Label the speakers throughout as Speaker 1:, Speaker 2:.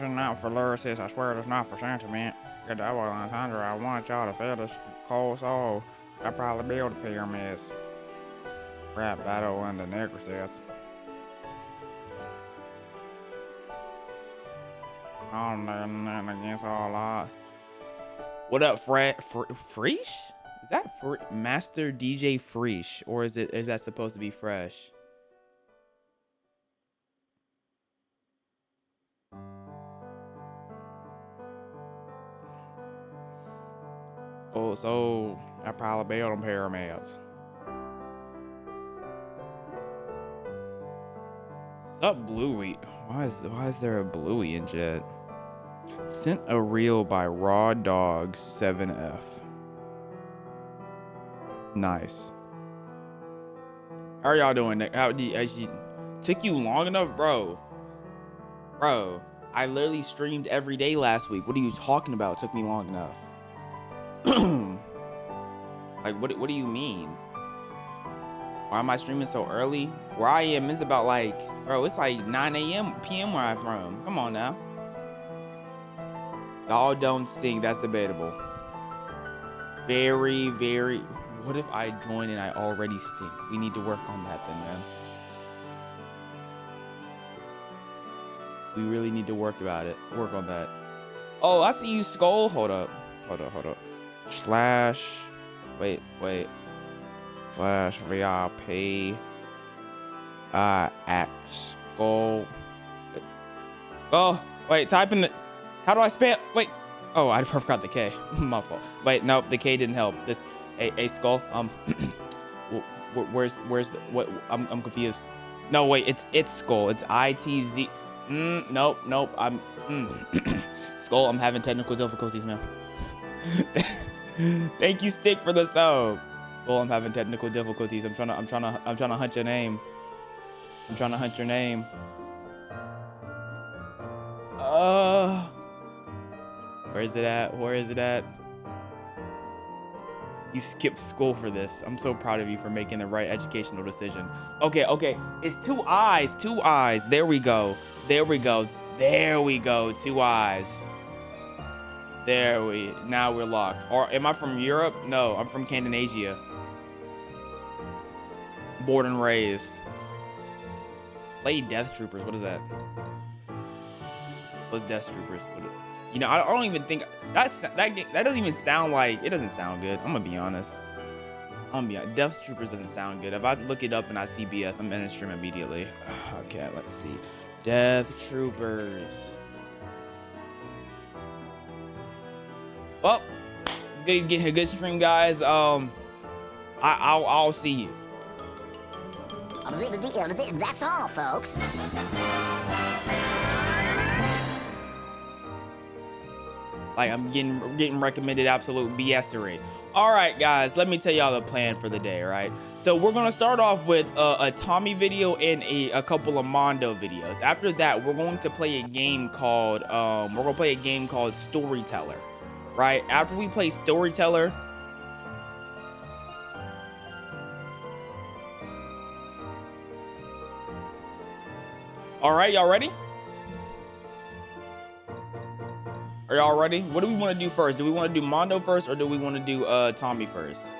Speaker 1: is not for lyricists. I swear it is not for sentiment. Get that one on thunder. I want y'all to feel this cold soul. I probably build the pyramids. Rap battle in the necrosis. On and against all odds. What up, Fresh? Is that Master DJ Fresh, or is that supposed to be Fresh? Oh, so I probably build them pyramids. Sup, Bluey? Why is there a Bluey in chat? Sent a reel by Raw Dog 7F. Nice. How are y'all doing? Took you long enough, bro? Bro, I literally streamed every day last week. What are you talking about? It took me long enough. Like, what do you mean? Why am I streaming so early? Where I am is about like, bro, it's like 9 a.m. p.m. where I'm from. Come on now. Y'all don't stink. That's debatable. Very, very. What if I join and I already stink? We need to work on that then, man. We really need to work on that. Oh, I see you, Skull. Hold up. Slash. Wait. Slash VIP. At Skull. Oh, wait. Type in the. How do I spell? Wait. Oh, I forgot the K. My fault. Wait, nope. The K didn't help. This. A Skull. Where's the what? I'm confused. No, wait. It's Skull. It's ITZ. Nope. I'm Skull. I'm having technical difficulties, man. Thank you, Stick, for the sub. Skull, I'm having technical difficulties. I'm trying to hunt your name. Where is it at? You skipped school for this. I'm so proud of you for making the right educational decision. Okay. It's two eyes. There we go. 2 eyes. Now we're locked. Or am I from Europe? No, I'm from Scandinavia. Born and raised. Play Death Troopers. What is that? What's Death Troopers? You know, I don't even think that doesn't even sound like, it doesn't sound good. I'm gonna be honest. Death Troopers doesn't sound good. If I look it up and I see BS, I'm gonna stream immediately. Okay, let's see. Death Troopers. Well, good stream, guys. I'll see you.
Speaker 2: That's all, folks.
Speaker 1: Like, I'm getting recommended absolute BSery. All right, guys, let me tell y'all the plan for the day, right? So we're gonna start off with a Tommy video and a couple of Mondo videos. After that, we're going to play a game called Storyteller, right? After we play Storyteller, all right, y'all ready? Are y'all ready? What do we want to do first? Do we want to do Mondo first, or do we want to do Tommy first?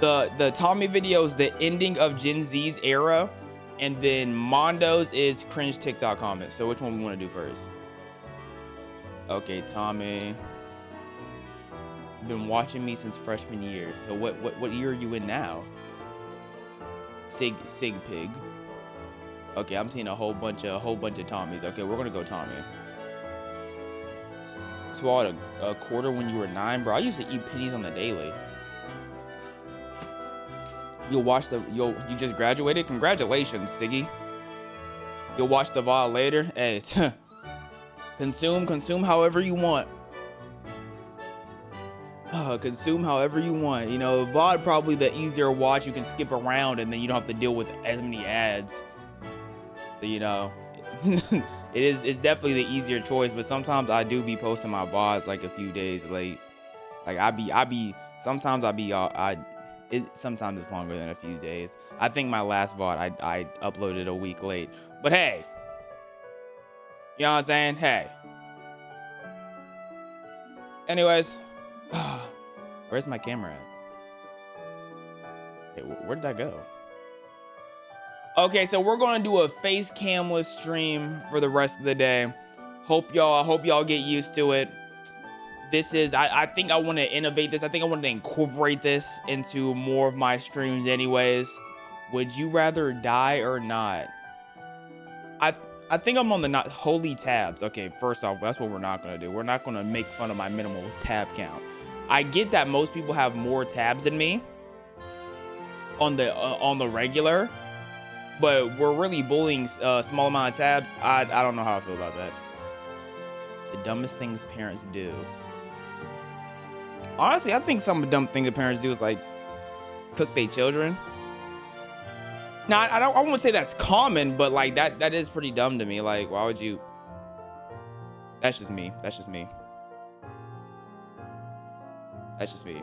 Speaker 1: The Tommy video is the ending of Gen Z's era, and then Mondo's is cringe TikTok comments. So which one we want to do first? Okay, Tommy. You've been watching me since freshman year. So what year are you in now? Sig Pig. Okay, I'm seeing a whole bunch of Tommies. Okay, we're gonna go Tommy. Swallowed a quarter when you were 9, bro. I used to eat pennies on the daily. You just graduated? Congratulations, Siggy. You'll watch the VOD later. Hey, consume however you want. Consume however you want. You know, VOD probably the easier watch. You can skip around and then you don't have to deal with as many ads. So, you know, it's definitely the easier choice, but sometimes I do be posting my VODs like a few days late. Like sometimes it's longer than a few days. I think my last VOD I uploaded a week late. But hey, You know what I'm saying? Hey. Anyways, where's my camera at? Hey, where did I go? Okay, so we're gonna do a face camless stream for the rest of the day. I hope y'all get used to it. This is, I think I want to innovate this. I think I want to incorporate this into more of my streams anyways. Would you rather die or not? I think I'm on the not holy tabs. Okay, first off, that's what we're not gonna do. We're not gonna make fun of my minimal tab count. I get that most people have more tabs than me on the regular, but we're really bullying a small amount of tabs. I don't know how I feel about that. The dumbest things parents do. Honestly, I think some dumb thing that parents do is like cook their children. Now, I won't say that's common, but like that is pretty dumb to me. Like, why would you? That's just me. That's just me. That's just me.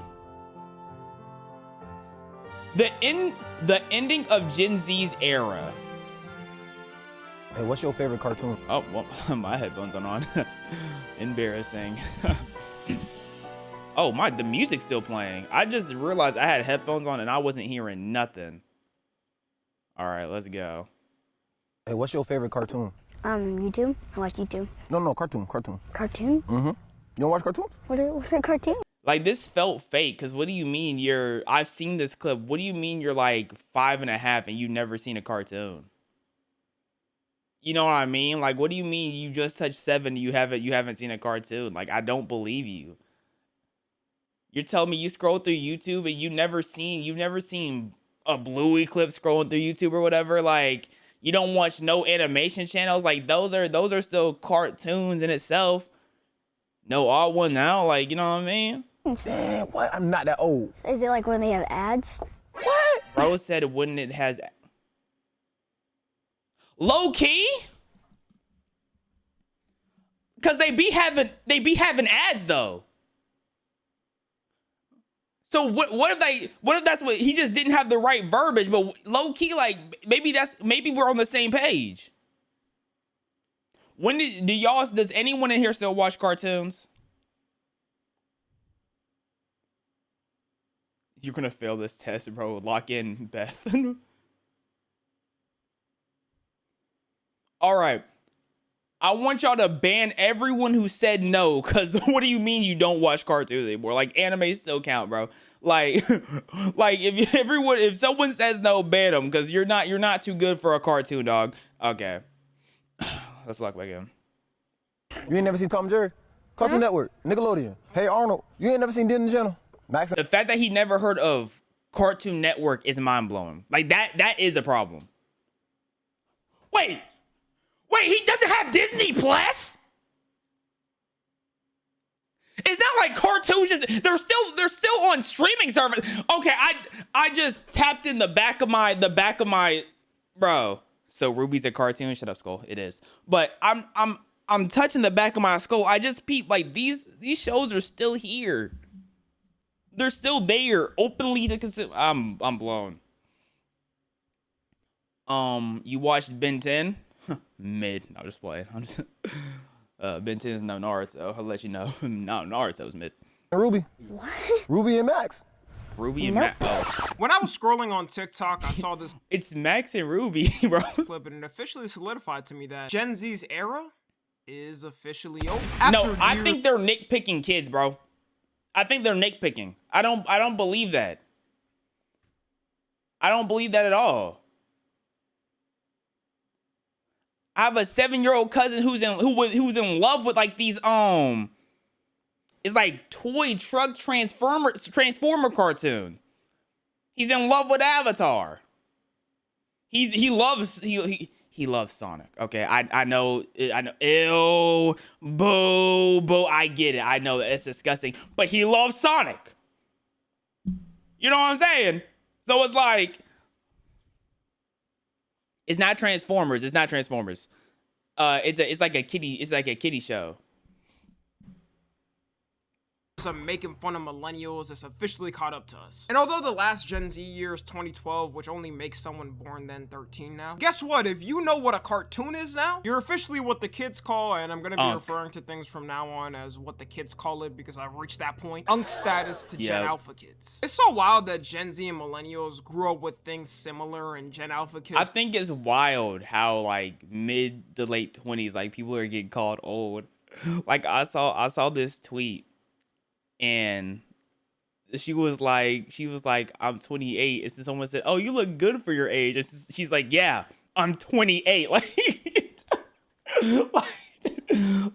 Speaker 1: The ending of Gen Z's era.
Speaker 3: Hey, what's your favorite cartoon?
Speaker 1: Oh, well, my headphones aren't on. Embarrassing. Oh, the music's still playing. I just realized I had headphones on and I wasn't hearing nothing. All right, let's go.
Speaker 3: Hey, what's your favorite cartoon?
Speaker 4: YouTube. I watch YouTube.
Speaker 3: No, cartoon.
Speaker 4: Cartoon?
Speaker 3: Mm-hmm. You don't watch cartoons?
Speaker 4: What are cartoons?
Speaker 1: Like, this felt fake, because what do you mean I've seen this clip. What do you mean you're like 5.5 and you've never seen a cartoon? You know what I mean? Like, what do you mean you just touched 7 and you haven't seen a cartoon? Like, I don't believe you. You're telling me you scroll through YouTube and you've never seen a Bluey clip scrolling through YouTube or whatever? Like, you don't watch no animation channels? Like, those are still cartoons in itself. No odd one now, like, you know what I mean?
Speaker 3: Damn, what? I'm not that old.
Speaker 4: Is it like when they have ads?
Speaker 3: What?
Speaker 1: Bro said when it has low key, cause they be having ads though. So what if that's what he just didn't have the right verbiage, but low key, like maybe we're on the same page. Does anyone in here still watch cartoons? You're gonna fail this test, bro. Lock in, Beth. All right. I want y'all to ban everyone who said no, because what do you mean you don't watch cartoons anymore? Like, anime still count, bro. Like, if someone says no, ban them, because you're not too good for a cartoon, dog. Okay. Let's lock back in.
Speaker 3: You ain't never seen Tom and Jerry? Cartoon Network, Nickelodeon. Hey Arnold, you ain't never seen Disney Channel? Max.
Speaker 1: The fact that he never heard of Cartoon Network is mind-blowing. Like, that is a problem. Wait, he doesn't have Disney Plus? It's not like cartoons they're still on streaming service. Okay, I just tapped in the back of my bro. So Ruby's a cartoon. Shut up, Skull. It is. But I'm touching the back of my skull. I just peeped, like, these shows are still here. They're still there, openly to consume. I'm blown. You watched Ben 10? Mid. I'm just playing. I'm just Ben 10 is no Naruto. I'll let you know. No, Naruto's mid.
Speaker 3: Ruby.
Speaker 4: What?
Speaker 3: Ruby and Max.
Speaker 1: Ruby and Max. Oh.
Speaker 5: When I was scrolling on TikTok, I saw this
Speaker 1: It's Max and Ruby, bro.
Speaker 5: clip, and it officially solidified to me that Gen Z's era is officially over.
Speaker 1: No, I think they're nitpicking kids, bro. I think they're nitpicking. I don't believe that. I don't believe that at all. I have a 7-year-old cousin who's in love with like these it's like toy truck transformer cartoon. He's in love with Avatar. He loves Sonic. Okay, I know. Ew, boo. I get it. I know it's disgusting, but he loves Sonic. You know what I'm saying? So it's like, it's not Transformers. It's not Transformers. It's like a kiddie show.
Speaker 5: of making fun of millennials is officially caught up to us. And although the last Gen Z year is 2012, which only makes someone born then 13 now, guess what? If you know what a cartoon is now, you're officially what the kids call, and I'm gonna be referring to things from now on as what the kids call it because I've reached that point, unk status to Gen Alpha kids. It's so wild that Gen Z and millennials grew up with things similar, and Gen Alpha kids—
Speaker 1: I think it's wild how like mid to late 20s, like people are getting called old. Like I saw this tweet, and she was like, I'm 28. And someone said, "Oh, you look good for your age." And she's like, "Yeah, I'm 28."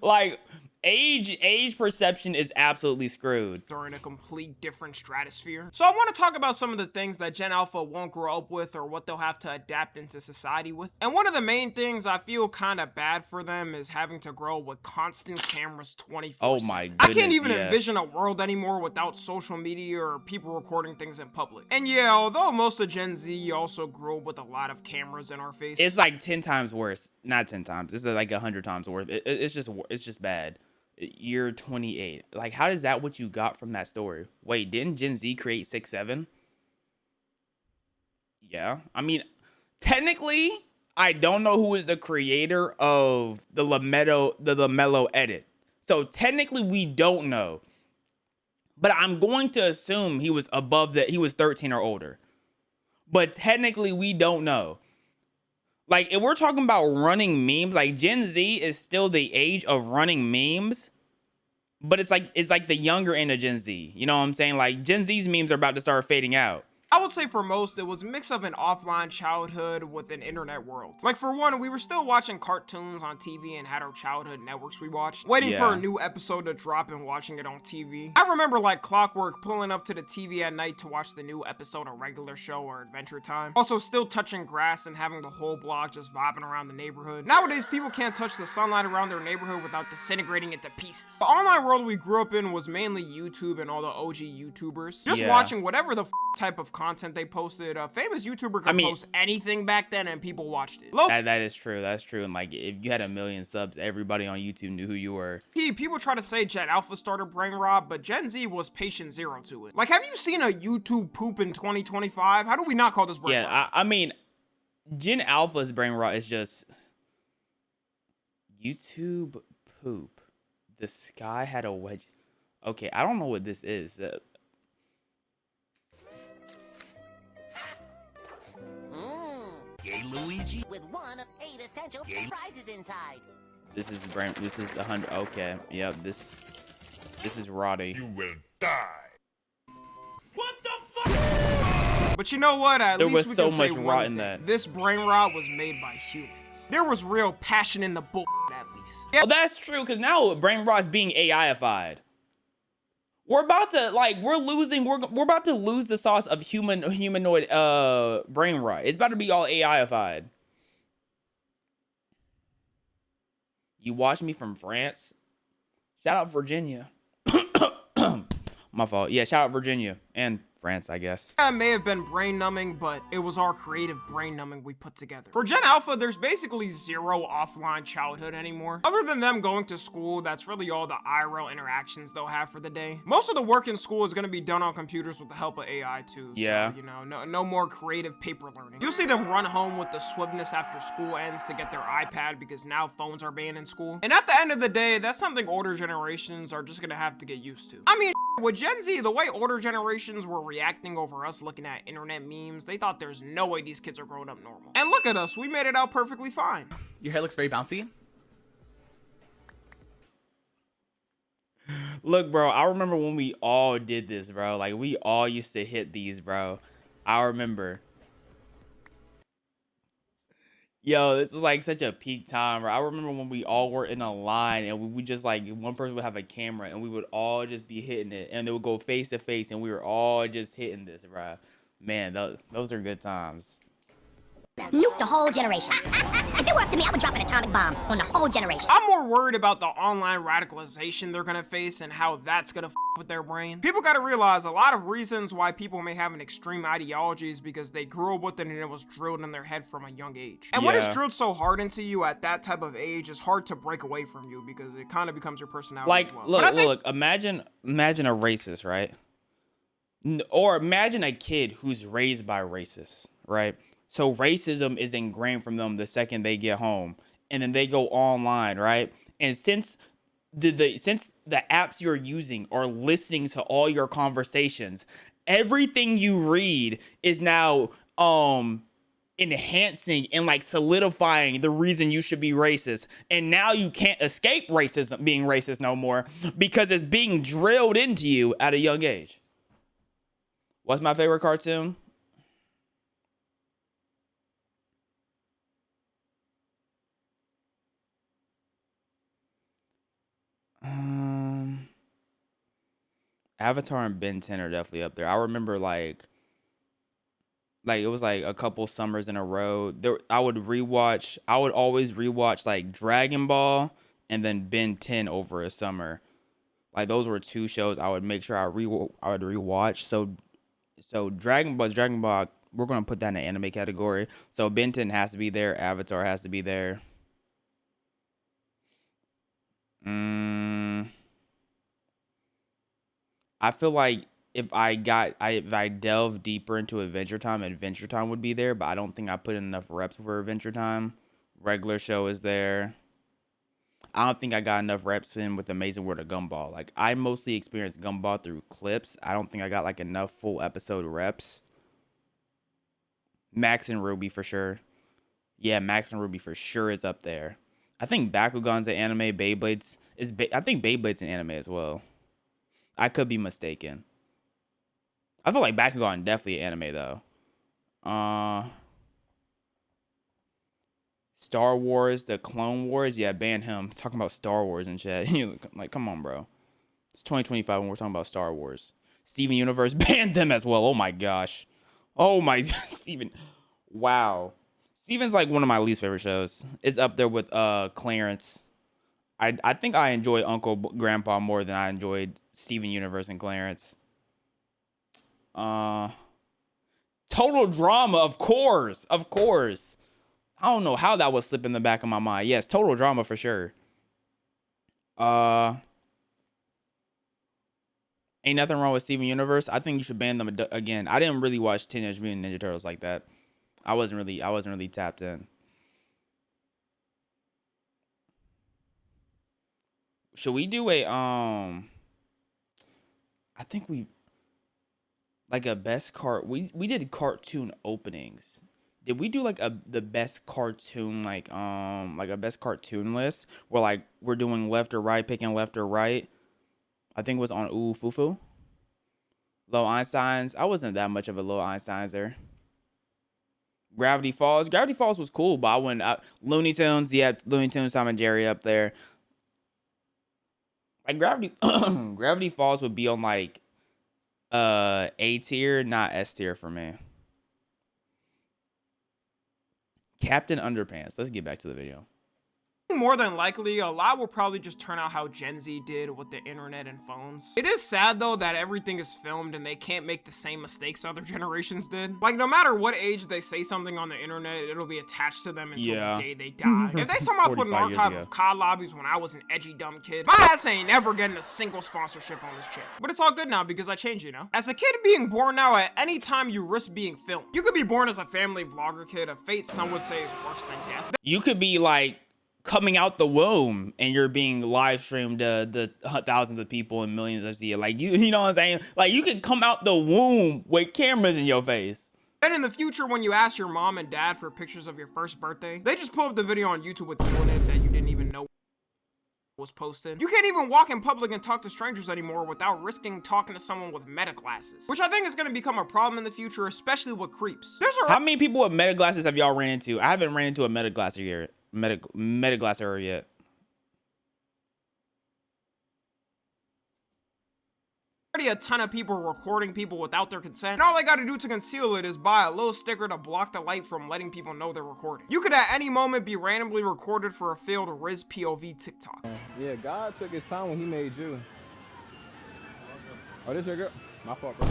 Speaker 1: Like age perception is absolutely screwed.
Speaker 5: They're in a complete different stratosphere. So I want to talk about some of the things that Gen Alpha won't grow up with or what they'll have to adapt into society with. And one of the main things I feel kind of bad for them is having to grow with constant cameras 24/7.
Speaker 1: Oh my goodness,
Speaker 5: I can't even envision a world anymore without social media or people recording things in public. And yeah, although most of Gen Z also grew up with a lot of cameras in our face,
Speaker 1: it's like 10 times worse. Not 10 times. It's like 100 times worse. It's just bad. You're 28. Like, how is that what you got from that story? Wait, didn't Gen Z create 6'7"? Yeah. I mean, technically, I don't know who is the creator of the LaMelo edit. So technically, we don't know. But I'm going to assume he was above that. He was 13 or older. But technically, we don't know. Like, if we're talking about running memes, like Gen Z is still the age of running memes, but it's like the younger end of Gen Z. You know what I'm saying? Like Gen Z's memes are about to start fading out.
Speaker 5: I would say for most, it was a mix of an offline childhood with an internet world. Like for one, we were still watching cartoons on TV and had our childhood networks we watched, waiting for a new episode to drop and watching it on TV. I remember like clockwork pulling up to the TV at night to watch the new episode of Regular Show or Adventure Time. Also still touching grass and having the whole block just vibing around the neighborhood. Nowadays, people can't touch the sunlight around their neighborhood without disintegrating into pieces. The online world we grew up in was mainly YouTube and all the OG YouTubers. Just watching whatever the type of content they posted. A famous YouTuber could post anything back then and people watched it.
Speaker 1: That is true. That's true. And like, if you had 1 million subs, everybody on YouTube knew who you were.
Speaker 5: People try to say Gen Alpha started brain rot, but Gen Z was patient zero to it. Like, have you seen a YouTube poop in 2025? How do we not call this brain rot?
Speaker 1: I mean, Gen Alpha's brain rot is just YouTube poop. The sky had a wedge. Okay, I don't know what this is.
Speaker 2: Yay, Luigi! With one of 8 essential prizes inside.
Speaker 1: This is 100. Okay, yep. This is Roddy.
Speaker 6: You will die.
Speaker 5: What the fuck? But you know what?
Speaker 1: There was so much rot in that.
Speaker 5: This brain rot was made by humans. There was real passion in the bull, at least.
Speaker 1: Well, that's true, because now brain rot is being AI-ified. We're about to we're about to lose the sauce of humanoid brain rot. It's about to be all AI-ified. You watch me from France? Shout out Virginia. My fault. Yeah, shout out Virginia and France, I guess.
Speaker 5: That may have been brain numbing, but it was our creative brain numbing we put together. For Gen Alpha, there's basically zero offline childhood anymore. Other than them going to school, that's really all the IRL interactions they'll have for the day. Most of the work in school is going to be done on computers with the help of AI too.
Speaker 1: Yeah.
Speaker 5: So, you know, no more creative paper learning. You'll see them run home with the swiftness after school ends to get their iPad because now phones are banned in school. And at the end of the day, that's something older generations are just going to have to get used to. I mean, with Gen Z, the way older generations were reacting over us looking at internet memes, they thought there's no way these kids are growing up normal. And look at us, we made it out perfectly fine.
Speaker 7: Your hair looks very bouncy.
Speaker 1: Look, bro, I remember when we all did this, bro. Like, we all used to hit these, bro. I remember. Yo, this was like such a peak time, bro. I remember when we all were in a line and we would just like, one person would have a camera and we would all just be hitting it and they would go face to face and we were all just hitting this, bro. Man, those are good times.
Speaker 6: Nuke the whole generation. If it were up to me, I would drop an atomic bomb on the whole generation.
Speaker 5: I'm more worried about the online radicalization they're gonna face and how that's gonna with their brain. People gotta realize a lot of reasons why people may have an extreme ideology is because they grew up with it and it was drilled in their head from a young age. And what is drilled so hard into you at that type of age is hard to break away from you because it kind of becomes your personality
Speaker 1: Like,
Speaker 5: as well.
Speaker 1: look, imagine a racist, right? Or imagine a kid who's raised by racists, right? So racism is ingrained from them the second they get home, and then they go online, right? And since the apps you're using are listening to all your conversations, everything you read is now enhancing and like solidifying the reason you should be racist. And now you can't escape racism, being racist no more, because it's being drilled into you at a young age. What's my favorite cartoon? Avatar and Ben 10 are definitely up there. I remember like it was like a couple summers in a row. I would always rewatch like Dragon Ball and then Ben 10 over a summer. Like those were two shows I would make sure I would rewatch. So Dragon Ball, we're gonna put that in the anime category. So Ben 10 has to be there. Avatar has to be there. I feel like if I delve deeper into Adventure Time would be there, but I don't think I put in enough reps for Adventure Time. Regular Show is there. I don't think I got enough reps in with Amazing World of Gumball. Like, I mostly experienced Gumball through clips. I don't think I got like enough full episode reps. Max and Ruby for sure. Yeah, Max and Ruby for sure is up there. I think Bakugan's an anime. Beyblade's I think Beyblade's an anime as well. I could be mistaken. I feel like Bakugan definitely an anime though. Star Wars, the Clone Wars, yeah, ban him. Talking about Star Wars and shit. Like, come on, bro. It's 2025 when we're talking about Star Wars. Steven Universe banned them as well. Oh my gosh. Oh my Steven. Wow. Steven's like one of my least favorite shows. It's up there with Clarence. I think I enjoy Uncle Grandpa more than I enjoyed Steven Universe and Clarence. Total Drama, of course. I don't know how that would slip in the back of my mind. Yes, Total Drama for sure. Ain't nothing wrong with Steven Universe. I think you should ban them again. I didn't really watch Teenage Mutant Ninja Turtles like that. I wasn't really tapped in. Should we do a I think we like a best we did cartoon openings. Did we do like the best cartoon like a best cartoon list where like we're doing left or right, picking left or right? I think it was on Ooh Fufu. Low Einsteins. I wasn't that much of a Low Einsteins there. Gravity Falls. Gravity Falls was cool, but I went Looney Tunes. Yeah, Looney Tunes, Tom and Jerry up there. Like Gravity Falls would be on like A tier, not S tier for me. Captain Underpants. Let's get back to the video.
Speaker 5: More than likely, a lot will probably just turn out how Gen Z did with the internet and phones. It is sad though that everything is filmed and they can't make the same mistakes other generations did. Like no matter what age they say something on the internet, it'll be attached to them until the day they die. If they somehow put an archive of COD lobbies when I was an edgy dumb kid, my ass ain't never getting a single sponsorship on this channel. But it's all good now because I changed, you know? As a kid being born now, at any time you risk being filmed. You could be born as a family vlogger kid, a fate some would say is worse than death.
Speaker 1: You could be like coming out the womb and you're being live streamed to the thousands of people and millions of see it. Like you know what I'm saying? Like you can come out the womb with cameras in your face.
Speaker 5: Then in the future, when you ask your mom and dad for pictures of your first birthday, they just pull up the video on YouTube with you in it that you didn't even know was posted. You can't even walk in public and talk to strangers anymore without risking talking to someone with meta glasses, which I think is going to become a problem in the future, especially with creeps.
Speaker 1: How many people with meta glasses have y'all ran into? I haven't ran into a meta glasser yet. Meta glasser yet.
Speaker 5: already a ton of people recording people without their consent, and all they gotta do to conceal it is buy a little sticker to block the light from letting people know they're recording. You could at any moment be randomly recorded for a failed Riz POV TikTok.
Speaker 7: Yeah, God took his time when he made you. Oh, this your girl? My fault, bro.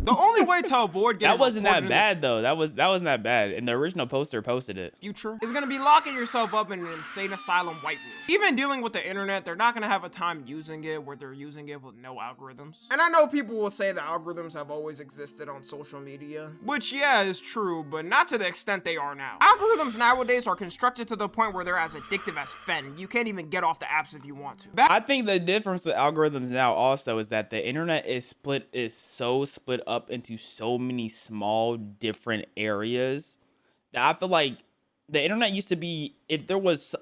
Speaker 5: The only way to avoid getting
Speaker 1: that wasn't that
Speaker 5: reported
Speaker 1: bad though. That wasn't that bad. And the original poster posted it.
Speaker 5: future is gonna be locking yourself up in an insane asylum white room. Even dealing with the internet, they're not gonna have a time using it where they're using it with no algorithms. And I know people will say the algorithms have always existed on social media, which yeah is true, but not to the extent they are now. Algorithms nowadays are constructed to the point where they're as addictive as fen. You can't even get off the apps if you want to.
Speaker 1: I think the difference with algorithms now also is that the internet is so split up into so many small different areas that I feel like the internet used to be, if there was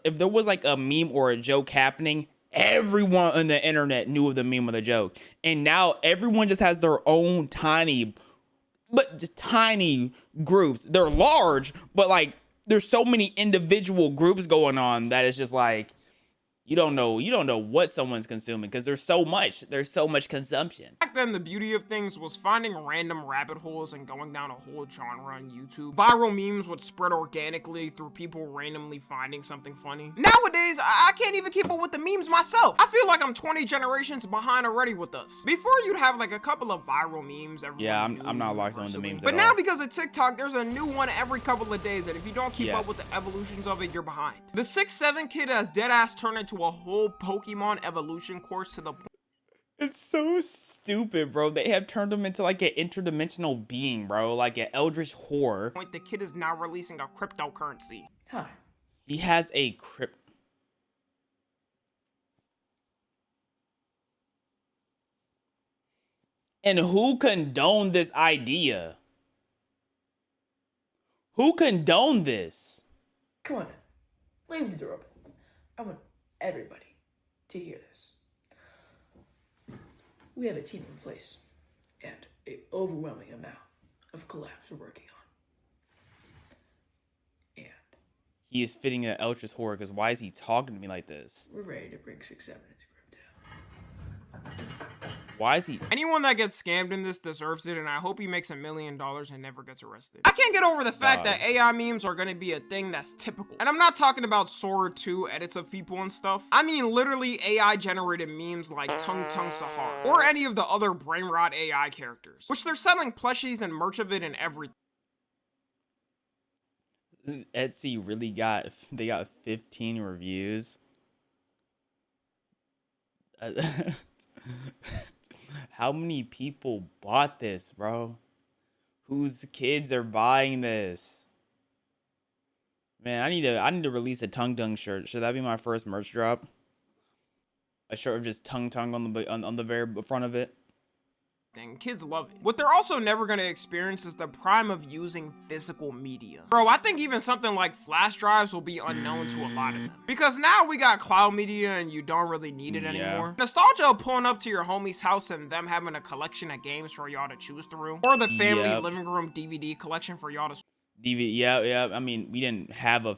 Speaker 1: like a meme or a joke happening, everyone on the internet knew of the meme or the joke. And now everyone just has their own tiny groups. They're large, but like there's so many individual groups going on that it's just like you don't know what someone's consuming because there's so much consumption.
Speaker 5: Back then, the beauty of things was finding random rabbit holes and going down a whole genre on YouTube. Viral memes would spread organically through people randomly finding something funny. Nowadays, I can't even keep up with the memes myself. I feel like I'm 20 generations behind already with us. Before, you'd have like a couple of viral memes every
Speaker 1: Yeah, I'm not locked on the memes
Speaker 5: But
Speaker 1: at
Speaker 5: now
Speaker 1: all.
Speaker 5: because of TikTok, there's a new one every couple of days, and if you don't keep up with the evolutions of it, you're behind. The 6'7" kid has deadass turned into a whole Pokemon evolution course to the point.
Speaker 1: It's so stupid, bro. They have turned him into like an interdimensional being, bro. Like an eldritch horror.
Speaker 5: The kid is now releasing a cryptocurrency.
Speaker 8: Hi.
Speaker 1: He has a crypt. And who condoned this idea? Who condoned this?
Speaker 8: Come on now. Leave the door open. I want everybody to hear this. We have a team in place and an overwhelming amount of collabs we're working on. And
Speaker 1: He is fitting an eldritch horror because why is he talking to me like this?
Speaker 8: we're ready to bring 6'7" into crypto.
Speaker 1: Why is he?
Speaker 5: Anyone that gets scammed in this deserves it, and I hope he makes $1 million and never gets arrested. I can't get over the fact that AI memes are gonna be a thing that's typical. And I'm not talking about Sora 2 edits of people and stuff. I mean literally AI generated memes like Tung Tung Sahara, or any of the other brain rot AI characters, which they're selling plushies and merch of it and everything.
Speaker 1: Etsy really got 15 reviews. How many people bought this, bro? Whose kids are buying this? Man, I need to release a Tung Tung shirt. Should that be my first merch drop? A shirt of just Tung Tung on the very front of it.
Speaker 5: Kids love it. What they're also never gonna experience is the prime of using physical media. Bro, I think even something like flash drives will be unknown to a lot of them. Because now we got cloud media and you don't really need it anymore. Nostalgia of pulling up to your homie's house and them having a collection of games for y'all to choose through. Or the family living room DVD collection for y'all to
Speaker 1: DVD, yeah. I mean, we didn't have a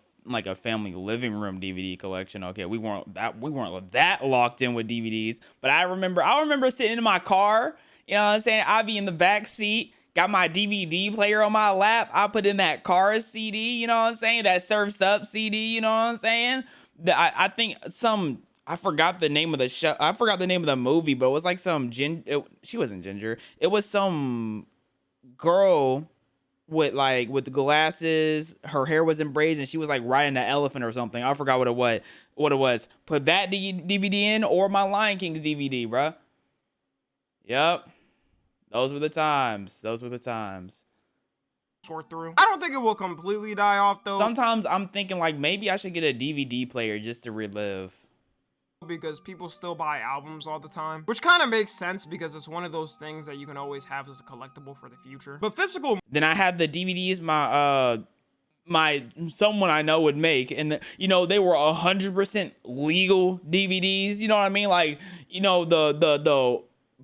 Speaker 1: family living room DVD collection. Okay, we weren't that locked in with DVDs. But I remember sitting in my car. You know what I'm saying? I'd be in the back seat, got my DVD player on my lap. I put in that Cars CD, you know what I'm saying? That Surf's Up CD, you know what I'm saying? I think I forgot the name of the show. I forgot the name of the movie, but it was like she wasn't ginger. It was some girl with the glasses. Her hair was in braids and she was like riding an elephant or something. I forgot what it was. Put that DVD in or my Lion King's DVD, bruh. Yep. Those were the times. Sort
Speaker 5: through. I don't think it will completely die off though.
Speaker 1: Sometimes I'm thinking like maybe I should get a DVD player just to relive.
Speaker 5: Because people still buy albums all the time. Which kind of makes sense because it's one of those things that you can always have as a collectible for the future. But physical...
Speaker 1: Then I have the DVDs my someone I know would make, and you know they were 100% legal DVDs, you know what I mean? Like, you know, the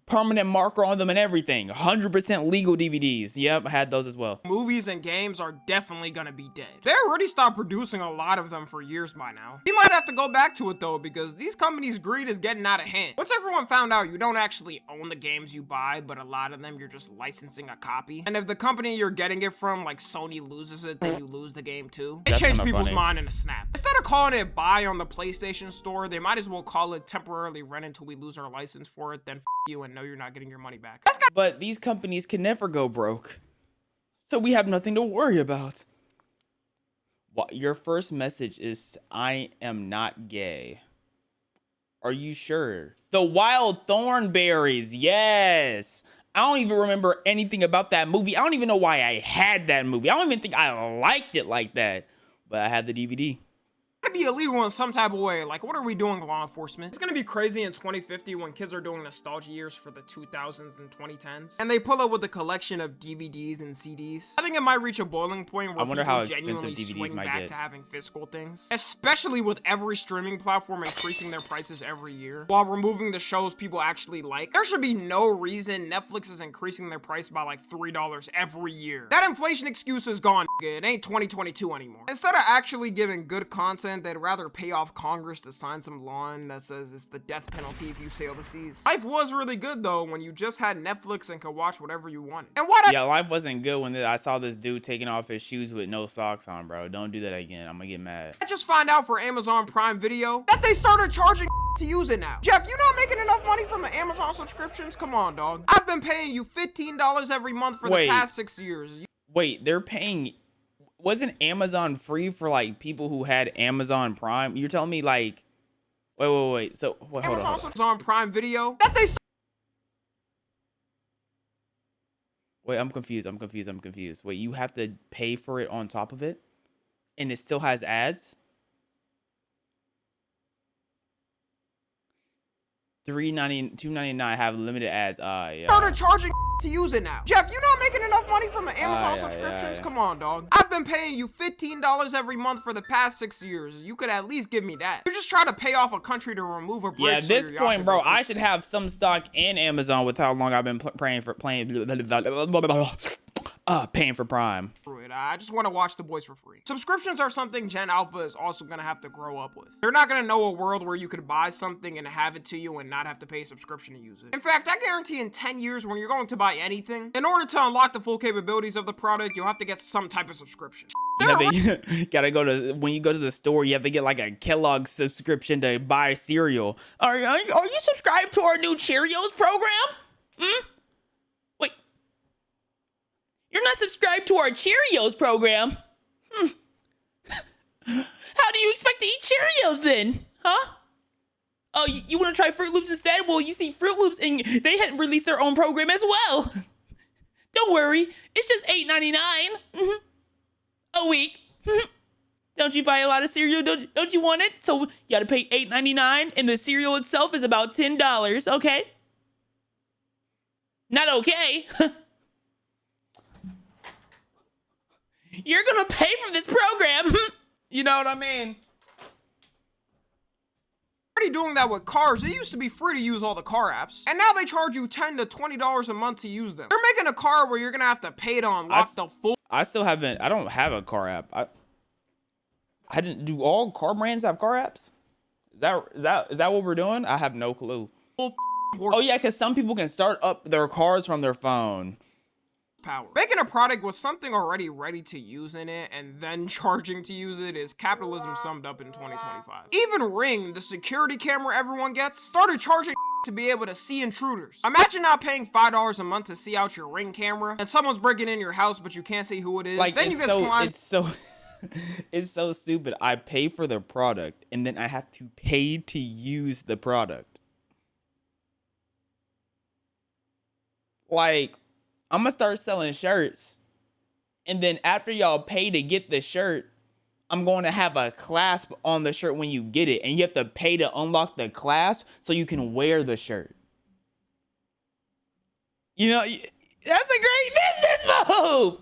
Speaker 1: permanent marker on them and everything. 100% legal DVDs. Yep, I had those as well.
Speaker 5: Movies and games are definitely gonna be dead. They already stopped producing a lot of them for years by now. You might have to go back to it though, because these companies' greed is getting out of hand. Once everyone found out you don't actually own the games you buy, but a lot of them you're just licensing a copy. And if the company you're getting it from, like Sony, loses it, then you lose the game too. They change people's mind in a snap. Instead of calling it buy on the PlayStation Store, they might as well call it temporarily rent until we lose our license for it, then f you and know you're not getting your money back.
Speaker 1: But these companies can never go broke, so we have nothing to worry about. What, your first message is, I am not gay. Are you sure? The Wild Thornberries, yes. I don't even remember anything about that movie. I don't even know why I had that movie. I don't even think I liked it like that, but I had the DVD.
Speaker 5: Gotta be illegal in some type of way. Like, what are we doing, law enforcement? It's gonna be crazy in 2050 when kids are doing nostalgia years for the 2000s and 2010s, and they pull up with a collection of DVDs and CDs. I think it might reach a boiling point where people genuinely swing back to having physical things, especially with every streaming platform increasing their prices every year while removing the shows people actually like. There should be no reason Netflix is increasing their price by like $3 every year. That inflation excuse is gone. It ain't 2022 anymore. Instead of actually giving good content, they'd rather pay off Congress to sign some law that says it's the death penalty if you sail the seas. Life was really good though when you just had Netflix and could watch whatever you wanted. And
Speaker 1: yeah, life wasn't good when I saw this dude taking off his shoes with no socks on, bro. Don't do that again. I'm gonna get mad.
Speaker 5: I just find out for Amazon Prime Video that they started charging to use it now. Jeff, you not making enough money from the Amazon subscriptions? Come on, dog. I've been paying you $15 every month for the past 6 years.
Speaker 1: Wait, they're paying... Wasn't Amazon free for like people who had Amazon Prime? You're telling me like, wait. So hold on.
Speaker 5: Amazon Prime Video.
Speaker 1: Wait, I'm confused. Wait, you have to pay for it on top of it, and it still has ads? $2.99 have limited ads. Yeah.
Speaker 5: Started charging to use it now. Jeff, you not making enough money from the Amazon subscriptions? Come on, dog. I've been paying you $15 every month for the past 6 years. You could at least give me that. You're just trying to pay off a country to remove a bridge.
Speaker 1: Yeah, at this point, bro, I should have some stock in Amazon with how long I've been paying for Prime.
Speaker 5: I just want to watch The Boys for free. Subscriptions are something Gen Alpha is also going to have to grow up with. They're not going to know a world where you could buy something and have it to you and not have to pay a subscription to use it. In fact, I guarantee in 10 years when you're going to buy anything, in order to unlock the full capabilities of the product, you'll have to get some type of subscription.
Speaker 1: You gotta go to, when you go to the store, you have to get like a Kellogg's subscription to buy cereal. Are you subscribed to our new Cheerios program? Wait. You're not subscribed to our Cheerios program? How do you expect to eat Cheerios then? Huh? Oh, you want to try Fruit Loops instead? Well, you see Fruit Loops and they hadn't released their own program as well. Don't worry, it's just $8.99 a week. Don't you buy a lot of cereal? Don't you want it? So you gotta pay $8.99 and the cereal itself is about $10, okay? Not okay. You're gonna pay for this program. You know what I mean?
Speaker 5: Already doing that with cars. It used to be free to use all the car apps, and now they charge you $10 to $20 a month to use them. They're making a car where you're gonna have to pay to unlock the full.
Speaker 1: I don't have a car app. I didn't. Do all car brands have car apps? Is that what we're doing? I have no clue. Oh yeah, because some people can start up their cars from their phone.
Speaker 5: Power. Making a product with something already ready to use in it and then charging to use it is capitalism summed up in 2025. Even Ring, the security camera everyone gets, started charging to be able to see intruders. Imagine not paying $5 a month to see out your Ring camera and someone's breaking in your house but you can't see who it is.
Speaker 1: Like,
Speaker 5: then you get slimed.
Speaker 1: It's so stupid. I pay for the product and then I have to pay to use the product. Like, I'm gonna start selling shirts, and then after y'all pay to get the shirt, I'm going to have a clasp on the shirt when you get it, and you have to pay to unlock the clasp so you can wear the shirt. You know, that's a great business move!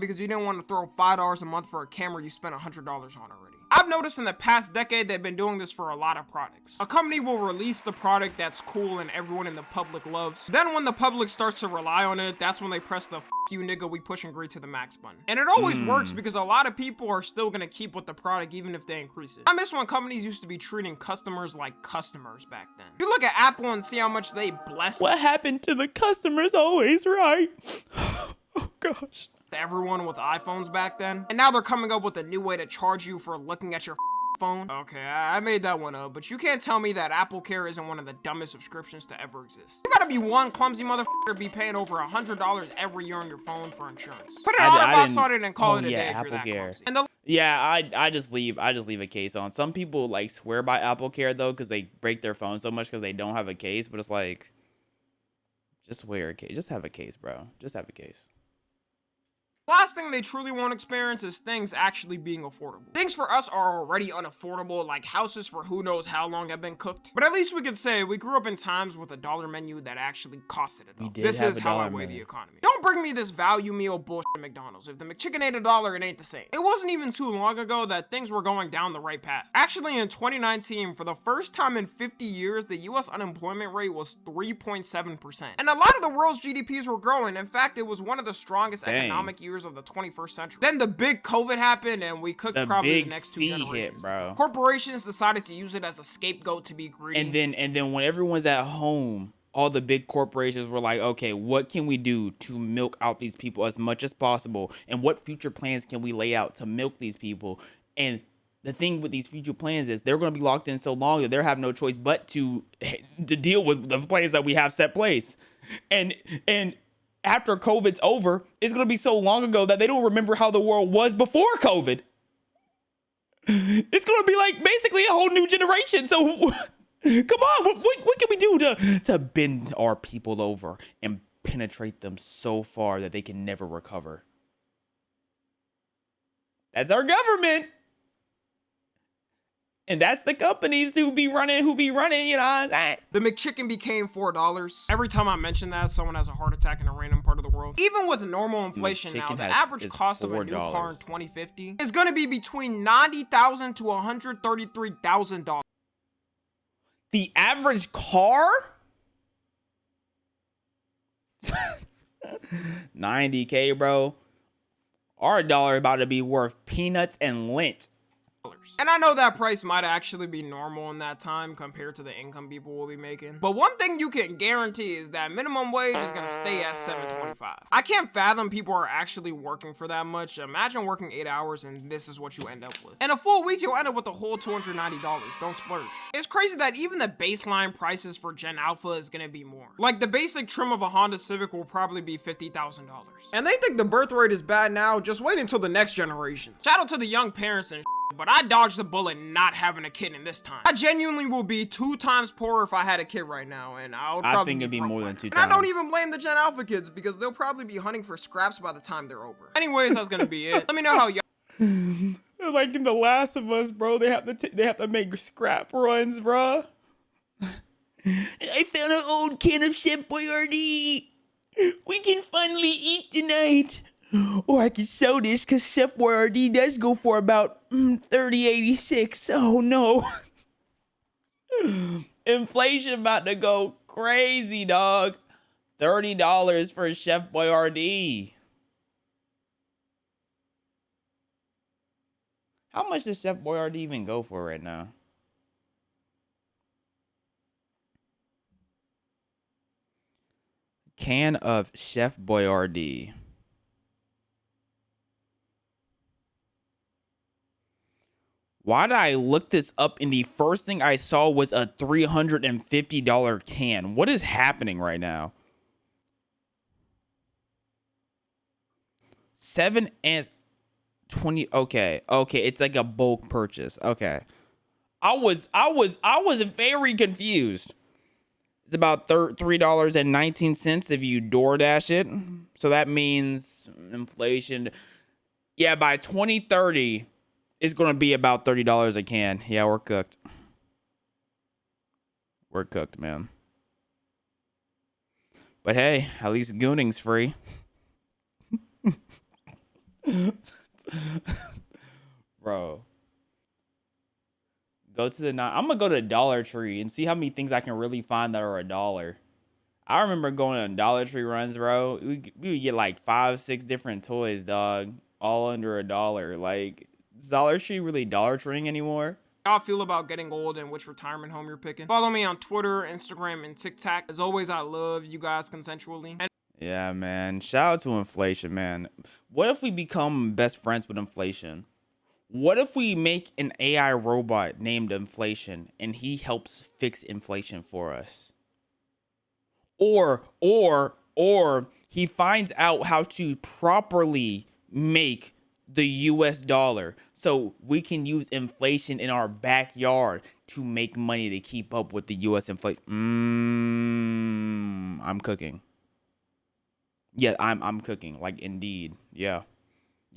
Speaker 5: Because you didn't want to throw $5 a month for a camera you spent $100 on already. I've noticed in the past decade they've been doing this for a lot of products. A company will release the product that's cool and everyone in the public loves. Then when the public starts to rely on it, that's when they press the "F you nigga, we push and greet to the max" button. And it always works because a lot of people are still gonna keep with the product even if they increase it. I miss when companies used to be treating customers like customers back then. You look at Apple and see how much they blessed.
Speaker 1: What happened to the customer's always right? Oh gosh.
Speaker 5: Everyone with iPhones back then, and now they're coming up with a new way to charge you for looking at your phone. Okay, I made that one up, but you can't tell me that Apple Care isn't one of the dumbest subscriptions to ever exist. You gotta be one clumsy motherfucker to be paying over $100 every year on your phone for insurance. Put an out-of-box on it and call it a day if you're that clumsy. And
Speaker 1: yeah, I just leave a case on. Some people like swear by Apple Care though because they break their phone so much because they don't have a case, but it's like, just wear a case. Just have a case, bro. Just have a case.
Speaker 5: last thing they truly won't experience is things actually being affordable. Things for us are already unaffordable, like houses for who knows how long have been cooked. But at least we could say we grew up in times with a dollar menu that actually costed it all. This is how I weigh the economy. Don't bring me this value meal bullshit at McDonald's. If the McChicken ain't $1, it ain't the same. It wasn't even too long ago that things were going down the right path. Actually, in 2019, for the first time in 50 years, the US unemployment rate was 3.7%. And a lot of the world's GDPs were growing. In fact, it was one of the strongest economic years of the 21st century. Then the big COVID happened and we cooked probably the next 2 generations.
Speaker 1: Hit, bro.
Speaker 5: Corporations decided to use it as a scapegoat to be greedy.
Speaker 1: And then when everyone's at home, all the big corporations were like, okay, what can we do to milk out these people as much as possible? And what future plans can we lay out to milk these people? And the thing with these future plans is they're going to be locked in so long that they have no choice but to deal with the plans that we have set place. And after COVID's over, it's going to be so long ago that they don't remember how the world was before COVID. It's going to be like basically a whole new generation. So come on, what can we do to bend our people over and penetrate them so far that they can never recover? That's our government. And that's the companies who be running, you know.
Speaker 5: The McChicken became $4. Every time I mention that, someone has a heart attack in a random part of the world. Even with normal inflation now, the average cost of a new car in 2050 is going to be between $90,000 to $133,000.
Speaker 1: The average car? 90K, bro. Our dollar about to be worth peanuts and lint.
Speaker 5: And I know that price might actually be normal in that time compared to the income people will be making. But one thing you can guarantee is that minimum wage is gonna stay at $7.25. I can't fathom people are actually working for that much. Imagine working 8 hours and this is what you end up with. In a full week, you'll end up with a whole $290. Don't splurge. It's crazy that even the baseline prices for Gen Alpha is gonna be more. Like the basic trim of a Honda Civic will probably be $50,000. And they think the birth rate is bad now, just wait until the next generation. Shout out to the young parents and but I dodged the bullet not having a kid in this time. I genuinely will be 2 times poorer if I had a kid right now, and I think it'd be more than 2 times. And I don't even blame the Gen Alpha kids because they'll probably be hunting for scraps by the time they're over. Anyways, that's gonna be it. Let me know how y'all.
Speaker 1: Like in The Last of Us, bro, they have to make scrap runs, bro. I found an old can of Chef Boyardee. We can finally eat tonight. Or I could sell this because Chef Boyardee does go for about $30.86. Oh no. Inflation about to go crazy, dog. $30 for Chef Boyardee. How much does Chef Boyardee even go for right now? Can of Chef Boyardee. Why did I look this up and the first thing I saw was a $350 can? What is happening right now? 7 and 20. Okay. It's like a bulk purchase. Okay. I was very confused. It's about $3.19 if you DoorDash it. So that means inflation. Yeah, by 2030. It's going to be about $30 a can. Yeah, we're cooked. We're cooked, man. But hey, at least gooning's free. Bro. Go to the I'm gonna go to Dollar Tree and see how many things I can really find that are $1. I remember going on Dollar Tree runs, bro. We would get like 5, 6 different toys, dog, all under $1. Like, is Dollar Tree really Dollar Treeing anymore?
Speaker 5: How I feel about getting old and which retirement home you're picking. Follow me on Twitter, Instagram, and TikTok. As always, I love you guys consensually. And
Speaker 1: yeah, man. Shout out to inflation, man. What if we become best friends with inflation? What if we make an AI robot named Inflation and he helps fix inflation for us? Or he finds out how to properly make the US dollar so we can use inflation in our backyard to make money to keep up with the US inflation. I'm cooking. Yeah, I'm cooking, like, indeed. Yeah,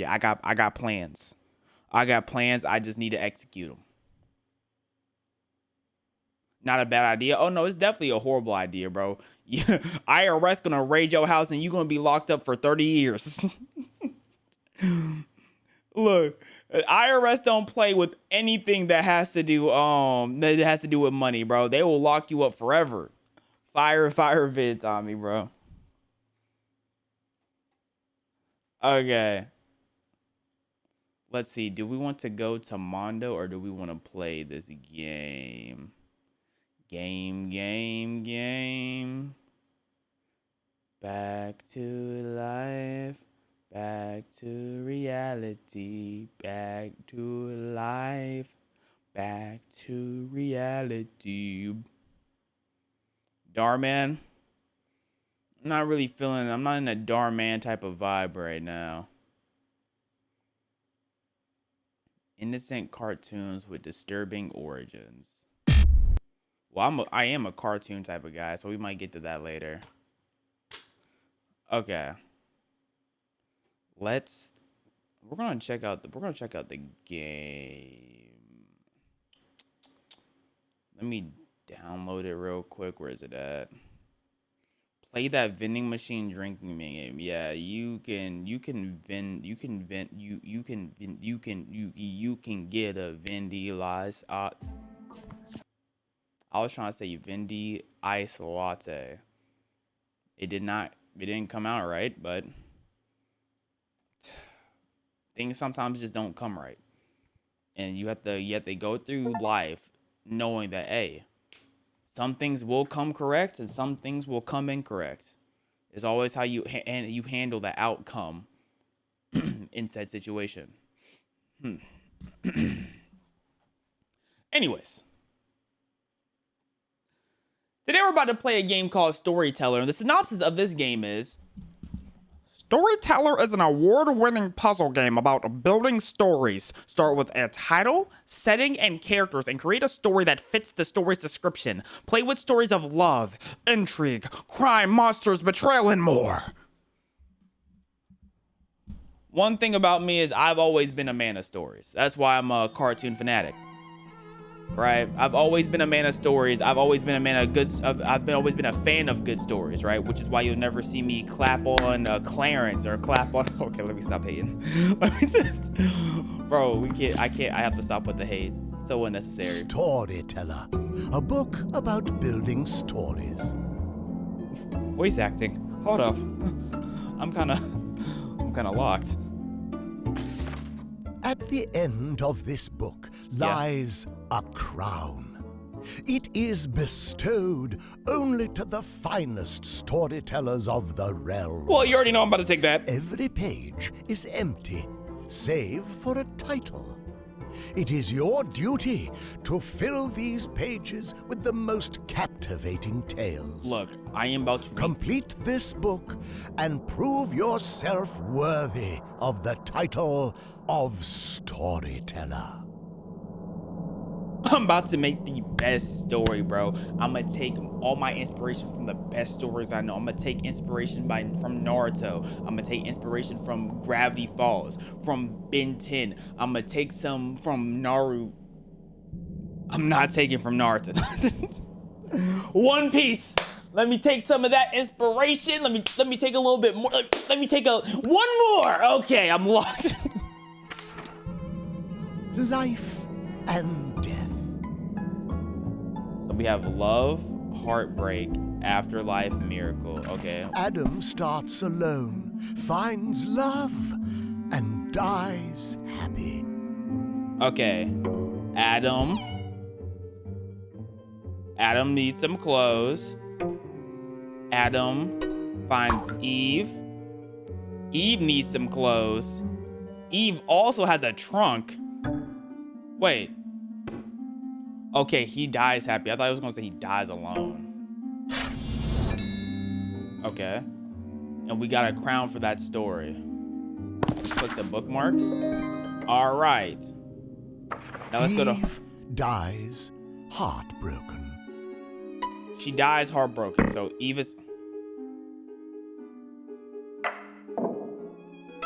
Speaker 1: I got plans. I just need to execute them. Not a bad idea. Oh no, it's definitely a horrible idea, bro. IRS gonna raid your house and you gonna be locked up for 30 years. Look, IRS don't play with anything that has to do with money, bro. They will lock you up forever. Fire vid, Tommy, bro. Okay. Let's see. Do we want to go to Mondo or do we want to play this game? Game. Back to life. Back to reality. Back to life. Back to reality. Darman. I'm not in a Darman type of vibe right now. Innocent cartoons with disturbing origins. Well, I am a cartoon type of guy, so we might get to that later. Okay. We're gonna check out the game. Let me download it real quick. Where is it at? Play that vending machine drinking game. Yeah, you can get a Vendy Ice. I was trying to say Vendy Ice Latte. It didn't come out right, but things sometimes just don't come right. And you have to go through life knowing that, hey, some things will come correct and some things will come incorrect. It's always how you handle the outcome in said situation. Anyways. Today we're about to play a game called Storyteller. And the synopsis of this game is... Storyteller is an award-winning puzzle game about building stories. Start with a title, setting, and characters, and create a story that fits the story's description. Play with stories of love, intrigue, crime, monsters, betrayal, and more. One thing about me is I've always been a man of stories. That's why I'm a cartoon fanatic. Right? I've always been a man of stories. I've always been a man of always been a fan of good stories, right? Which is why you'll never see me clap on Clarence or clap on... Okay, let me stop hating. Bro, I have to stop with the hate. So unnecessary.
Speaker 9: Storyteller, a book about building stories.
Speaker 1: Voice acting. Hold up. I'm kind of locked.
Speaker 9: At the end of this book lies a crown. It is bestowed only to the finest storytellers of the realm.
Speaker 1: Well, you already know I'm about to take that.
Speaker 9: Every page is empty, save for a title. It is your duty to fill these pages with the most captivating tales.
Speaker 1: Look, I am about to
Speaker 9: complete this book and prove yourself worthy of the title of Storyteller.
Speaker 1: I'm about to make the best story, bro. I'm gonna take all my inspiration from the best stories I know. I'm gonna take inspiration from Naruto. I'm gonna take inspiration from Gravity Falls, from Ben 10. I'm gonna take some from Naruto. I'm not taking from Naruto. One Piece. Let me take some of that inspiration. Let me take a little bit more. Let me take one more. Okay, I'm locked.
Speaker 9: Life and death,
Speaker 1: we have love, heartbreak, afterlife, miracle. Okay.
Speaker 9: Adam starts alone, finds love, and dies happy.
Speaker 1: Okay. Adam needs some clothes. Adam finds Eve. Eve needs some clothes. Eve also has a trunk. Wait. Okay, he dies happy. I thought I was gonna say he dies alone. Okay. And we got a crown for that story. Click the bookmark. All right. Now let's go to...
Speaker 9: Eve dies heartbroken.
Speaker 1: She dies heartbroken. So Eve is...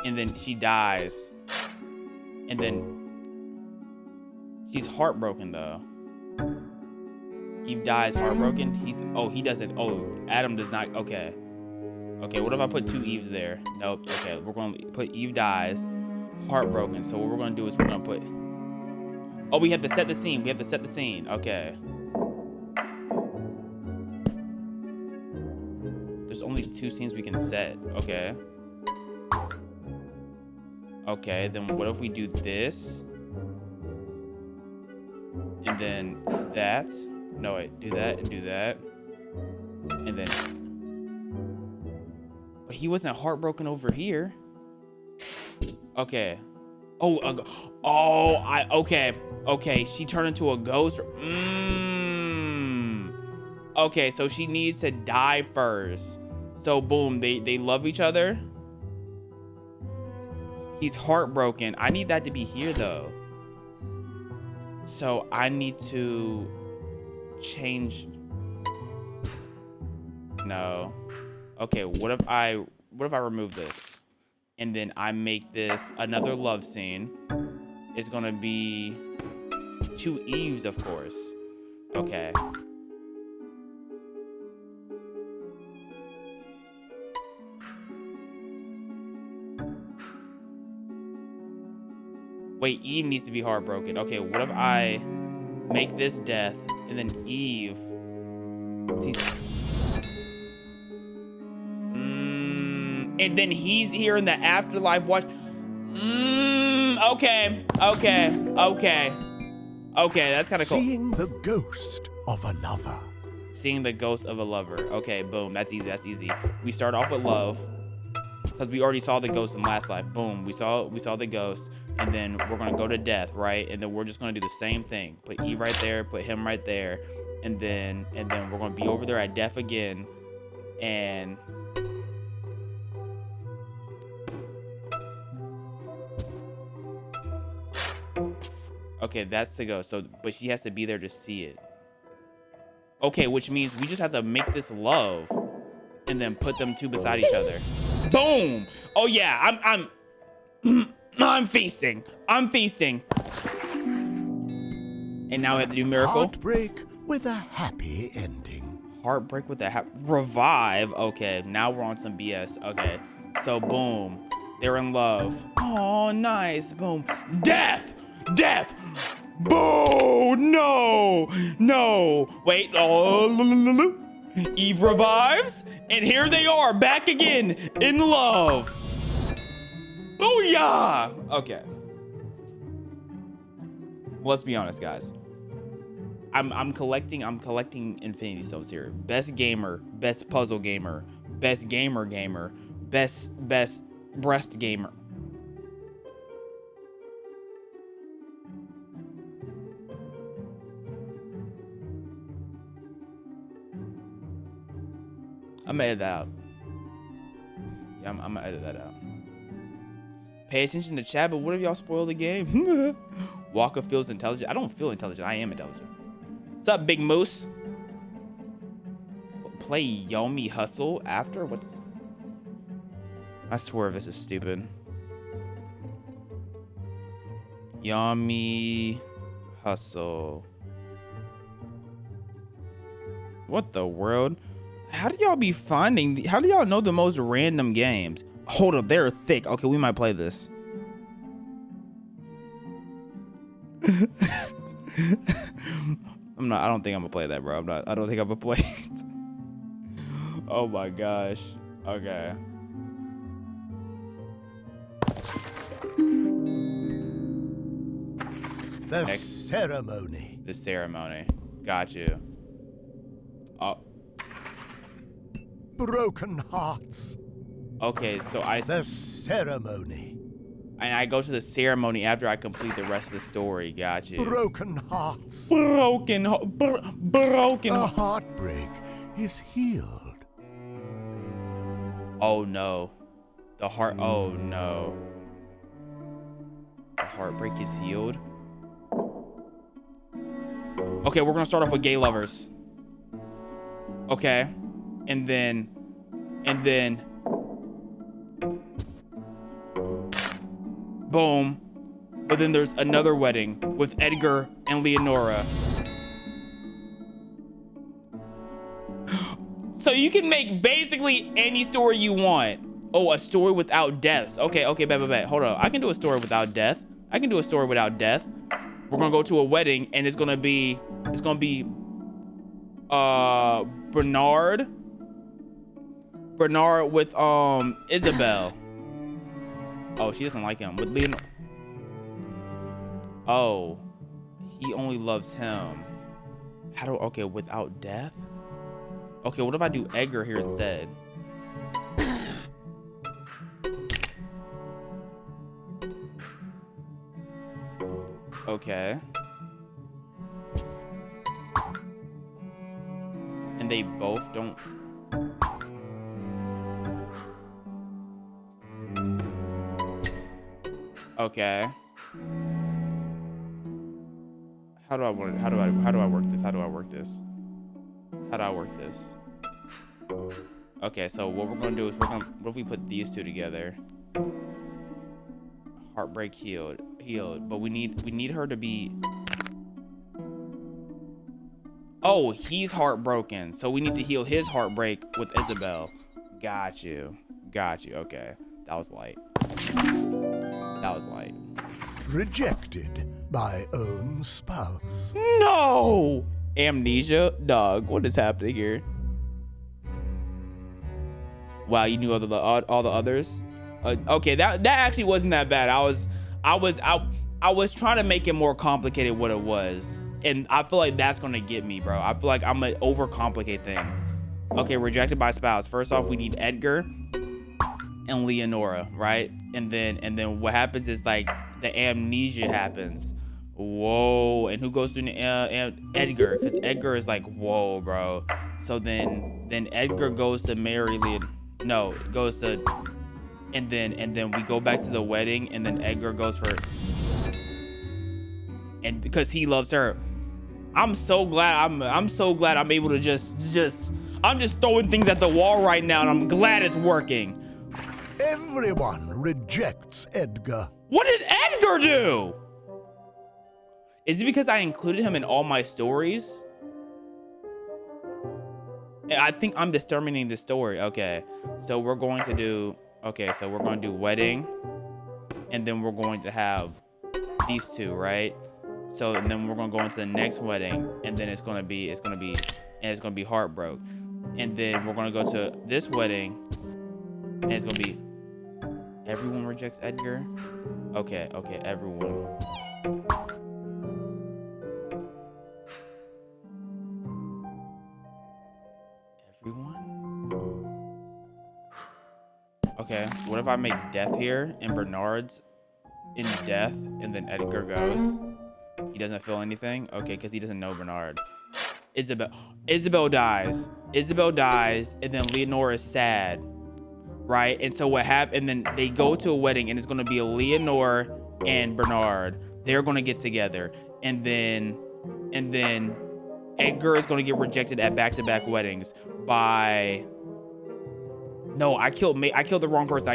Speaker 1: And then she dies. And then... She's heartbroken, though. Eve dies heartbroken. Oh, he doesn't. Oh, Adam does not. Okay. Okay, what if I put 2 Eves there? Nope. Okay, we're going to put Eve dies heartbroken. So what we're going to do is we're going to put... Oh, we have to set the scene. We have to set the scene. Okay. There's only 2 scenes we can set. Okay. Okay, then what if we do this? And then that. No, wait. Do that and do that. And then... But he wasn't heartbroken over here. Okay. Oh, okay. Okay, she turned into a ghost. Okay, so she needs to die first. So boom, they love each other. He's heartbroken. I need that to be here though. So I need to change. No. Okay, what if I remove this? And then I make this another love scene. It's gonna be 2 Eves, of course. Okay. Wait, Eve needs to be heartbroken. Okay, what if I make this death and then Eve sees... And then he's here in the afterlife watch. Okay, that's kind of cool.
Speaker 9: Seeing the ghost of a lover.
Speaker 1: Seeing the ghost of a lover. Okay, boom, that's easy. We start off with love. Because we already saw the ghost in last life. Boom, we saw the ghost. And then we're gonna go to death, right? And then we're just gonna do the same thing. Put Eve right there, put him right there. And then we're gonna be over there at death again. And... Okay, that's the ghost. So, but she has to be there to see it. Okay, which means we just have to make this love and then put them 2 beside each other. Boom! Oh yeah, I'm feasting. I'm feasting. And now we have to do miracle.
Speaker 9: Heartbreak with a happy ending.
Speaker 1: Heartbreak with a revive. Okay, now we're on some BS. Okay, so boom, they're in love. Oh, nice. Boom. Death. Boo! No! Wait. Oh, Eve revives, and here they are back again in love. Oh yeah. Okay. Let's be honest, guys. I'm collecting Infinity Stones here. Best gamer, best puzzle gamer, best gamer, best breast gamer. I'm gonna edit that out. Yeah, I'm gonna edit that out. Pay attention to chat, but what if y'all spoil the game? Walker feels intelligent. I don't feel intelligent. I am intelligent. What's up, Big Moose? Play Yomi Hustle after? What's... I swear this is stupid. Yomi Hustle. What the world? How do y'all be finding... How do y'all know the most random games? Hold up, they're thick. Okay, we might play this. I don't think I'm gonna play that, bro. I don't think I'm gonna play it. Oh my gosh. Okay.
Speaker 9: The ceremony.
Speaker 1: The ceremony. Got you. Oh.
Speaker 9: Broken hearts.
Speaker 1: Okay, so
Speaker 9: The ceremony.
Speaker 1: And I go to the ceremony after I complete the rest of the story. Got you.
Speaker 9: Broken hearts.
Speaker 1: Broken.
Speaker 9: A heartbreak is healed.
Speaker 1: Oh no. The heart. Oh no. The heartbreak is healed. Okay, we're gonna start off with gay lovers. Okay. And then. Boom. But then there's another wedding with Edgar and Leonora. So you can make basically any story you want. Oh, a story without deaths. Okay, bet. Hold on. I can do a story without death. We're gonna go to a wedding and it's gonna be Bernard with Isabel. Oh, she doesn't like him. With Leonor. Oh, he only loves him. Okay, without death? Okay, what if I do Edgar here instead? Okay. And they both don't. Okay. How do I work this? Okay, so what we're gonna do is what if we put these two together? Heartbreak healed, but we need her to be. Oh, he's heartbroken, so we need to heal his heartbreak with Isabel. Got you. Okay, that was light.
Speaker 9: Rejected by own spouse.
Speaker 1: No! Amnesia? Dog, what is happening here? Wow, you knew all the others? Okay, that actually wasn't that bad. I was trying to make it more complicated what it was. And I feel like that's gonna get me, bro. I feel like I'm gonna overcomplicate things. Okay, rejected by spouse. First off, we need Edgar and Leonora, right? And then what happens is like the amnesia happens. Whoa, and who goes through Edgar? Because Edgar is like, whoa, bro. So then Edgar goes to marry and then we go back to the wedding, and then Edgar goes for, and because he loves her. I'm so glad I'm able to I'm just throwing things at the wall right now, and I'm glad it's working.
Speaker 9: Everyone rejects Edgar.
Speaker 1: What did Edgar do? Is it because I included him in all my stories? I think I'm determining the story. Okay, so we're going to do wedding, and then we're going to have these two, right? So and then we're gonna go into the next wedding, and then it's gonna be heartbroken, and then we're gonna go to this wedding, and it's gonna be everyone rejects Edgar. Okay, everyone. Okay, what if I make death here and Bernard's in death, and then Edgar goes? He doesn't feel anything? Okay, because he doesn't know Bernard. Isabel dies, and then Leonora is sad, right? And so what happened, and then they go to a wedding, and it's going to be Leonora and Bernard. They're going to get together, and then Edgar is going to get rejected at back-to-back weddings by... No, I killed the wrong person.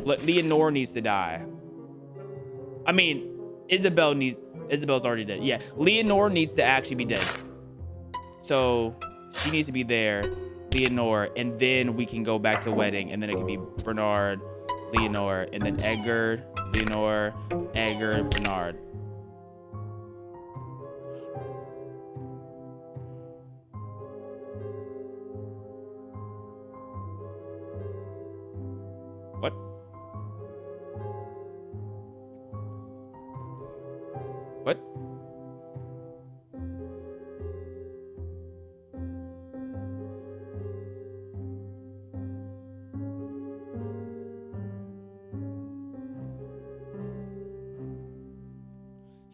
Speaker 1: Leonora needs to die. I mean, Isabel's already dead. Yeah, Leonora needs to actually be dead. So she needs to be there, Leonora, and then we can go back to wedding, and then it can be Bernard, Leonora, and then Edgar, Leonora, Edgar, Bernard.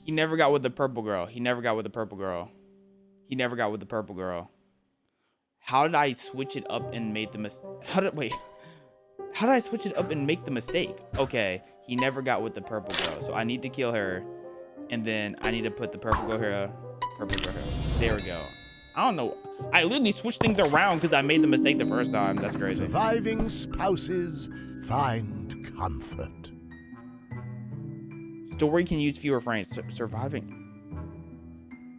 Speaker 1: He never got with the purple girl. He never got with the purple girl. He never got with the purple girl. How did I switch it up and make the mistake? How did I switch it up and make the mistake? Okay, he never got with the purple girl, so I need to kill her, and then I need to put the purple girl here. Purple girl here. There we go. I don't know. I literally switched things around because I made the mistake the first time. That's crazy.
Speaker 9: Surviving spouses find comfort.
Speaker 1: Story can use fewer frames. Surviving.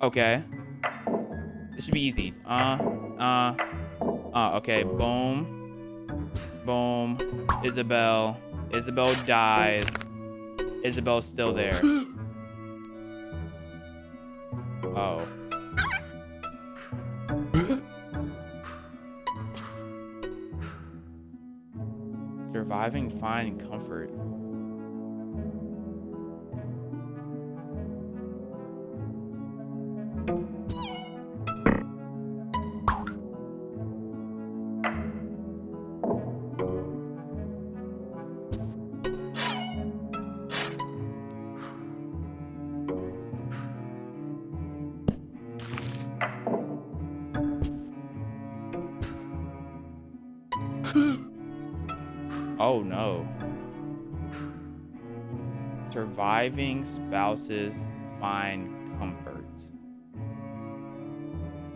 Speaker 1: Okay. This should be easy. Okay. Boom. Boom. Isabel. Isabel dies. Isabel's still there. Oh. Surviving, find comfort. Oh no. Surviving spouses find comfort.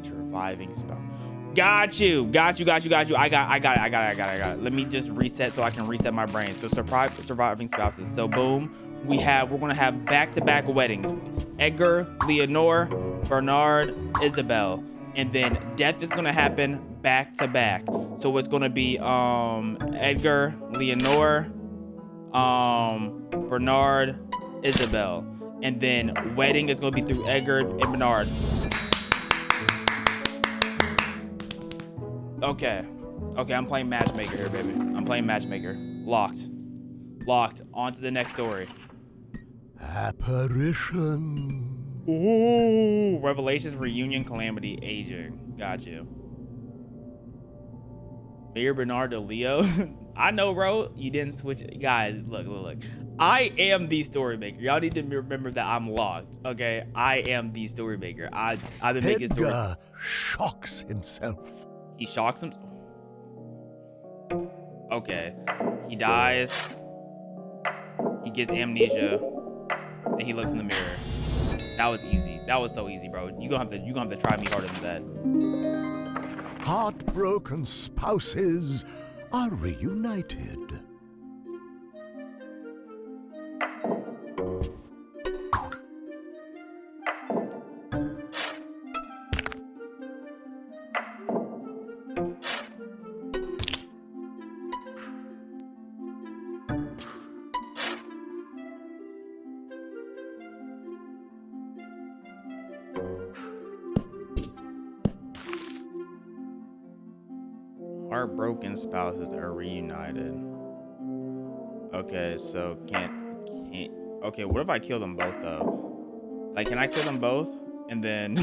Speaker 1: Surviving spouse. Got you. I got it. Let me just reset so I can reset my brain. So surviving spouses. So boom, we're gonna have back-to-back weddings. Edgar, Leonore, Bernard, Isabel. And then death is gonna happen back to back. So it's gonna be Edgar, Leonore, Bernard, Isabel. And then wedding is gonna be through Edgar and Bernard. Okay, I'm playing matchmaker here, baby. I'm playing matchmaker. Locked. On to the next story.
Speaker 9: Apparition.
Speaker 1: Ooh, Revelations, Reunion, Calamity, Aging. Got you. Mayor Bernardo Leo. I know, bro. You didn't switch. Guys, look. I am the story maker. Y'all need to remember that I'm locked. Okay, I am the story maker. I've been making stories.
Speaker 9: Edgar shocks himself.
Speaker 1: He shocks him. Okay, he dies. He gets amnesia. Then he looks in the mirror. That was easy. That was so easy, bro. You gonna have to try me harder than that.
Speaker 9: Heartbroken spouses are reunited.
Speaker 1: Heartbroken spouses are reunited. Okay, so can't. Okay, what if I kill them both though? Like, can I kill them both and then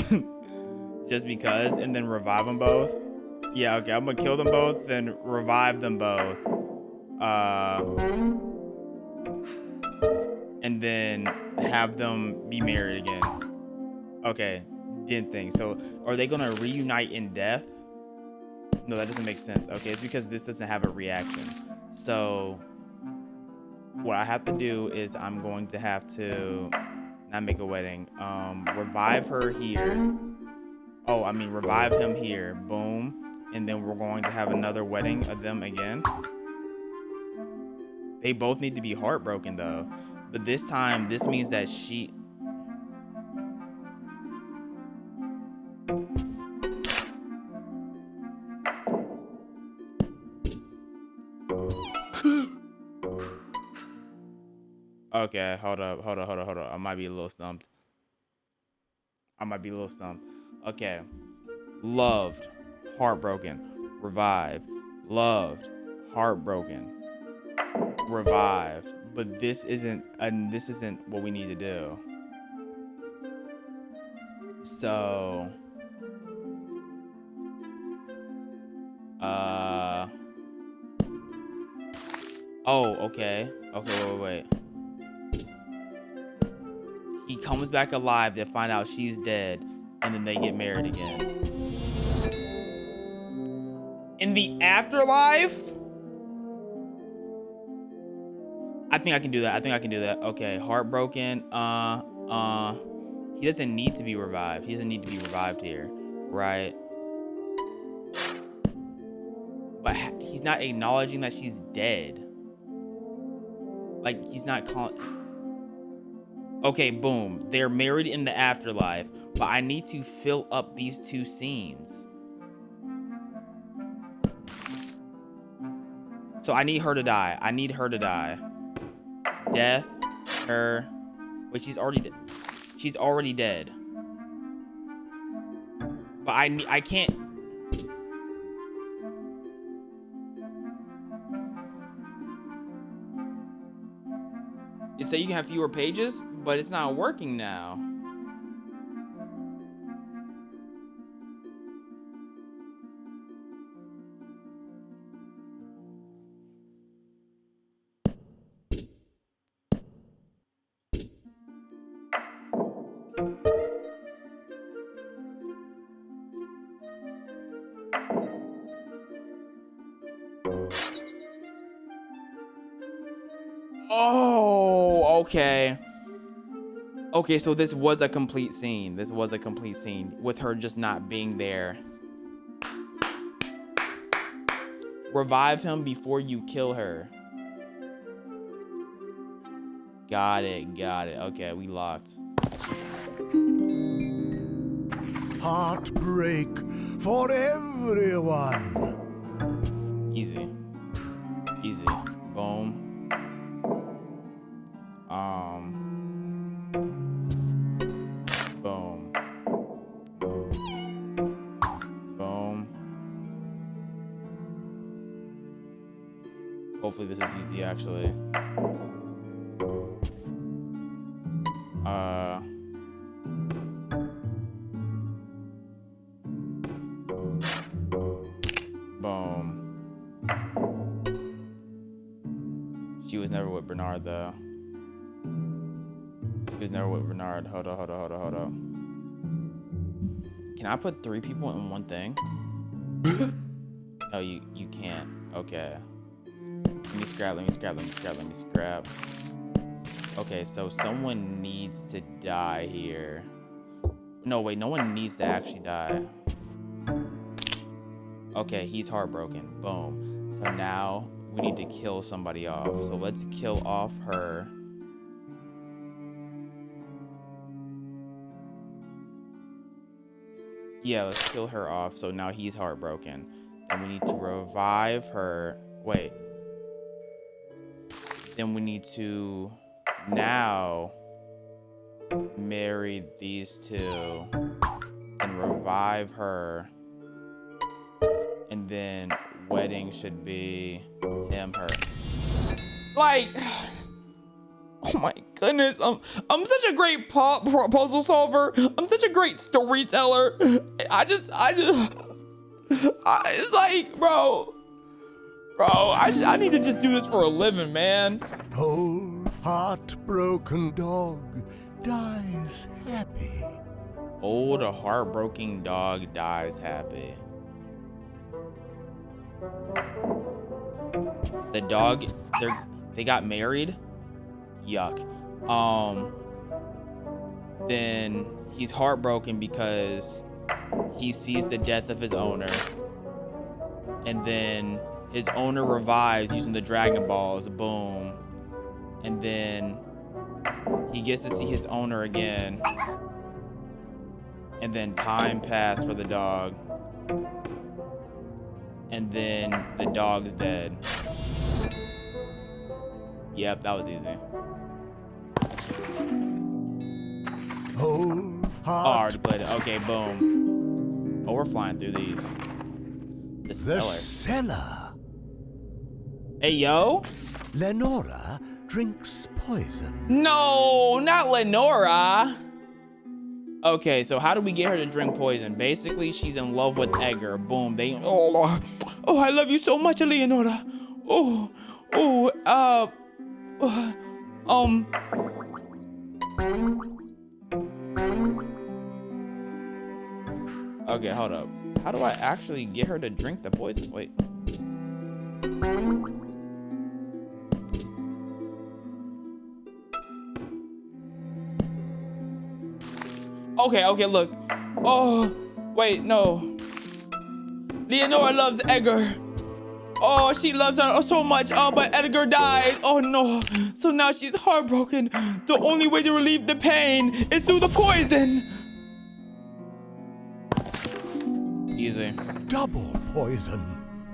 Speaker 1: just because, and then revive them both? Yeah, okay, I'm gonna kill them both, then revive them both. And then have them be married again. Okay, didn't think. So are they gonna reunite in death? No, that doesn't make sense. Okay, it's because this doesn't have a reaction. So what I have to do is I'm going to have to not make a wedding. Revive her here. Oh, I mean revive him here. Boom. And then we're going to have another wedding of them again. They both need to be heartbroken though. But this time, this means that she... Okay, hold up. I might be a little stumped. Okay. Loved, heartbroken, revived. Loved, heartbroken, revived. But this isn't what we need to do. So oh, okay. Okay, wait. He comes back alive. They find out she's dead, and then they get married again. In the afterlife? I think I can do that. I think I can do that. Okay, heartbroken. He doesn't need to be revived. He doesn't need to be revived here, right? But he's not acknowledging that she's dead. Like, he's not calling. Okay, boom. They're married in the afterlife, but I need to fill up these two scenes. So I need her to die. I need her to die. Death, her. Wait, she's already dead. She's already dead. But I can't. It said you can have fewer pages, but it's not working now. Oh, okay. Okay, so this was a complete scene. This was a complete scene with her just not being there. Revive him before you kill her. Got it, got it. Okay, we locked.
Speaker 9: Heartbreak for everyone.
Speaker 1: Easy. Easy. Boom. Boom. Boom. Hopefully this is easy, actually. Boom. She was never with Bernard, though. She was never with Bernard. Hold on. Can I put 3 people in one thing? No, you can't. Okay. Let me scrap. Okay, so someone needs to die here. No, wait, no one needs to actually die. Okay, he's heartbroken. Boom. So now we need to kill somebody off. So let's kill off her. Yeah, let's kill her off. So now he's heartbroken. Then we need to revive her. Wait. Then we need to now marry these two and revive her. And then wedding should be him, her. Like, oh my goodness, I'm such a great puzzle solver. I'm such a great storyteller. It's like, bro, I need to just do this for a living, man.
Speaker 9: Whole heartbroken dog dies happy.
Speaker 1: Old heartbroken dog dies happy. The dog, they got married. Yuck. Then he's heartbroken because he sees the death of his owner. And then his owner revives using the Dragon Balls. Boom. And then he gets to see his owner again. And then time passed for the dog. And then the dog's dead. Yep, that was easy.
Speaker 9: Whole
Speaker 1: Oh, I already played it. Okay, boom. Oh, we're flying through these. The
Speaker 9: cellar.
Speaker 1: Hey, yo.
Speaker 9: Lenora drinks poison.
Speaker 1: No, not Lenora. Okay, so how do we get her to drink poison? Basically, she's in love with Edgar. Boom. Oh, I love you so much, Leonora. Okay, hold up. How do I actually get her to drink the poison? Wait. Okay, look. Oh, wait, no. Leonora loves Edgar. Oh, she loves her so much. Oh, but Edgar died. Oh, no. So now she's heartbroken. The only way to relieve the pain is through the poison. Easy.
Speaker 9: Double poison.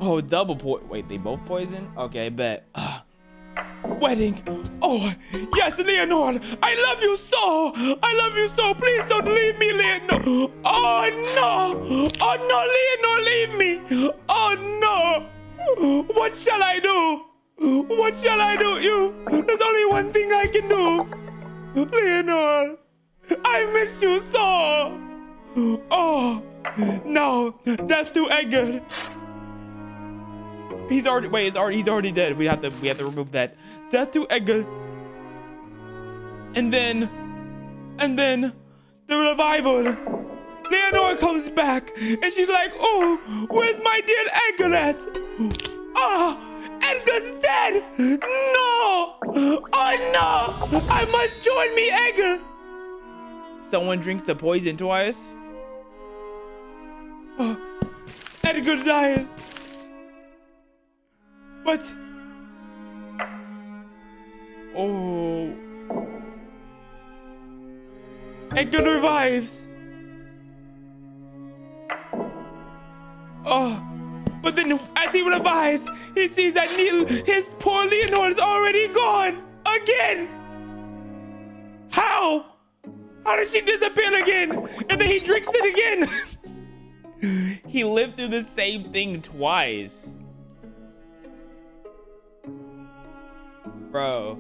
Speaker 1: Oh, double poison. Wait, they both poison? Okay, bet. Wedding. Oh, yes, Leonor. I love you so. I love you so. Please don't leave me, Leonor. Oh, no. Oh, no, Leonor, leave me. Oh, no. What shall I do? What shall I do? There's only one thing I can do. Leonor, I miss you so. Oh, no. Death to Edgar. He's already dead. We have to remove that. Death to Edgar. And then the revival. Leonora comes back and she's like, oh, where's my dear Edgar at? Oh, Edgar's dead. No. Oh no. I must join me, Edgar. Someone drinks the poison twice. Oh, Edgar dies. But oh, Edgar revives. Oh, but then as he revives, he sees that his poor Leonor is already gone again. How? How did she disappear again? And then he drinks it again. He lived through the same thing twice. Bro.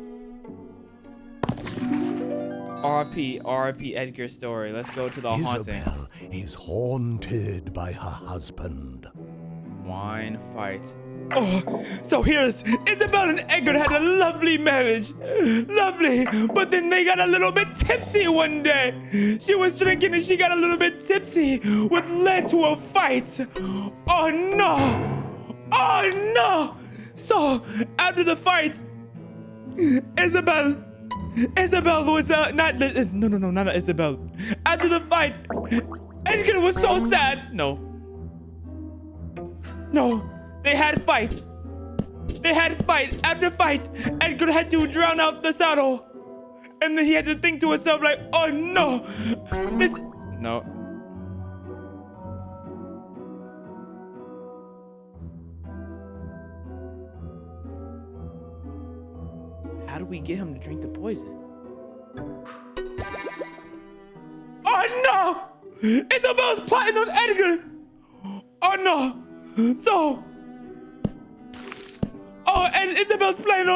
Speaker 1: RP Edgar story. Let's go to the haunting.
Speaker 9: Isabel is haunted by her husband.
Speaker 1: Wine fight. Oh, so here's Isabel and Edgar had a lovely marriage. Lovely. But then they got a little bit tipsy one day. She was drinking and she got a little bit tipsy, which led to a fight. Oh no. Oh no. So after the fight, Isabel was not Isabel. After the fight, Edgar was so sad. No, they had fight. After fight, Edgar had to drown out the saddle, and then he had to think to himself like, oh no, no. How do we get him to drink the poison? Oh no! Isabel's plotting on Edgar! Oh no! So... Oh, and Isabel's planning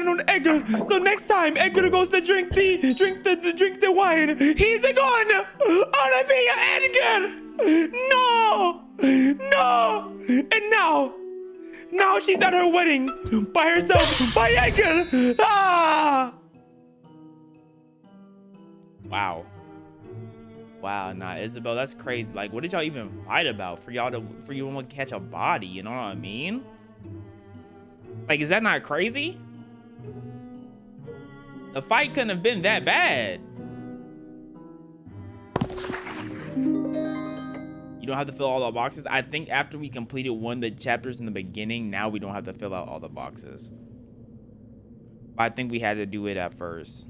Speaker 1: on Edgar. So next time Edgar goes to drink the wine, he's gone! Oh, to be Edgar! No! No! And now she's at her wedding by herself, by Edgar. Ah! Wow, nah, Isabel, that's crazy. Like, what did y'all even fight about for you to catch a body? You know what I mean? Like, is that not crazy? The fight couldn't have been that bad. You don't have to fill all the boxes. I think after we completed one of the chapters in the beginning, now we don't have to fill out all the boxes. But I think we had to do it at first.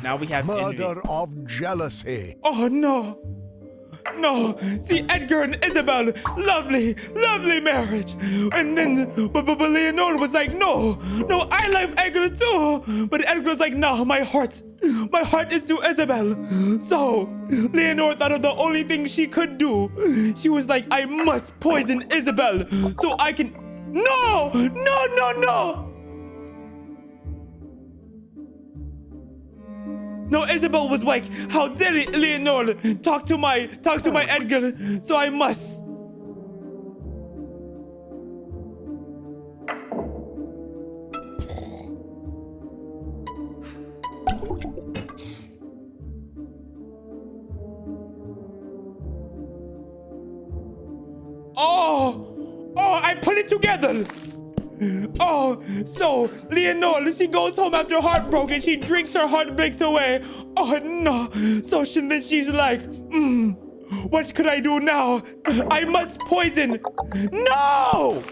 Speaker 1: Now we have
Speaker 9: murder of jealousy.
Speaker 1: Oh no. No, see, Edgar and Isabel, lovely marriage. And then, but Leonor was like, no, I love Edgar too. But Edgar's like, no, my heart is to Isabel. So, Leonor thought of the only thing she could do. She was like, I must poison Isabel so I can, no. No, Isabel was like, how dare Leonor talk to my Edgar, so I must. Oh, I put it together. Oh, so Leonore, she goes home after heartbroken. She drinks her heartbreaks away. Oh no. So then she's like, what could I do now? I must poison. No!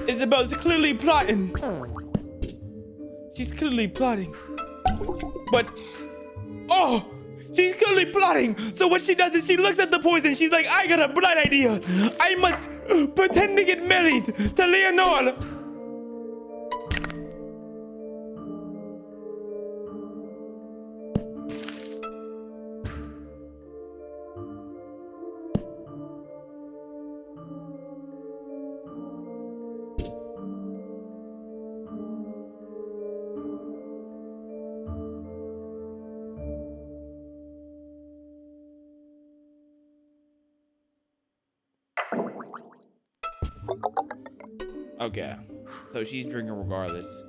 Speaker 1: Isabel's clearly plotting. She's clearly plotting. But, oh, she's clearly plotting. So what she does is she looks at the poison. She's like, I got a bright idea. I must pretend to get married to Leonore. Okay, so she's drinking regardless.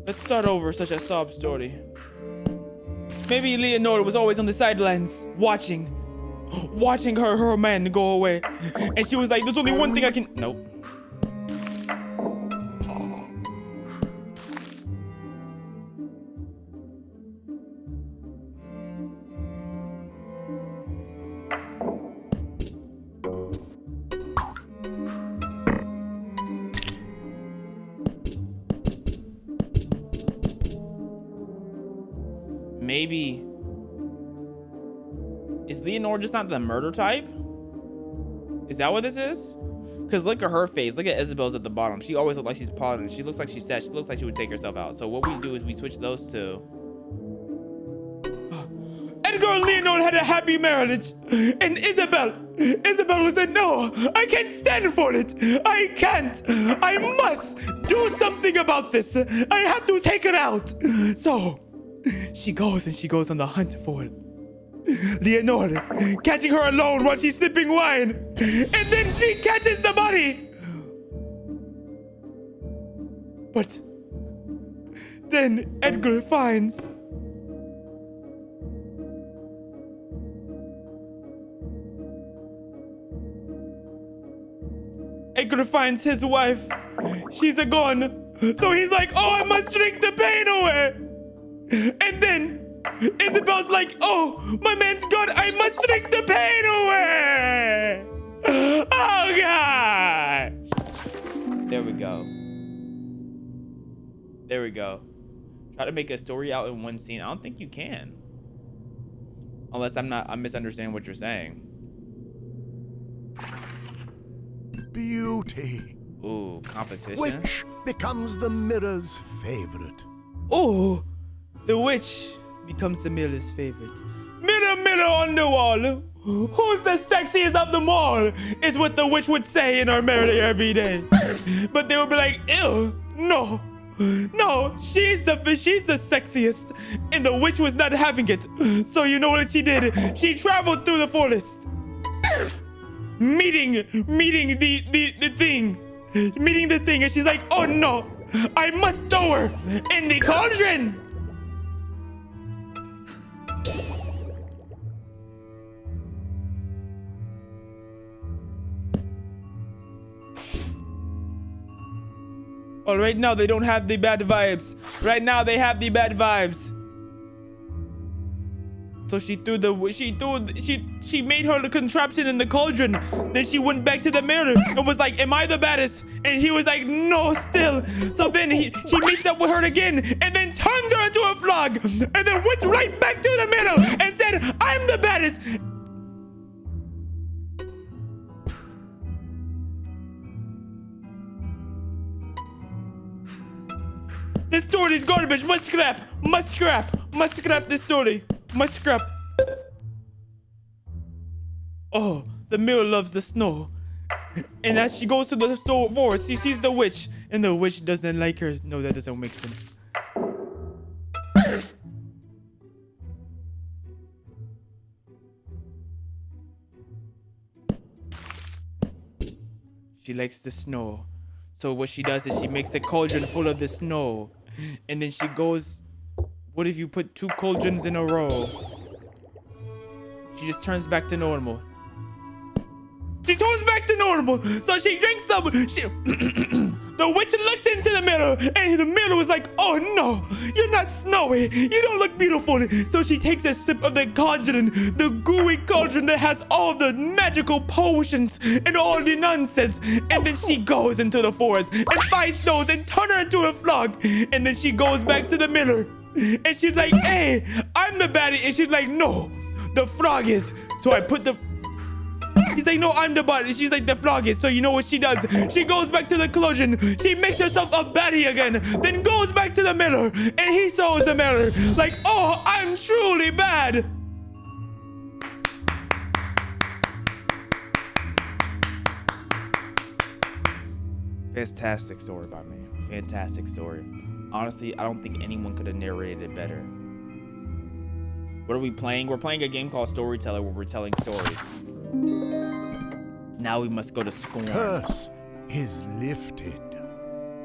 Speaker 1: Let's start over such a sob story. Maybe Leonore was always on the sidelines, watching her man go away. And she was like, there's only one thing I can... Nope. Maybe... Is Leonore just not the murder type? Is that what this is? Because look at her face. Look at Isabel's at the bottom. She always looks like she's plotting. She looks like she's sad. She looks like she would take herself out. So what we do is we switch those two. Edgar and Leonore had a happy marriage. And Isabel said, no, I can't stand for it. I can't. I must do something about this. I have to take her out. So she goes on the hunt for it. Leonore, catching her alone while she's sipping wine. And then she catches the body. But then Edgar finds his wife. She's a gone. So he's like, oh, I must drink the pain away. And then Isabel's like, oh, my man's gone. I must drink the pain away. Oh, God. There we go. There we go. Try to make a story out in one scene. I don't think you can. Unless I'm misunderstanding what you're saying.
Speaker 9: Beauty.
Speaker 3: Ooh, competition.
Speaker 9: Which becomes the mirror's favorite.
Speaker 1: Ooh, the witch becomes the miller's favorite. Mirror, mirror on the wall, who's the sexiest of them all? Is what the witch would say in her mirror every day. But they would be like, ew, no, she's the sexiest. And the witch was not having it. So you know what she did? She traveled through the forest, meeting the thing, and she's like, oh no, I must throw her in the cauldron. Oh, right now they don't have the bad vibes. Right now they have the bad vibes. So she made her the contraption in the cauldron. Then she went back to the mirror and was like, am I the baddest? And he was like, no, still. So then she meets up with her again and then turns her into a frog and then went right back to the mirror and said, I'm the baddest. This story is garbage. Must scrap this story. Must scrap. Oh, the mirror loves the snow. And as she goes to the forest, she sees the witch, and the witch doesn't like her. No, that doesn't make sense. She likes the snow. So what she does is she makes a cauldron full of the snow. And then she goes, what if you put 2 cauldrons in a row? She just turns back to normal. She turns back to normal. So she drinks some. The witch looks into the mirror, and the mirror is like, oh no, you're not snowy. You don't look beautiful. So she takes a sip of the cauldron, the gooey cauldron that has all the magical potions and all the nonsense. And then she goes into the forest and finds Snows and turn her into a frog. And then she goes back to the mirror, and she's like, hey, I'm the baddie. And she's like, no, the frog is. So I put the... He's like, no, I'm the body. She's like, the frog is. So you know what she does? She goes back to the cauldron. She makes herself a baddie again. Then goes back to the mirror. And he shows the mirror. Like, oh, I'm truly bad. Fantastic story by me. Fantastic story. Honestly, I don't think anyone could have narrated it better. What are we playing? We're playing a game called Storyteller where we're telling stories. Now we must go to Scorn.
Speaker 9: Curse is lifted.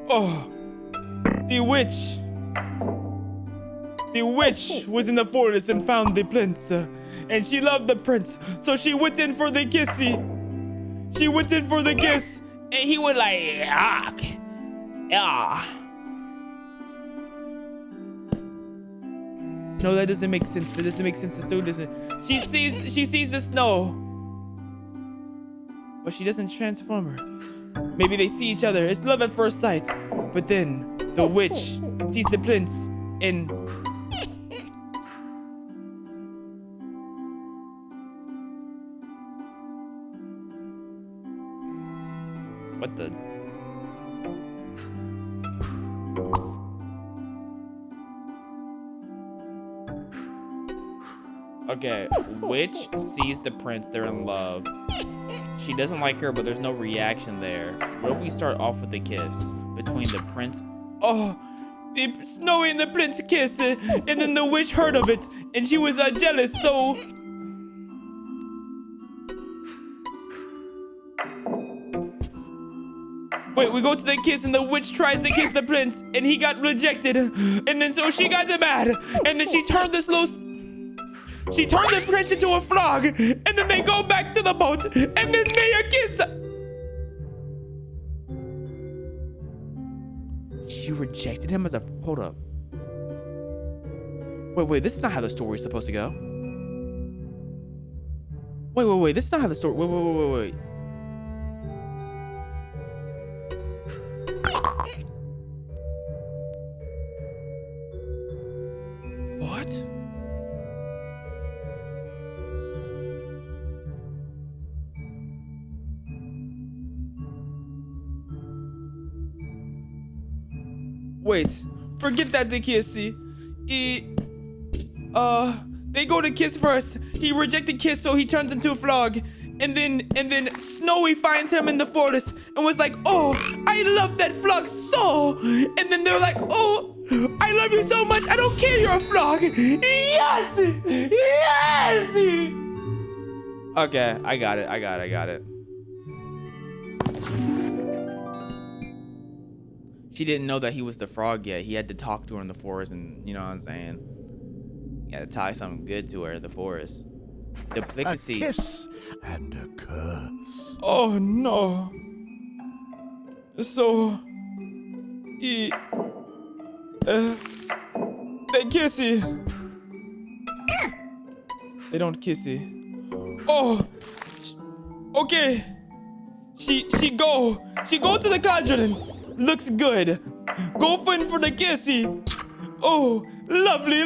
Speaker 1: Oh, the witch. The witch was in the forest and found the prince. And she loved the prince. So she went in for the kissy. She went in for the kiss. And he was like, yuck. Yeah. No, that doesn't make sense. That doesn't make sense. The story doesn't. She sees the snow. But she doesn't transform her. Maybe they see each other. It's love at first sight. But then the witch sees the prince and... What the... Okay, witch sees the prince, they're in love. She doesn't like her, but there's no reaction there. What if we start off with a kiss between the prince? Oh, the Snowy and the prince kiss, and then the witch heard of it, and she was jealous, so... Wait, we go to the kiss, and the witch tries to kiss the prince, and he got rejected. And then so she got mad, and then she turned the She turned the prince into a frog, and then they go back to the boat, and then they kiss. She rejected him as a... Hold up. Wait, this is not how the story is supposed to go. Wait, this is not how the story... Wait. What? Wait, forget that they kissy. They go to kiss first. He rejected kiss, so he turns into a frog. And then Snowy finds him in the forest and was like, oh, I love that frog so. And then they're like, oh, I love you so much. I don't care you're a frog. Yes. Okay, I got it. She didn't know that he was the frog yet. He had to talk to her in the forest, and you know what I'm saying? He had to tie something good to her in the forest. Duplicacy.
Speaker 9: A kiss and a curse.
Speaker 1: Oh no. So they kissy. They don't kissy. Oh, okay. She go to the cauldron. Looks good. Go for the kissy. Oh, lovely.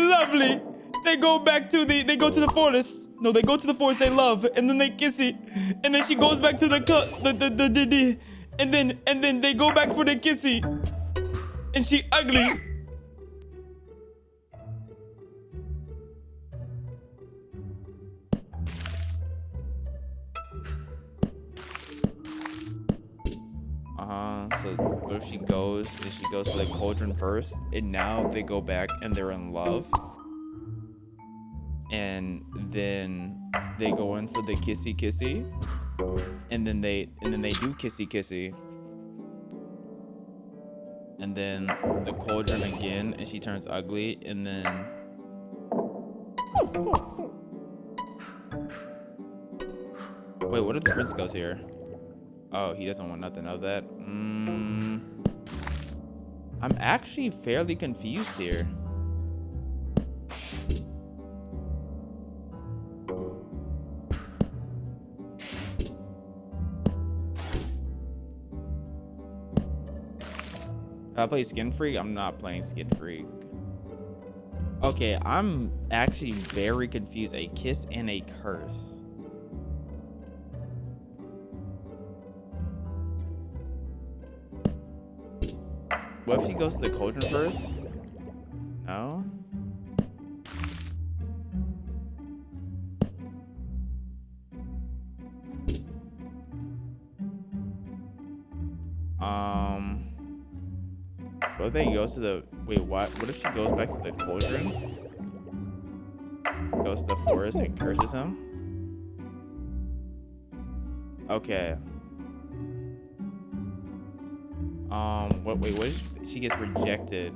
Speaker 1: They go to the forest. No, they go to the forest they love, and then they kissy. And then she goes back to the and then they go back for the kissy. And she ugly. So what if she goes to the cauldron first, and now they go back and they're in love, and then they go in for the kissy kissy, and then they do kissy kissy, and then the cauldron again, and she turns ugly, and then wait, what if the prince goes here? Oh, he doesn't want nothing of that. I'm actually fairly confused here. I play Skin Freak? I'm not playing Skin Freak. Okay, I'm actually very confused. A kiss and a curse. What if she goes to the cauldron first? No? What if they goes to the wait, what if she goes back to the cauldron? Goes to the forest and curses him? Okay. What if she gets rejected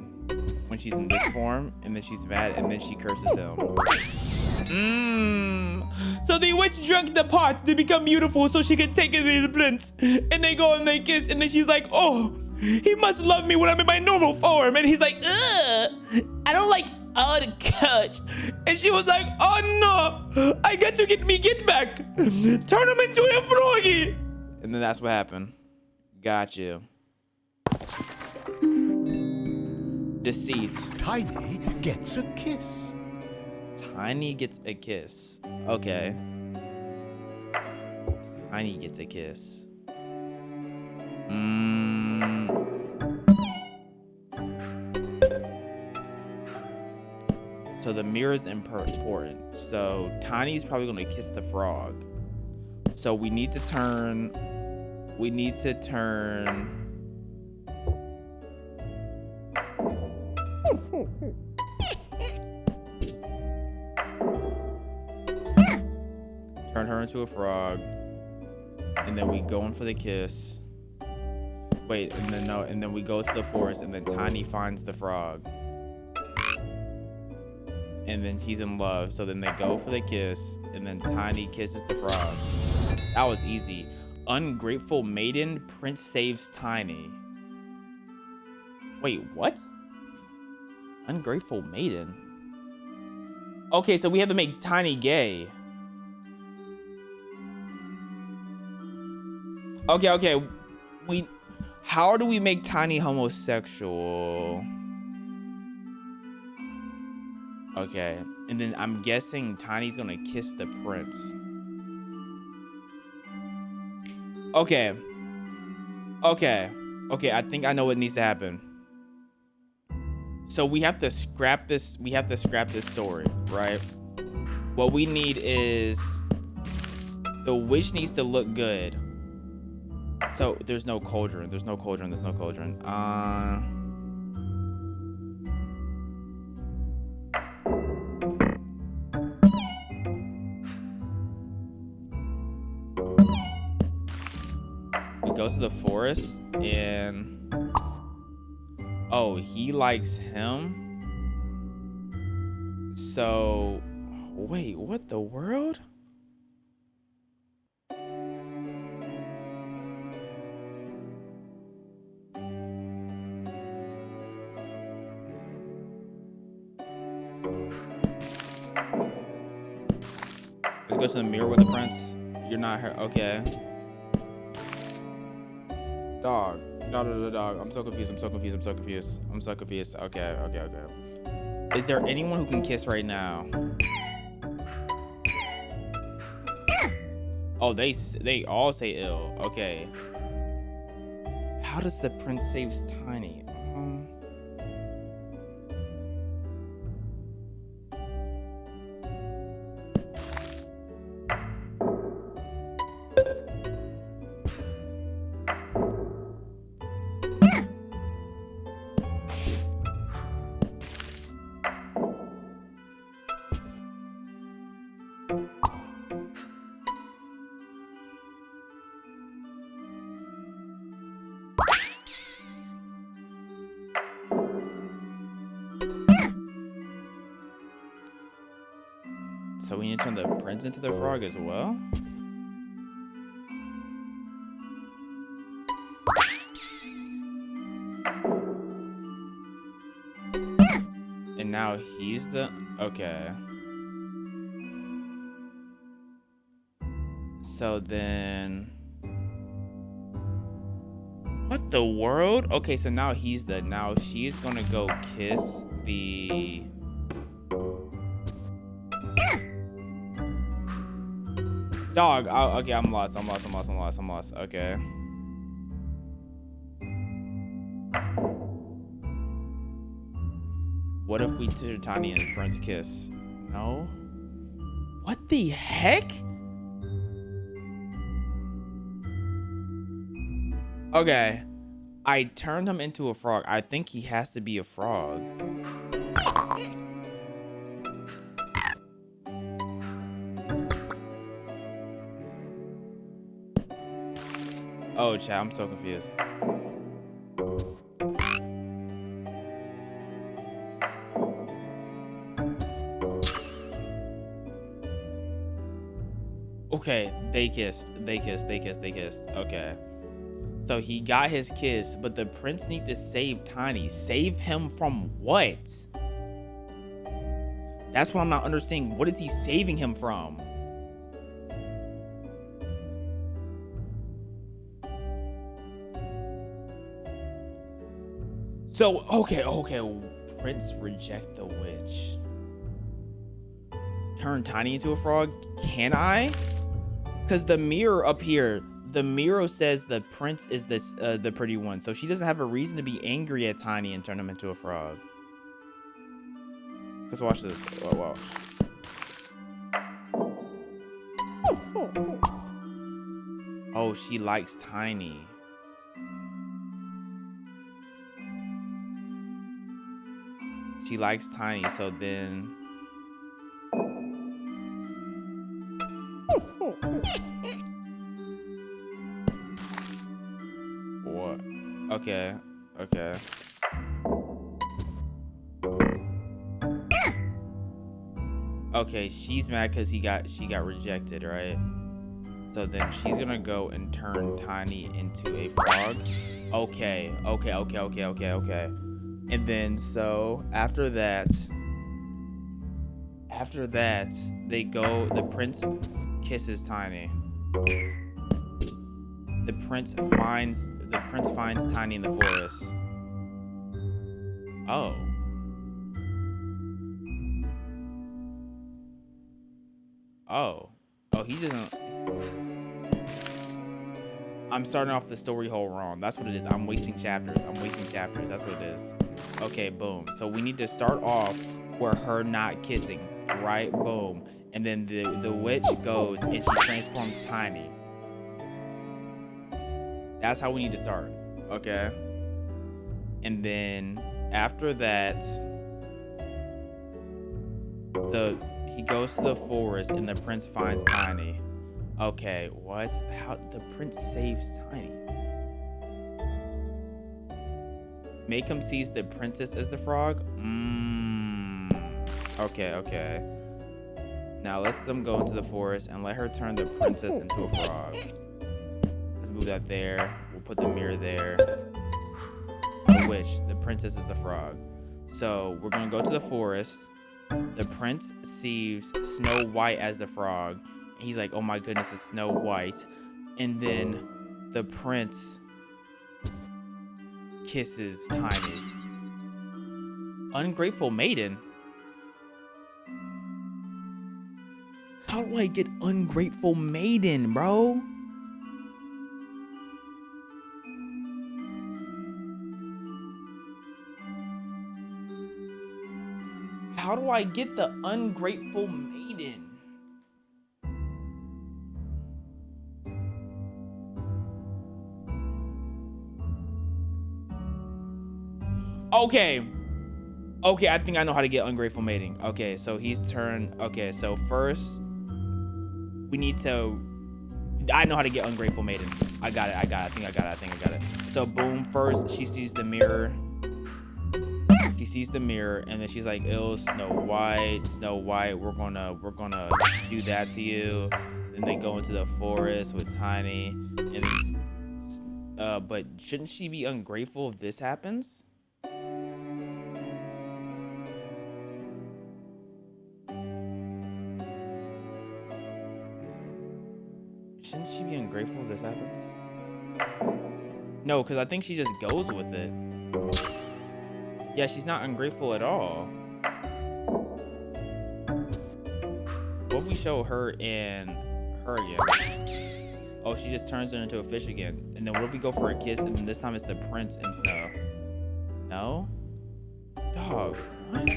Speaker 1: when she's in this form, and then she's mad, and then she curses him? So the witch drank the pots, they become beautiful so she can take it to the prince, and they go and they kiss, and then she's like, oh, he must love me when I'm in my normal form, and he's like, ugh, I don't like all the coach. And she was like, oh no, I get to get back, turn him into a froggy. And then that's what happened. Got you. Deceit.
Speaker 9: Tiny gets a kiss.
Speaker 1: Tiny gets a kiss. Okay. Tiny gets a kiss. So the mirror is important. So Tiny's probably gonna kiss the frog. So we need to turn. Turn her into a frog, and then we go in for the kiss. Wait, and then no, and then we go to the forest, and then Tiny finds the frog, and then he's in love. So then they go for the kiss, and then Tiny kisses the frog. That was easy. Ungrateful maiden, prince saves Tiny. Wait, what? Ungrateful maiden. Okay, so we have to make Tiny gay. Okay. How do we make Tiny homosexual? Okay, and then I'm guessing Tiny's gonna kiss the prince. Okay, I think I know what needs to happen. So we have to scrap this. We have to scrap this story, right? What we need is the witch needs to look good. So there's no cauldron. There's no cauldron. There's no cauldron. We go to the forest and. Oh, he likes him. So, wait, what the world? Let's go to the mirror with the prince. You're not her. Okay. Dog. No, dog. I'm so confused. Okay. Is there anyone who can kiss right now? Oh, they all say ill. Okay. How does the prince saves Tiny? So we need to turn the prince into the frog as well? And now he's the... Okay. So then... What the world? Okay, so now he's the... Now she's gonna go kiss the... Dog. Oh, okay, I'm lost. Okay. What if we did Tiny and Prince kiss? No? What the heck? Okay. I turned him into a frog. I think he has to be a frog. Oh, chat, I'm so confused. Okay, they kissed. Okay. So he got his kiss, but the prince need to save Tiny. Save him from what? That's what I'm not understanding. What is he saving him from? So, okay. Prince reject the witch. Turn Tiny into a frog? Can I? Because the mirror up here, the mirror says the prince is this the pretty one. So she doesn't have a reason to be angry at Tiny and turn him into a frog. Let's watch this. Oh, wow. Oh, she likes Tiny. She likes Tiny, so then... What? Okay. Okay, she's mad because she got rejected, right? So then she's gonna go and turn Tiny into a frog. Okay. And then so after that, the prince kisses Tiny. The prince finds Tiny in the forest. Oh, he doesn't. I'm starting off the story hole wrong. That's what it is. I'm wasting chapters. That's what it is. Okay, boom. So we need to start off where her not kissing, right? Boom. And then the witch goes and she transforms Tiny. That's how we need to start. Okay. And then after that, he goes to the forest and the prince finds Tiny. Okay, what? How the prince saves Tiny? Make him seize the princess as the frog? Okay. Now let's them go into the forest and let her turn the princess into a frog. Let's move that there. We'll put the mirror there. The witch, the princess is the frog. So we're gonna go to the forest. The prince sees Snow White as the frog. And he's like, oh my goodness, it's Snow White. And then the prince kisses Tiny. Ungrateful maiden? How do I get ungrateful maiden, bro? How do I get the ungrateful maiden? Okay, I think I know how to get ungrateful mating. Okay, so he's turned. Okay, so first we need to I know how to get ungrateful maiden. I got it. I think I got it. So boom, first she sees the mirror. She sees the mirror, and then she's like, "Ew, Snow White, we're gonna do that to you." Then they go into the forest with Tiny, and then, but shouldn't she be ungrateful if this happens? Shouldn't she be ungrateful if this happens? No, because I think she just goes with it. Yeah, she's not ungrateful at all. What if we show her and her again? Oh, she just turns her into a fish again. And then what if we go for a kiss and then this time it's the prince and Snow? No? Dog, what?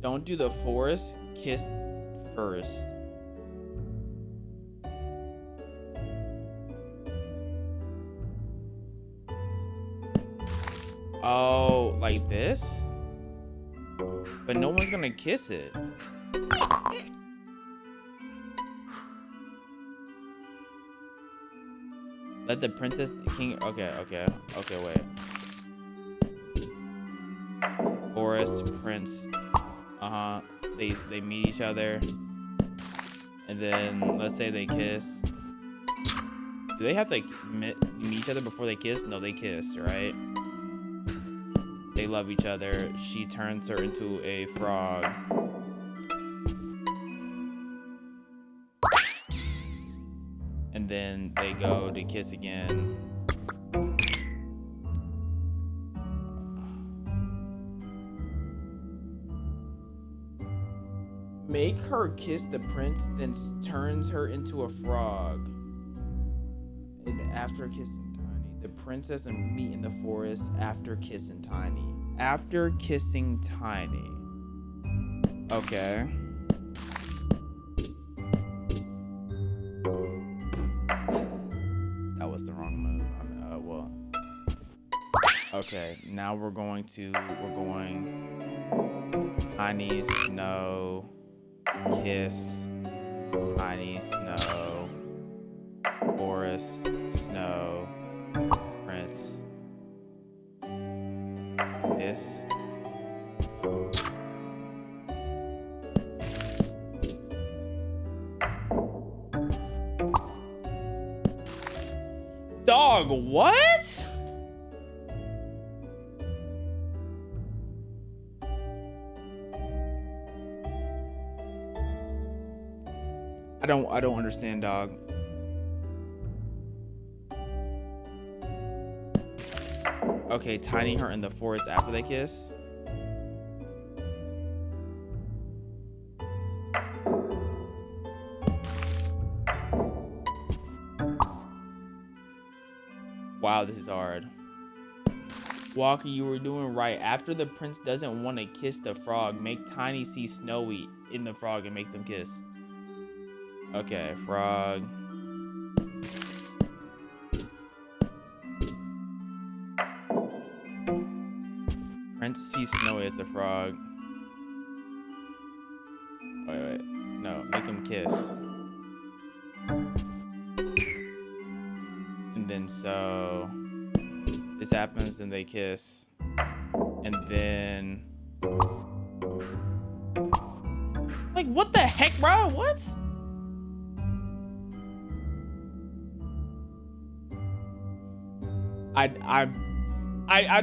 Speaker 1: Don't do the forest, kiss first. Oh, like this? But no one's gonna kiss it. Let the princess king. Okay, wait. Forest, prince. They meet each other. And then let's say they kiss. Do they have to meet each other before they kiss? No, they kiss, right? They love each other. She turns her into a frog. And then they go to kiss again. Make her kiss the prince, then turns her into a frog. And after kissing Tiny, the princess and meet in the forest after kissing Tiny. After kissing Tiny. Okay. That was the wrong move. Well. Okay, now we're going Tiny, Snow, kiss, Tiny, Snow, forest, Snow, prince, kiss. Dog, what? I don't understand, dog. Okay, Tiny her in the forest after they kiss. Wow, this is hard. Walker, you were doing right. After the prince doesn't want to kiss the frog, make Tiny see Snowy in the frog and make them kiss. Okay, frog. Prince sees Snowy as the frog. Wait. No, make him kiss. And then so this happens and they kiss. And then like what the heck, bro? What? I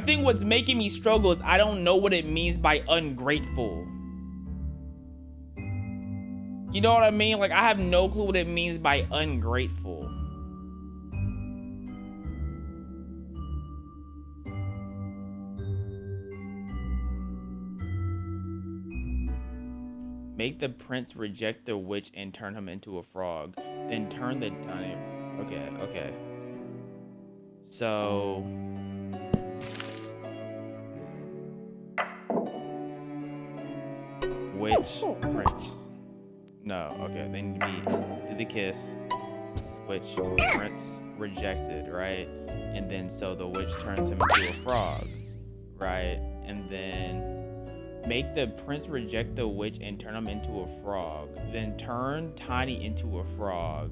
Speaker 1: think what's making me struggle is I don't know what it means by ungrateful. You know what I mean? Like I have no clue what it means by ungrateful. Make the prince reject the witch and turn him into a frog. Then turn the Tiny. Okay. So witch, prince. No, okay. They need to be do the kiss. Witch, prince rejected, right? And then so the witch turns him into a frog, right? And then Make the prince reject the witch and turn him into a frog. Then turn Tiny into a frog.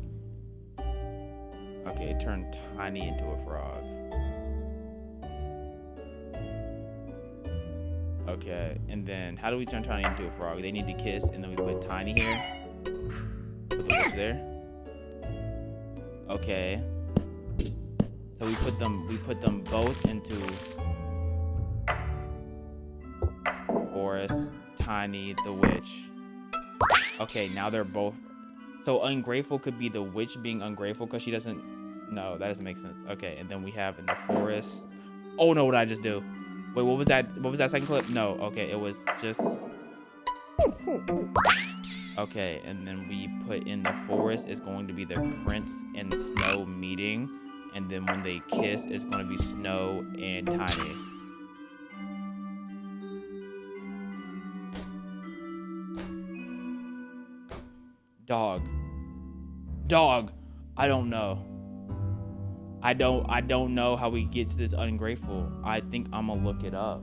Speaker 1: Okay, turn Tiny into a frog. Okay, and then how do we turn Tiny into a frog? They need to kiss, and then we put Tiny here. Put the witch there. Okay. So we put them both into Forest, Tiny, the witch. Okay, now they're both. So ungrateful could be the witch being ungrateful because she doesn't. No, that doesn't make sense. Okay, and then we have in the forest. Oh no, what did I just do? Wait, what was that? What was that second clip? No, okay, it was just. Okay, and then we put in the forest is going to be the prince and Snow meeting, and then when they kiss, it's going to be Snow and Tiny. Dog. I don't know. I don't know how we get to this ungrateful. I think I'm gonna look it up.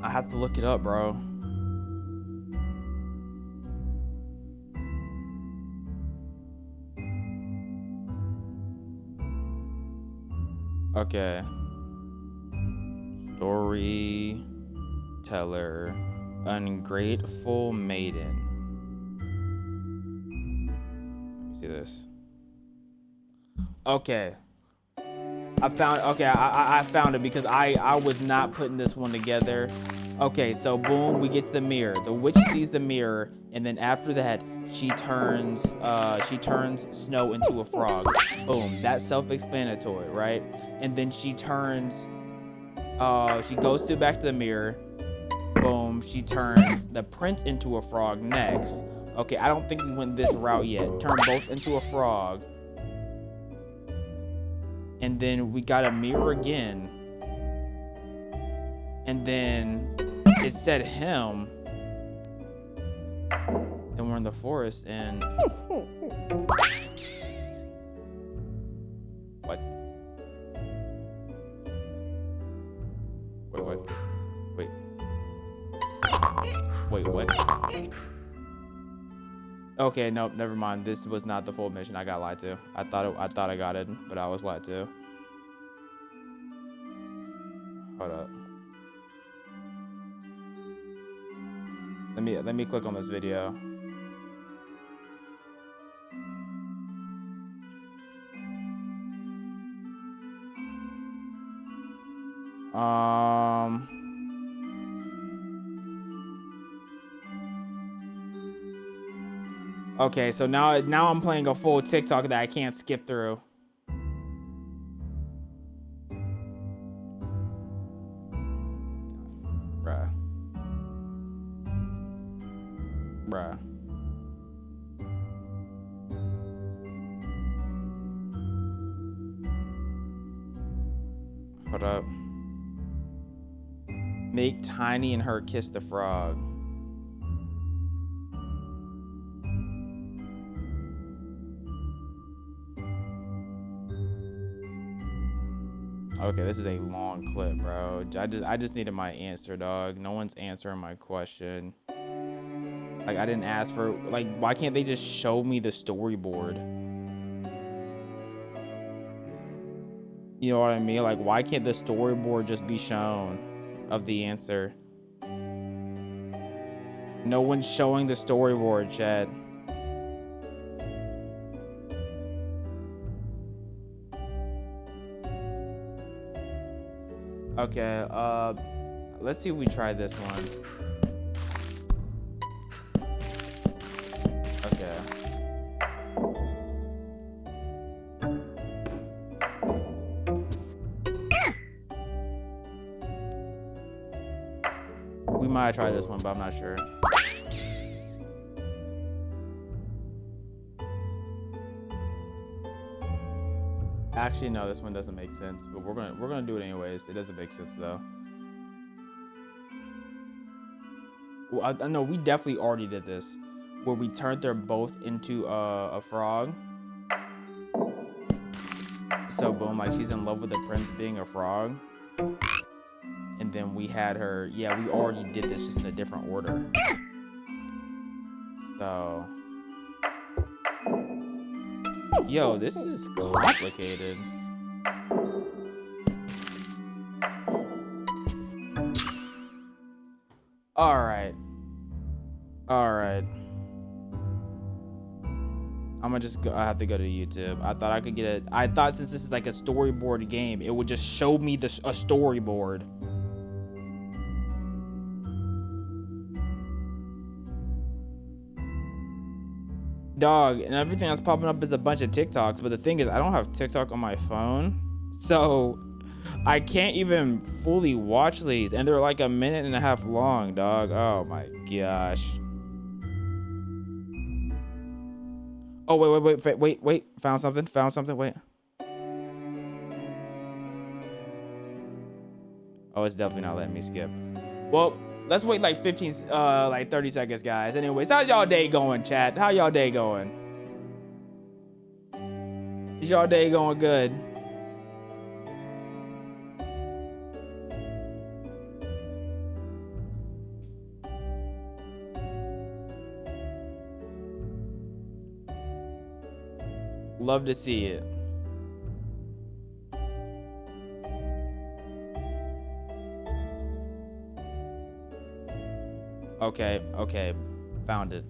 Speaker 1: I have to look it up, bro. Okay. Storyteller, ungrateful maiden. Let me see this. Okay. I found it because I was not putting this one together. Okay, so boom, we get to the mirror. The witch sees the mirror, and then after that, she turns Snow into a frog. Boom, that's self-explanatory, right? And then she goes back to the mirror. Boom, she turns the prince into a frog next. Okay, I don't think we went this route yet. Turn both into a frog. And then we got a mirror again. And then it said him. Then we're in the forest and... What? Wait, what? Okay, nope, never mind. This was not the full mission. I got lied to. I thought I got it, but I was lied to. Hold up. Let me click on this video. Okay, so now I'm playing a full TikTok that I can't skip through. Bruh. Hold up. Make Tiny and her kiss the frog. Okay, this is a long clip, bro. I just needed my answer, dog. No one's answering my question. Like, I didn't ask for, like, why can't they just show me the storyboard? You know what I mean? Like, why can't the storyboard just be shown of the answer? No one's showing the storyboard, Chad. Okay, let's see if we try this one. Okay. We might try this one, but I'm not sure. Actually, no, this one doesn't make sense, but we're gonna do it anyways. It doesn't make sense though. Well, I know we definitely already did this, where we turned them both into a frog. So boom, like she's in love with the prince being a frog. then we had her. Yeah, we already did this just in a different order. So, yo, this is complicated. All right. I'm gonna just go. I have to go to YouTube. I thought I could get I thought since this is like a storyboard game, it would just show me a storyboard. Dog, and everything that's popping up is a bunch of TikToks. But the thing is, I don't have TikTok on my phone, so I can't even fully watch these, and they're like a minute and a half long, dog. Oh my gosh. Oh, wait. Found something. Wait. Oh, it's definitely not letting me skip. Well, let's wait like 30 seconds, guys. Anyways, how's y'all day going, chat? How y'all day going? Is y'all day going good? Love to see it. Okay. Found it.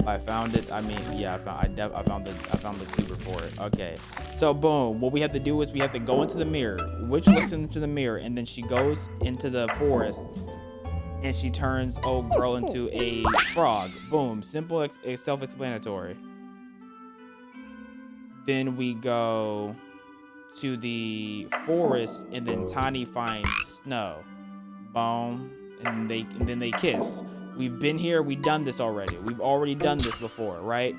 Speaker 1: I found it. I mean, yeah, I found the tuber for it. Okay. So boom, what we have to do is we have to go into the mirror. Witch looks into the mirror, and then she goes into the forest and she turns old girl into a frog. Boom. Simple, self-explanatory. Then we go to the forest, and then Tiny finds Snow. Boom. And then they kiss. We've been here. We've done this already. We've already done this before, right?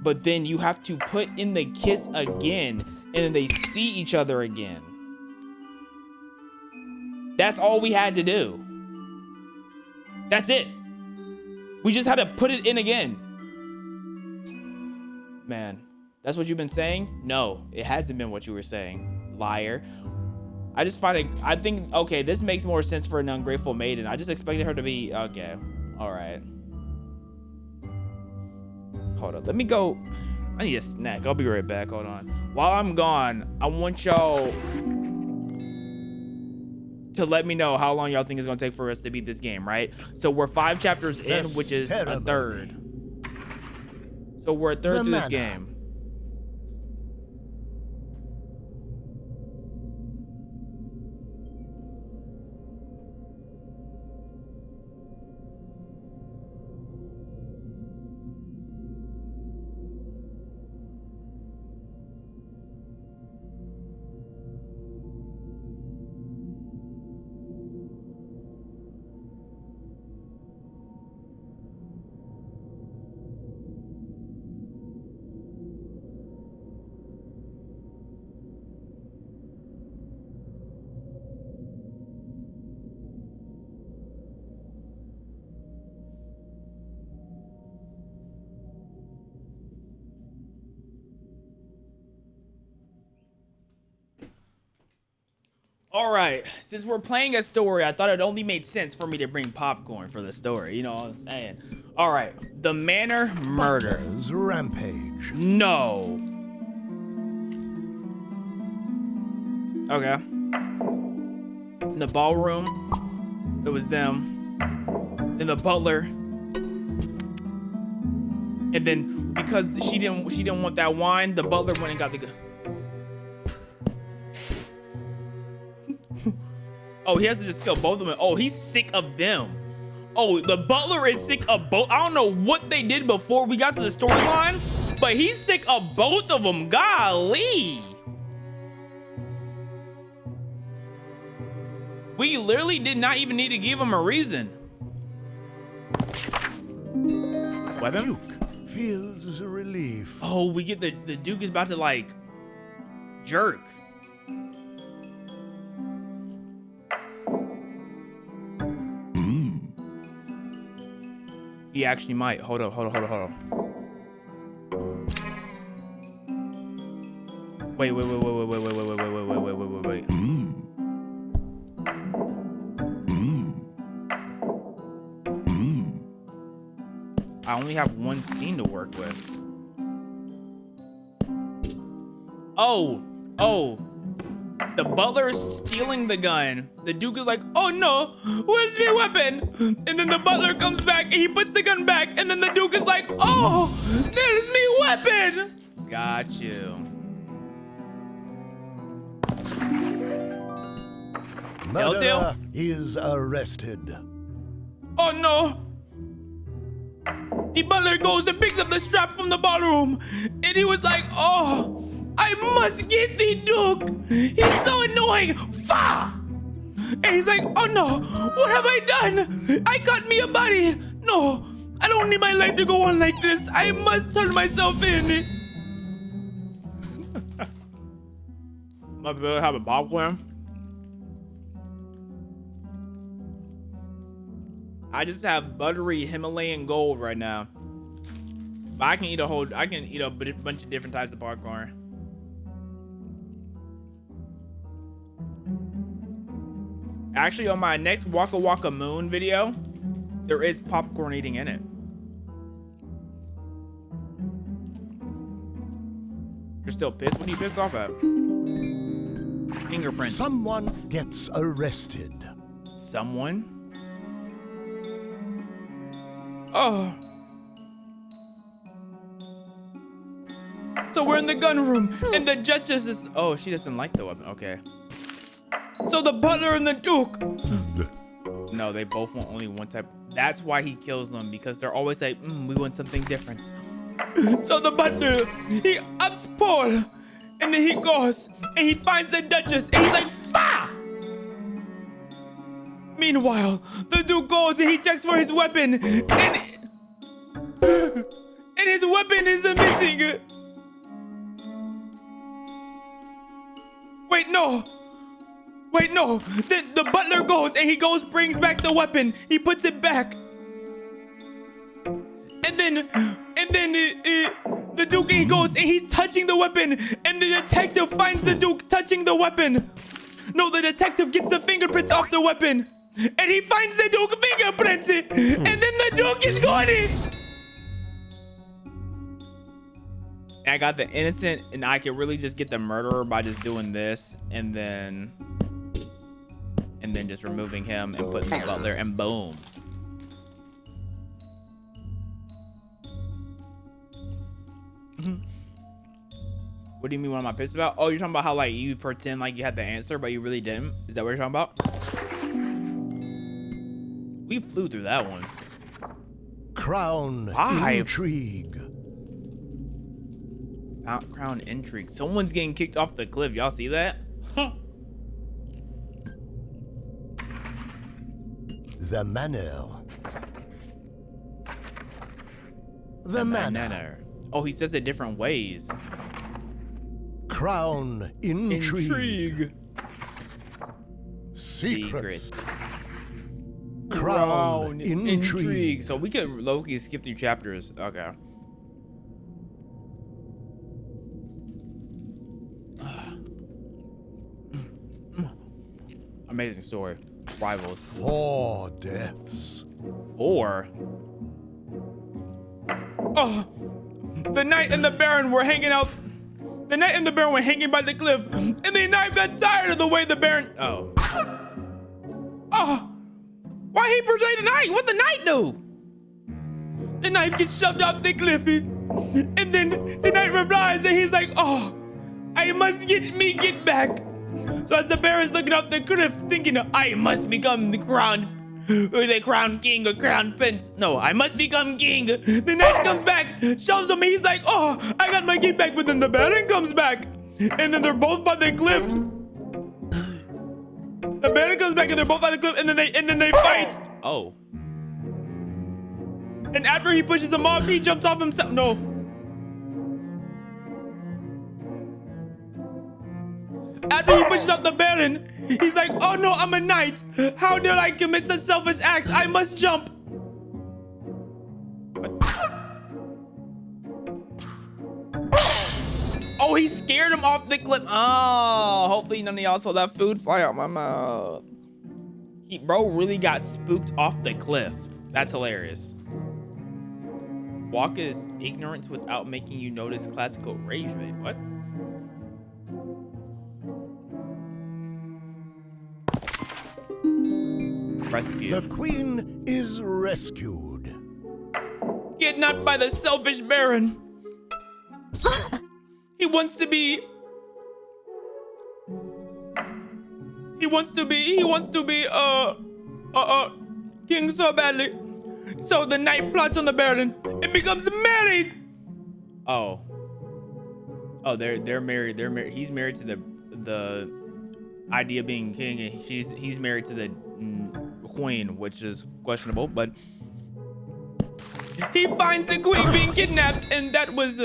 Speaker 1: But then you have to put in the kiss again, and then they see each other again. That's all we had to do. That's it. We just had to put it in again. Man. That's what you've been saying? No, it hasn't been what you were saying, liar. I just find it, I think, okay, this makes more sense for an ungrateful maiden. I just expected her to be, okay, all right. Hold up, let me go. I need a snack. I'll be right back, hold on. While I'm gone, I want y'all to let me know how long y'all think it's gonna take for us to beat this game, right? So we're 5 chapters in, which is a third. So we're a third through this game. All right, since we're playing a story, I thought it only made sense for me to bring popcorn for the story. You know what I'm saying? All right, the Manor murder.
Speaker 9: Butler's rampage.
Speaker 1: No. Okay. In the ballroom, it was them. Then the butler. And then because she didn't want that wine, the butler went and got the. Oh, he has to just kill both of them. Oh, he's sick of them. Oh, the butler is sick of both. I don't know what they did before we got to the storyline, but he's sick of both of them. Golly. We literally did not even need to give him a reason. Weapon?
Speaker 9: Duke feels a relief.
Speaker 1: Oh, we get the Duke is about to like jerk. He actually might. Hold up. Wait. I only have one scene to work with. Oh, the butler's stealing the gun. The Duke is like, oh no, where's my weapon? And then the butler comes back and he puts the gun back. And then the Duke is like, oh, there's me weapon. Got you.
Speaker 9: Murderer is arrested.
Speaker 1: Oh no. The butler goes and picks up the strap from the ballroom. And he was like, oh, I must get the Duke. He's so annoying. Fa! And he's like, oh no, what have I done? I got me a body. No, I don't need my life to go on like this. I must turn myself in. My brother having popcorn. I just have buttery Himalayan gold right now. But I can eat a bunch of different types of popcorn. Actually, on my next Waka Waka Moon video, there is popcorn eating in it. You're still pissed? What are you pissed off at? Fingerprints.
Speaker 9: Someone gets arrested.
Speaker 1: Someone? Oh. So we're in the gun room, and the Duchess is... Oh, she doesn't like the weapon. Okay. So the butler and the Duke. No, they both want only one type. That's why he kills them, because they're always like, we want something different. So the butler, he ups Paul, and then he goes, and he finds the Duchess, and he's like, fa! Meanwhile, the Duke goes and he checks for his weapon, and his weapon is missing. Wait, no. Then the butler goes and he brings back the weapon. He puts it back. And then the Duke, he goes and he's touching the weapon, and the detective finds the Duke touching the weapon. No, the detective gets the fingerprints off the weapon, and he finds the Duke fingerprints, and then the Duke is gone. And I got the innocent, and I can really just get the murderer by just doing this, and then just removing him and putting the butler, and boom. What do you mean, what am I pissed about? Oh, you're talking about how like you pretend like you had the answer, but you really didn't? Is that what you're talking about? We flew through that one.
Speaker 9: Crown intrigue.
Speaker 1: Crown intrigue. Someone's getting kicked off the cliff. Y'all see that?
Speaker 9: The manor. The manor.
Speaker 1: Oh, he says it different ways.
Speaker 9: Crown intrigue. Secrets. Crown intrigue.
Speaker 1: So we could low-key skip through chapters. Okay. Amazing story. Rivals.
Speaker 9: 4 deaths.
Speaker 1: 4? Oh, the knight and the baron were hanging out. The knight and the baron were hanging by the cliff, and the knight got tired of the way the baron. Oh. Oh. Why he portray the knight? What the knight do? The knight gets shoved off the cliff, and then the knight replies, and he's like, "Oh, I must get back." So as the baron's looking off the cliff, thinking, I must become the crown king or crown prince. No, I must become king. The knight comes back, shoves him, he's like, oh, I got my key back, but then the baron comes back. And then they're both by the cliff. The baron comes back and they're both by the cliff, and then they fight. Oh. And after he pushes him off, he jumps off himself. No. After he pushes out the baron, he's like, oh no, I'm a knight. How did I commit such selfish acts? I must jump. Oh, he scared him off the cliff. Oh, hopefully none of y'all saw that food fly out my mouth. Bro really got spooked off the cliff. That's hilarious. Walk is ignorance without making you notice classical rage. Wait, what? Rescue.
Speaker 9: The queen is rescued.
Speaker 1: Kidnapped by the selfish Baron. He wants to be king so badly. So the knight plots on the Baron and becomes married. Oh, they're married. He's married to the idea of being king, and he's married to the queen, which is questionable. But he finds the queen being kidnapped, and that was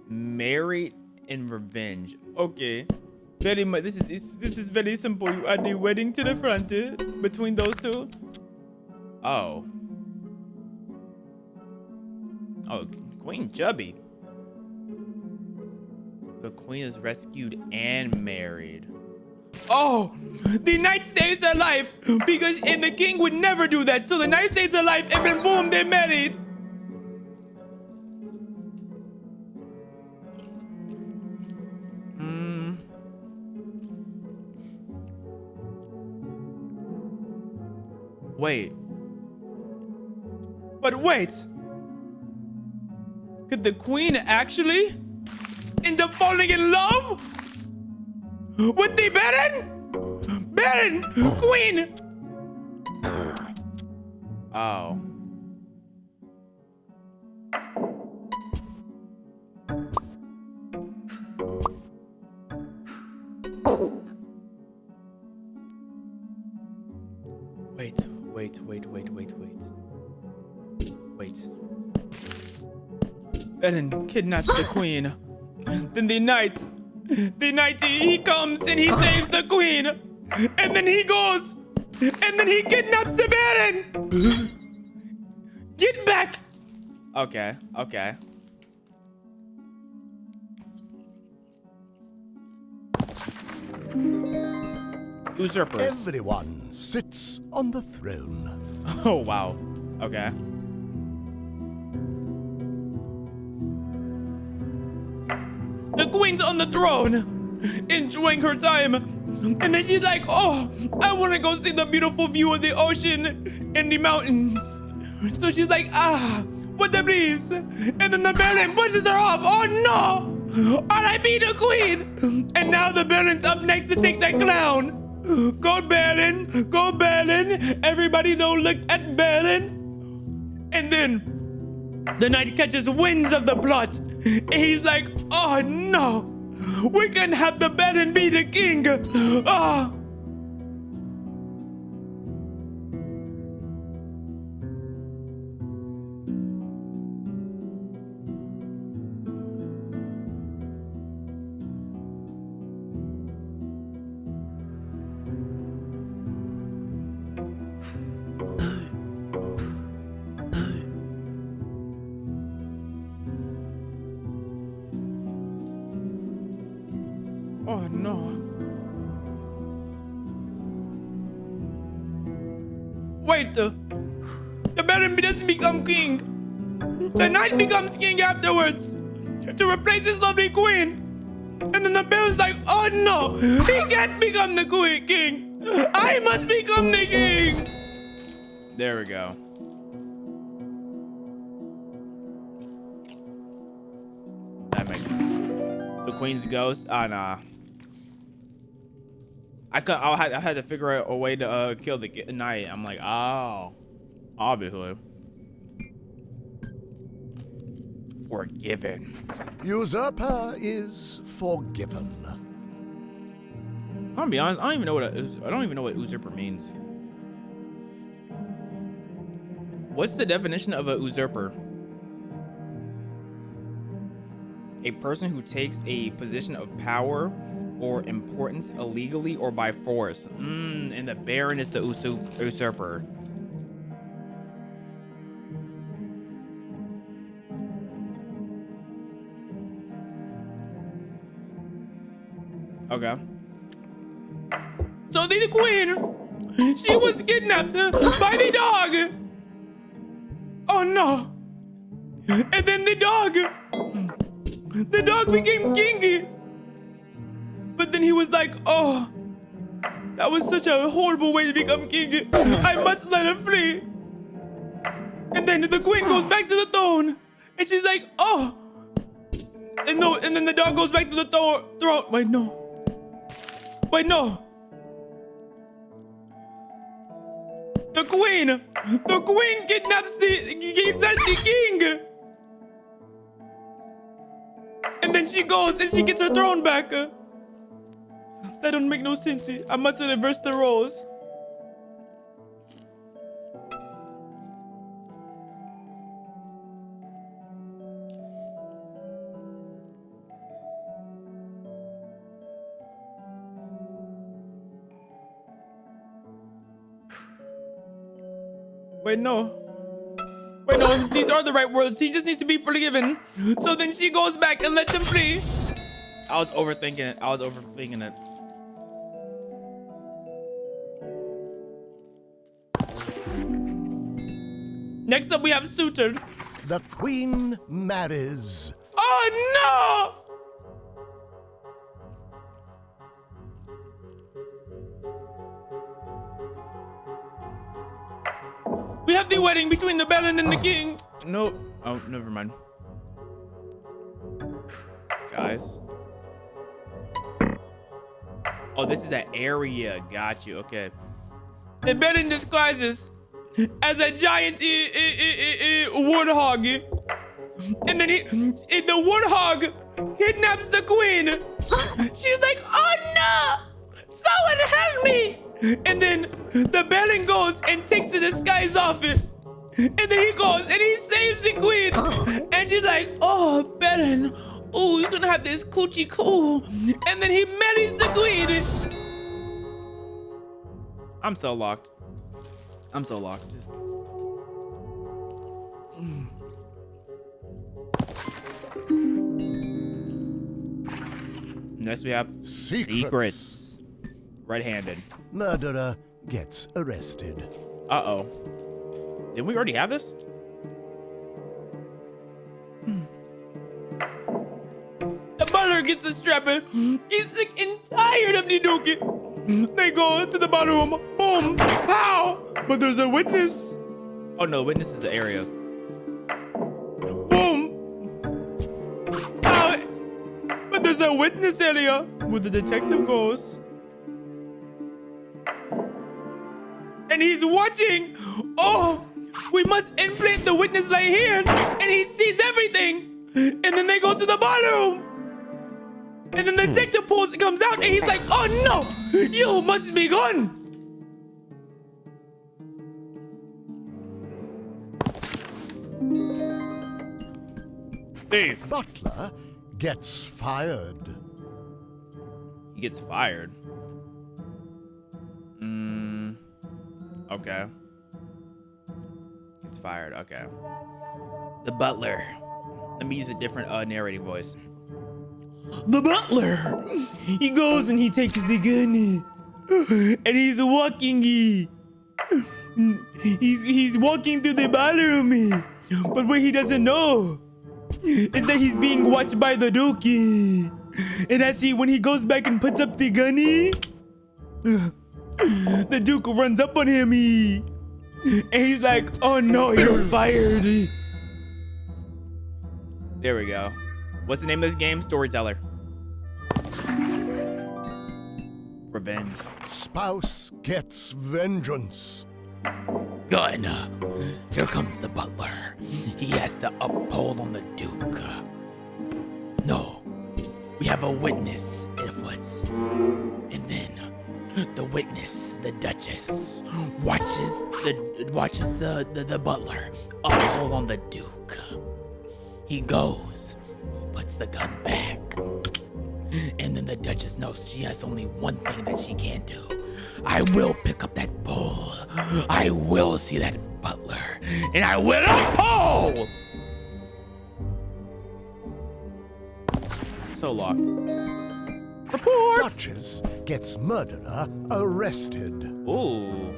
Speaker 1: married in revenge. Okay, very much. This is very simple. You add the wedding to the front between those two. Oh, Queen Chubby. The queen is rescued and married. Oh, the knight saves her life and the king would never do that. So the knight saves her life, and then boom, they're married. Wait. But wait. Could the queen actually end up falling in love with the Baron? Baron! Queen! Oh. Wait. Baron kidnaps the queen. Then the knight, he comes and he saves the queen. And then he goes, and then he kidnaps the Baron. Get back. Okay. Usurpers.
Speaker 9: Everyone sits on the throne.
Speaker 1: Oh, wow. Okay. The queen's on the throne, enjoying her time. And then she's like, oh, I want to go see the beautiful view of the ocean and the mountains. So she's like, what the breeze? And then the Baron pushes her off. Oh, no. R.I.P. the queen. And now the Baron's up next to take that clown. Go Baron, go Baron. Everybody don't look at Baron. And then the knight catches winds of the plot. And he's like, oh no, we can have the Baron be the king. Oh no. Wait, the Baron doesn't become king. The knight becomes king afterwards to replace his lovely queen. And then the Baron's like, oh no, he can't become the king. I must become the king. There we go. That makes the queen's ghost. Oh nah. I had to figure out a way to kill the knight. I'm like, oh, obviously. Forgiven.
Speaker 9: Usurper is forgiven.
Speaker 1: I'm gonna be honest. I don't even know what usurper means. What's the definition of a usurper? A person who takes a position of power or importance illegally or by force. And the Baron is the usurper. Okay. So the queen, she was kidnapped by the dog. Oh no. And then the dog became king. But then he was like, oh, that was such a horrible way to become king. I must let her flee. And then the queen goes back to the throne. And she's like, oh. And then the dog goes back to the throne. Wait, no. The queen kidnaps the king. And then she goes and she gets her throne back. That don't make no sense. I must reverse the roles. Wait, no, these are the right words. He just needs to be forgiven. So then she goes back and lets him flee. I was overthinking it. Next up, we have Suitor.
Speaker 9: The queen marries.
Speaker 1: Oh, no! We have the wedding between the Baron and the king. No. Oh, never mind. Guys. Oh, this is an area. Got you. Okay. The Baron disguises as a giant warthog. And then the warthog kidnaps the queen. She's like, oh no! Someone help me! And then the Baron goes and takes the disguise off it. And then he goes and he saves the queen. And she's like, oh, Baron, oh, you're gonna have this coochie cool. And then he marries the queen. I'm so locked. Next we have secrets. Red-handed.
Speaker 9: Murderer gets arrested.
Speaker 1: Uh-oh. Didn't we already have this? The butler gets the strapping. He's sick and tired of the dookie. They go to the bathroom. Boom. Pow. But there's a witness. Oh no, witness is the area. Boom. Pow. But there's a witness area where the detective goes. And he's watching. Oh, we must implant the witness light here. And he sees everything. And then they go to the bathroom. And then the detective comes out and he's like, oh no, you must be gone. Thief.
Speaker 9: Butler gets fired.
Speaker 1: He gets fired. Okay. Gets fired, okay. The butler. Let me use a different narrating voice. The butler, he goes and he takes the gun and he's walking. He's walking through the bathroom, but what he doesn't know is that he's being watched by the dookie. And as when he goes back and puts up the gunny, the Duke runs up on him, and he's like, oh no, you're fired. There we go. What's the name of this game? Storyteller. Revenge.
Speaker 9: Spouse gets vengeance.
Speaker 1: Gun. Here comes the butler. He has the uphold on the Duke. No. We have a witness in foots. And then the witness, the Duchess, watches the butler uphold on the Duke. He goes, he puts the gun back. And then the Duchess knows she has only one thing that she can do. I will pick up that pole. I will see that butler. And I will uphold! So locked. Report!
Speaker 9: Duchess gets murderer arrested.
Speaker 1: Ooh.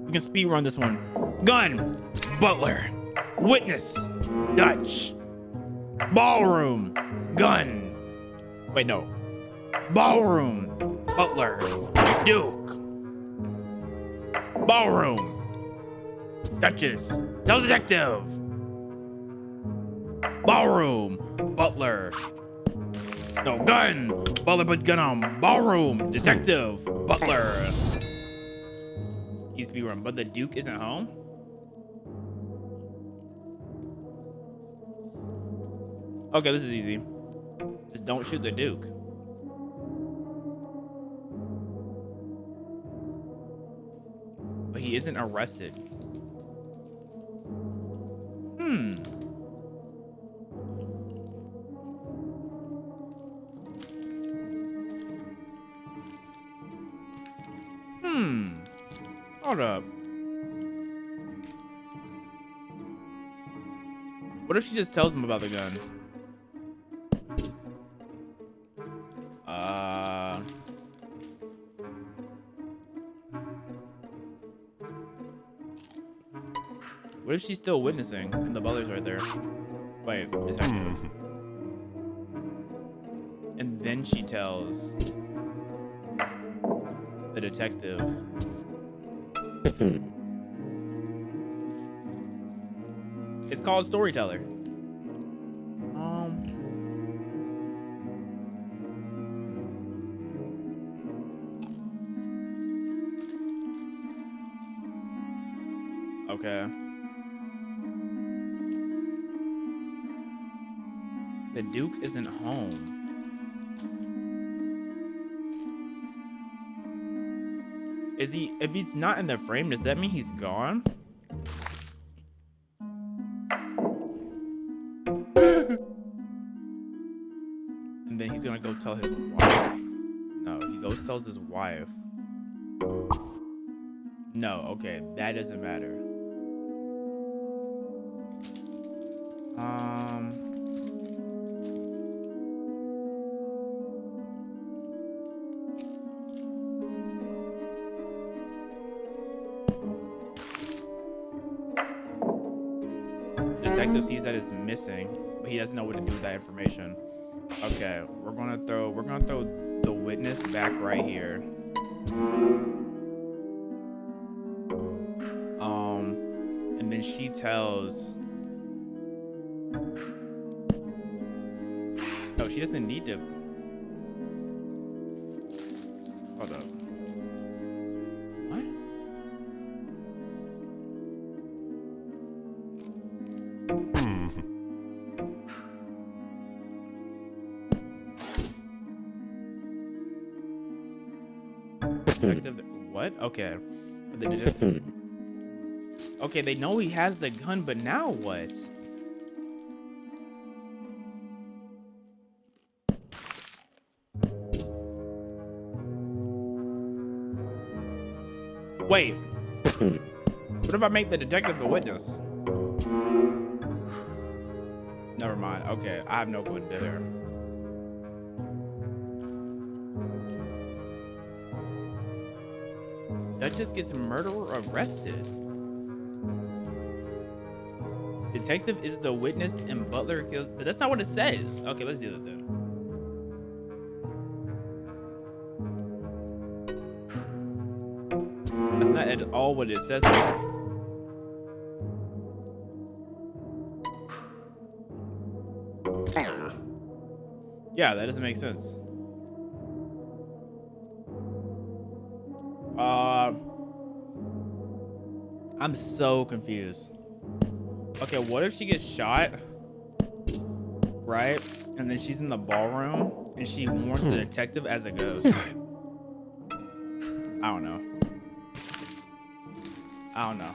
Speaker 1: We can speed run this one. Gun, butler, witness, Dutch, ballroom, gun. Wait, no. Ballroom, butler, Duke, ballroom, Duchess, Tell detective, ballroom, butler. No, gun, butler puts gun on, ballroom, detective, butler. He's speed run, but the Duke isn't home. Okay, this is easy. Just don't shoot the Duke. But he isn't arrested. Hold up. What if she just tells him about the gun? What if she's still witnessing and the butler's right there? Wait, detective. And then she tells the detective. It's called Storyteller. Okay. The Duke isn't home. Is he? If he's not in the frame, does that mean he's gone? And then he's gonna go tell his wife. No, he goes tells his wife. No, okay, that doesn't matter. Detective sees that it's missing, but he doesn't know what to do with that information. Okay, we're gonna throw the witness back right here. And then she tells. No, she doesn't need to. Hold up. What? Detective, what? Okay. The detective. Okay, they know he has the gun, but now what? Wait. What if I make the detective the witness? Never mind. Okay, I have no clue what to do there. That just gets murderer arrested. Detective is the witness and butler kills, but that's not what it says. Okay, let's do that then. That's not at all what it says. Yeah, that doesn't make sense. I'm so confused. Okay, what if she gets shot? Right? And then she's in the ballroom and she warns the detective as a ghost. I don't know. I don't know.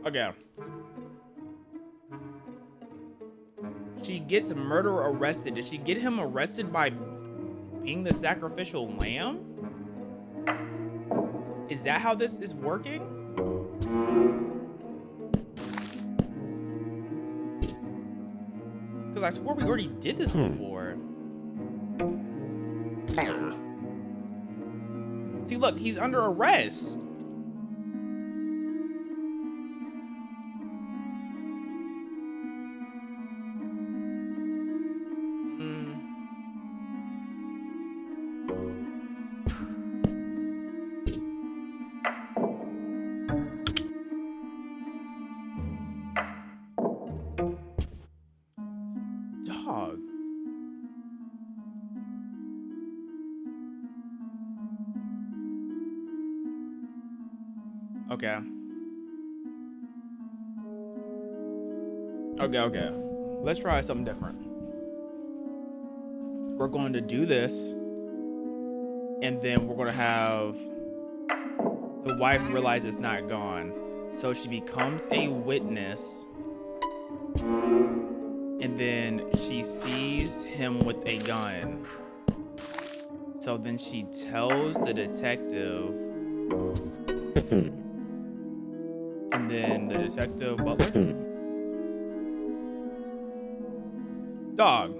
Speaker 1: Okay. She gets murderer arrested. Did she get him arrested by being the sacrificial lamb? Is that how this is working? Because I swore we already did this before. See, look, he's under arrest. Dog. Okay. Okay. Let's try something different. We're going to do this, and then we're going to have the wife realize it's not gone. So she becomes a witness, and then she sees him with a gun. So then she tells the detective, and then the detective Butler. Dog.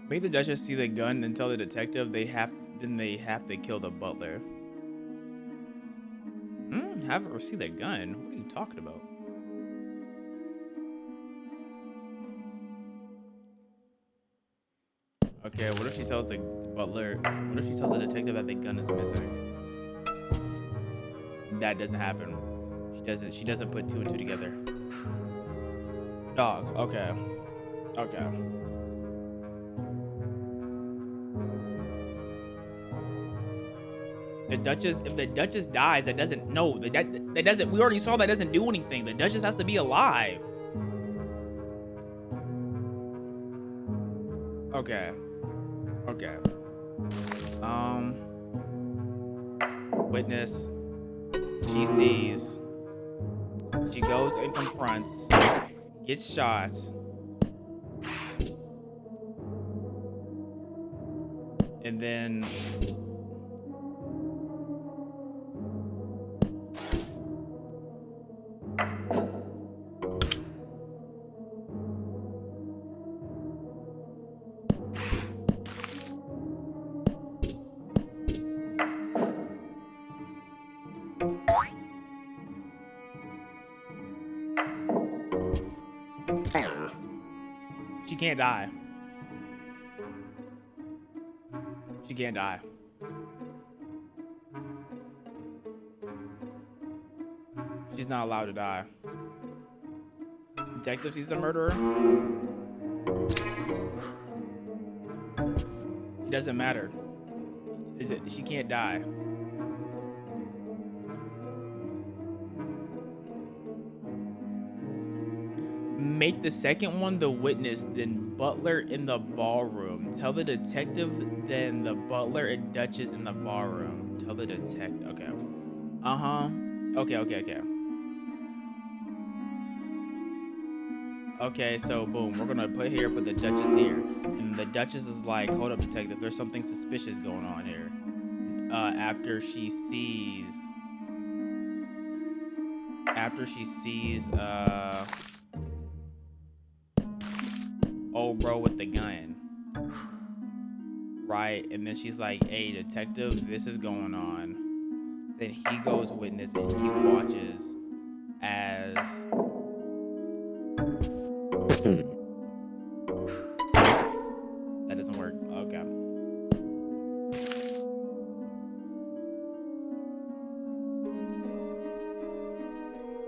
Speaker 1: Make the Duchess see the gun and tell the detective they have to kill the butler. Have her see the gun? What are you talking about? Okay, what if she tells the butler? What if she tells the detective that the gun is missing? That doesn't happen. She doesn't put 2 and 2 together. Dog. Okay. If the Duchess dies, that doesn't we already saw that doesn't do anything. The Duchess has to be alive. Okay. Witness. She sees. She goes and confronts. Gets shot. And then she can't die. She can't die. She's not allowed to die. Detective sees the murderer. It doesn't matter. She can't die. Make the second one the witness, then Butler in the ballroom. Tell the detective, then the Butler and Duchess in the ballroom. Tell the detective. Okay. Okay. Okay, so boom, we're gonna put the Duchess here. And the Duchess is like, hold up, detective, there's something suspicious going on here. After she sees old bro with the gun. Right, and then she's like, hey, detective, this is going on. Then he goes witness and he watches as that doesn't work. Okay.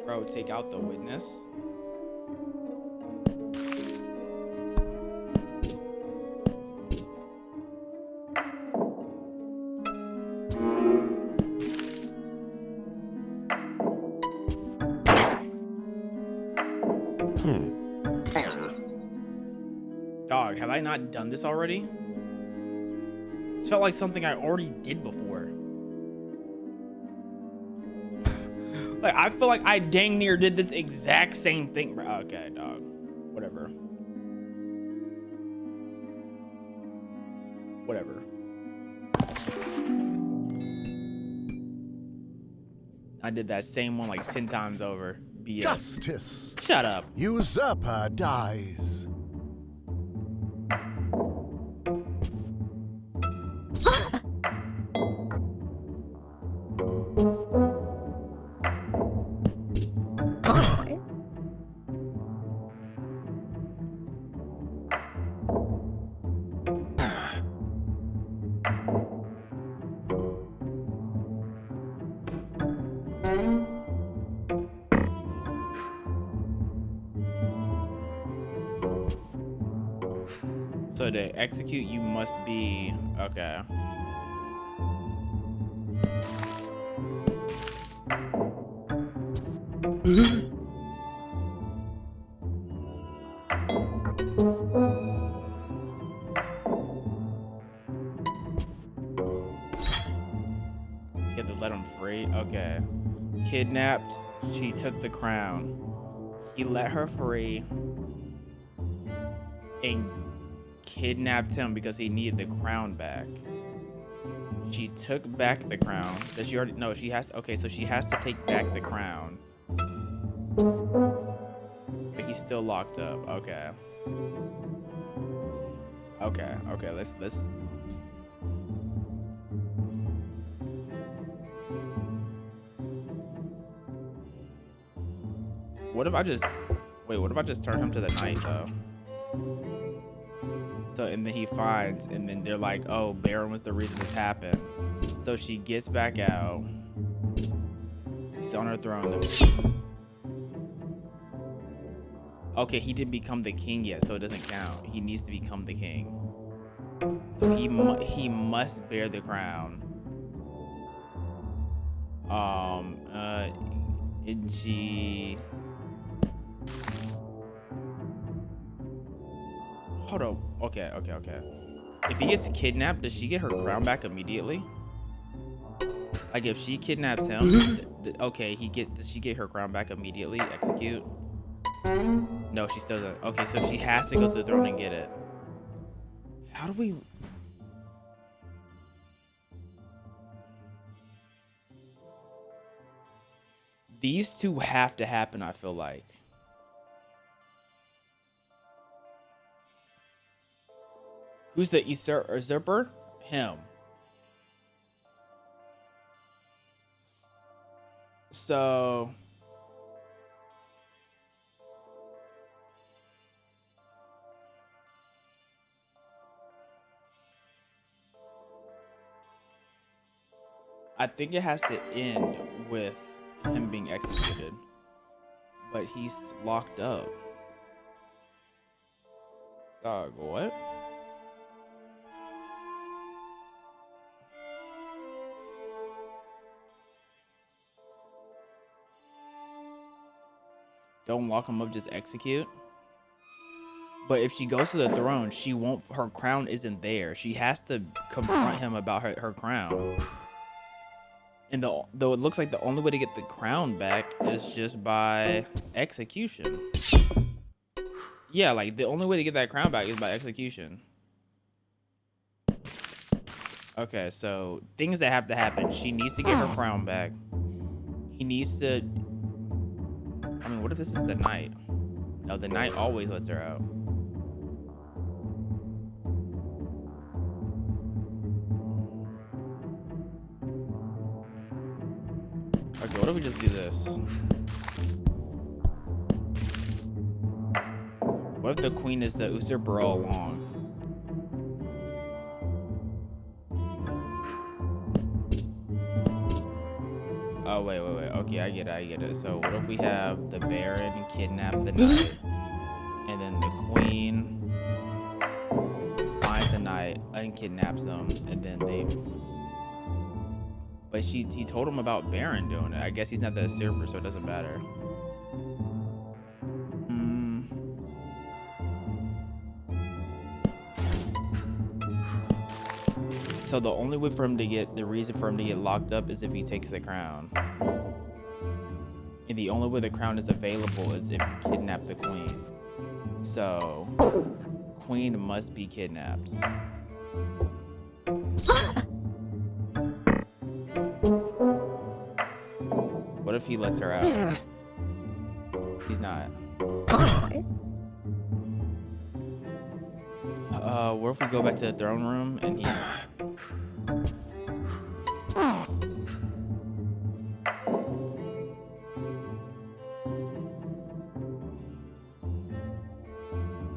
Speaker 1: Bro, take out the witness. Dog, have I not done this already? This felt like something I already did before. Like, I feel like I dang near did this exact same thing, bro. Okay, dog. Whatever. Whatever. I did that same one like 10 times over. BS.
Speaker 9: Justice.
Speaker 1: Shut up.
Speaker 9: Usurper dies.
Speaker 1: So to execute, you must be okay. You have to let him free. Okay. Kidnapped. She took the crown. He let her free and kidnapped him because he needed the crown back. She took back the crown. Does she already? No, she has. Okay, so she has to take back the crown. But he's still locked up. Okay. Okay. Okay. Let's. What if I just? Wait. What if I just turn him to the knight though? So, and then he finds, and then they're like, oh, Baron was the reason this happened. So she gets back out. She's on her throne. Okay, he didn't become the king yet, so it doesn't count. He needs to become the king. So he must bear the crown. And she... Hold up. Okay. If he gets kidnapped, does she get her crown back immediately? Like if she kidnaps him, okay, does she get her crown back immediately? Execute? No, she still doesn't. Okay, so she has to go to the throne and get it. How do we... These two have to happen, I feel like. Who's the usurper? Him. So... I think it has to end with him being executed. But he's locked up. Dog, what? Don't lock him up, just execute. But if she goes to the throne, she won't, her crown isn't there. She has to confront him about her crown. And though it looks like the only way to get the crown back is just by execution. Yeah, like the only way to get that crown back is by execution. Okay, so things that have to happen. She needs to get her crown back. He needs to... I mean, what if this is the knight? No, the knight always lets her out. Okay, what if we just do this? What if the queen is the usurper all along? Oh, wait. Okay, I get it. So what if we have the Baron kidnap the knight, and then the queen finds the knight, unkidnaps them, and then they... But he told him about Baron doing it. I guess he's not the usurper, so it doesn't matter. So the only way for him to get, the reason for him to get locked up is if he takes the crown. And the only way the crown is available is if you kidnap the queen. So, queen must be kidnapped. What if he lets her out? He's not. What if we go back to the throne room and he...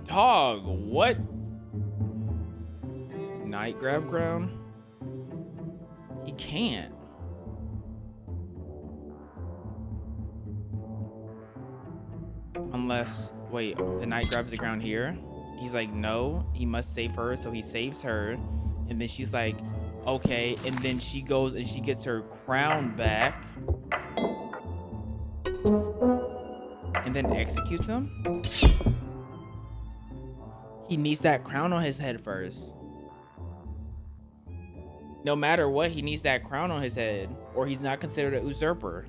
Speaker 1: Dog, what? Knight grab crown? He can't. Unless, wait, the knight grabs the crown here. He's like, no, he must save her. So he saves her. And then she's like, okay. And then she goes and she gets her crown back. And then executes him. He needs that crown on his head first. No matter what, he needs that crown on his head, or he's not considered a usurper.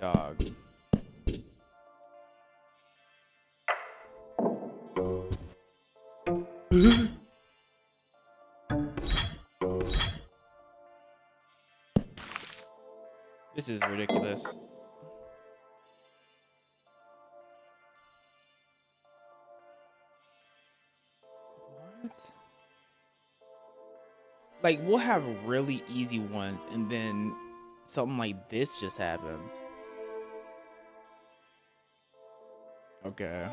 Speaker 1: Dog. This is ridiculous. What? Like, we'll have really easy ones, and then something like this just happens. Okay.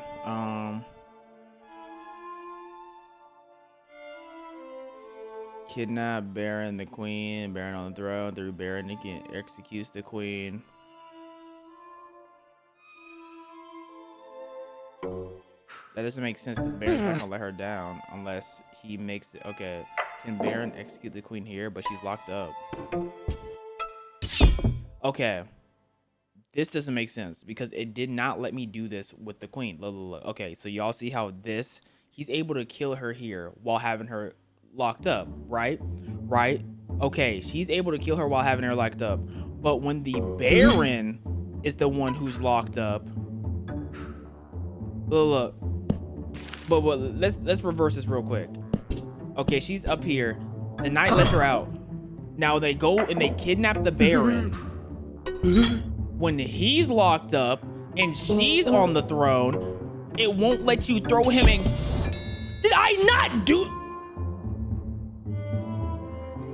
Speaker 1: Kidnap Baron the queen, Baron on the throne. Through Baron, he can executes the queen. That doesn't make sense because Baron's not gonna let her down unless he makes it. Okay, can Baron execute the queen here? But she's locked up. Okay, this doesn't make sense because it did not let me do this with the queen. Look. Okay, so y'all see how this, he's able to kill her here while having her locked up, right? Okay, she's able to kill her while having her locked up. But when the Baron is the one who's locked up, look. But let's reverse this real quick. Okay, she's up here. The knight lets her out. Now they go and they kidnap the Baron. When he's locked up and she's on the throne, it won't let you throw him in. Did I not do?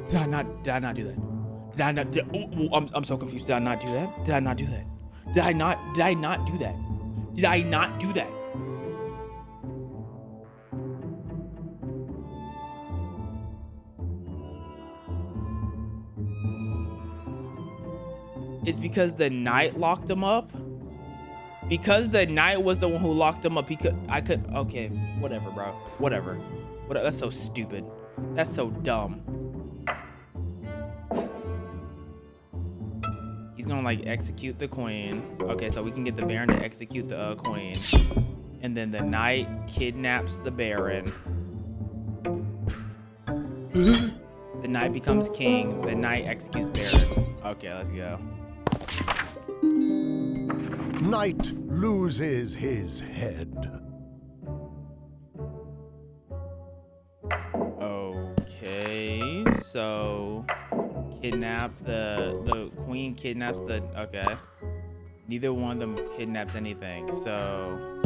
Speaker 1: Did I not do that? Did I not? I'm so confused. Did I not do that? Did I not do that? Did I not do that? Did I not do that? It's because the knight locked him up. Because the knight was the one who locked him up. Okay, whatever, bro. Whatever. That's so stupid. That's so dumb. He's gonna like execute the queen. Okay, so we can get the Baron to execute the queen. And then the knight kidnaps the Baron. The knight becomes king. The knight executes Baron. Okay, let's go.
Speaker 9: Knight loses his head.
Speaker 1: Okay, so kidnap the queen kidnaps the, okay. Neither one of them kidnaps anything, so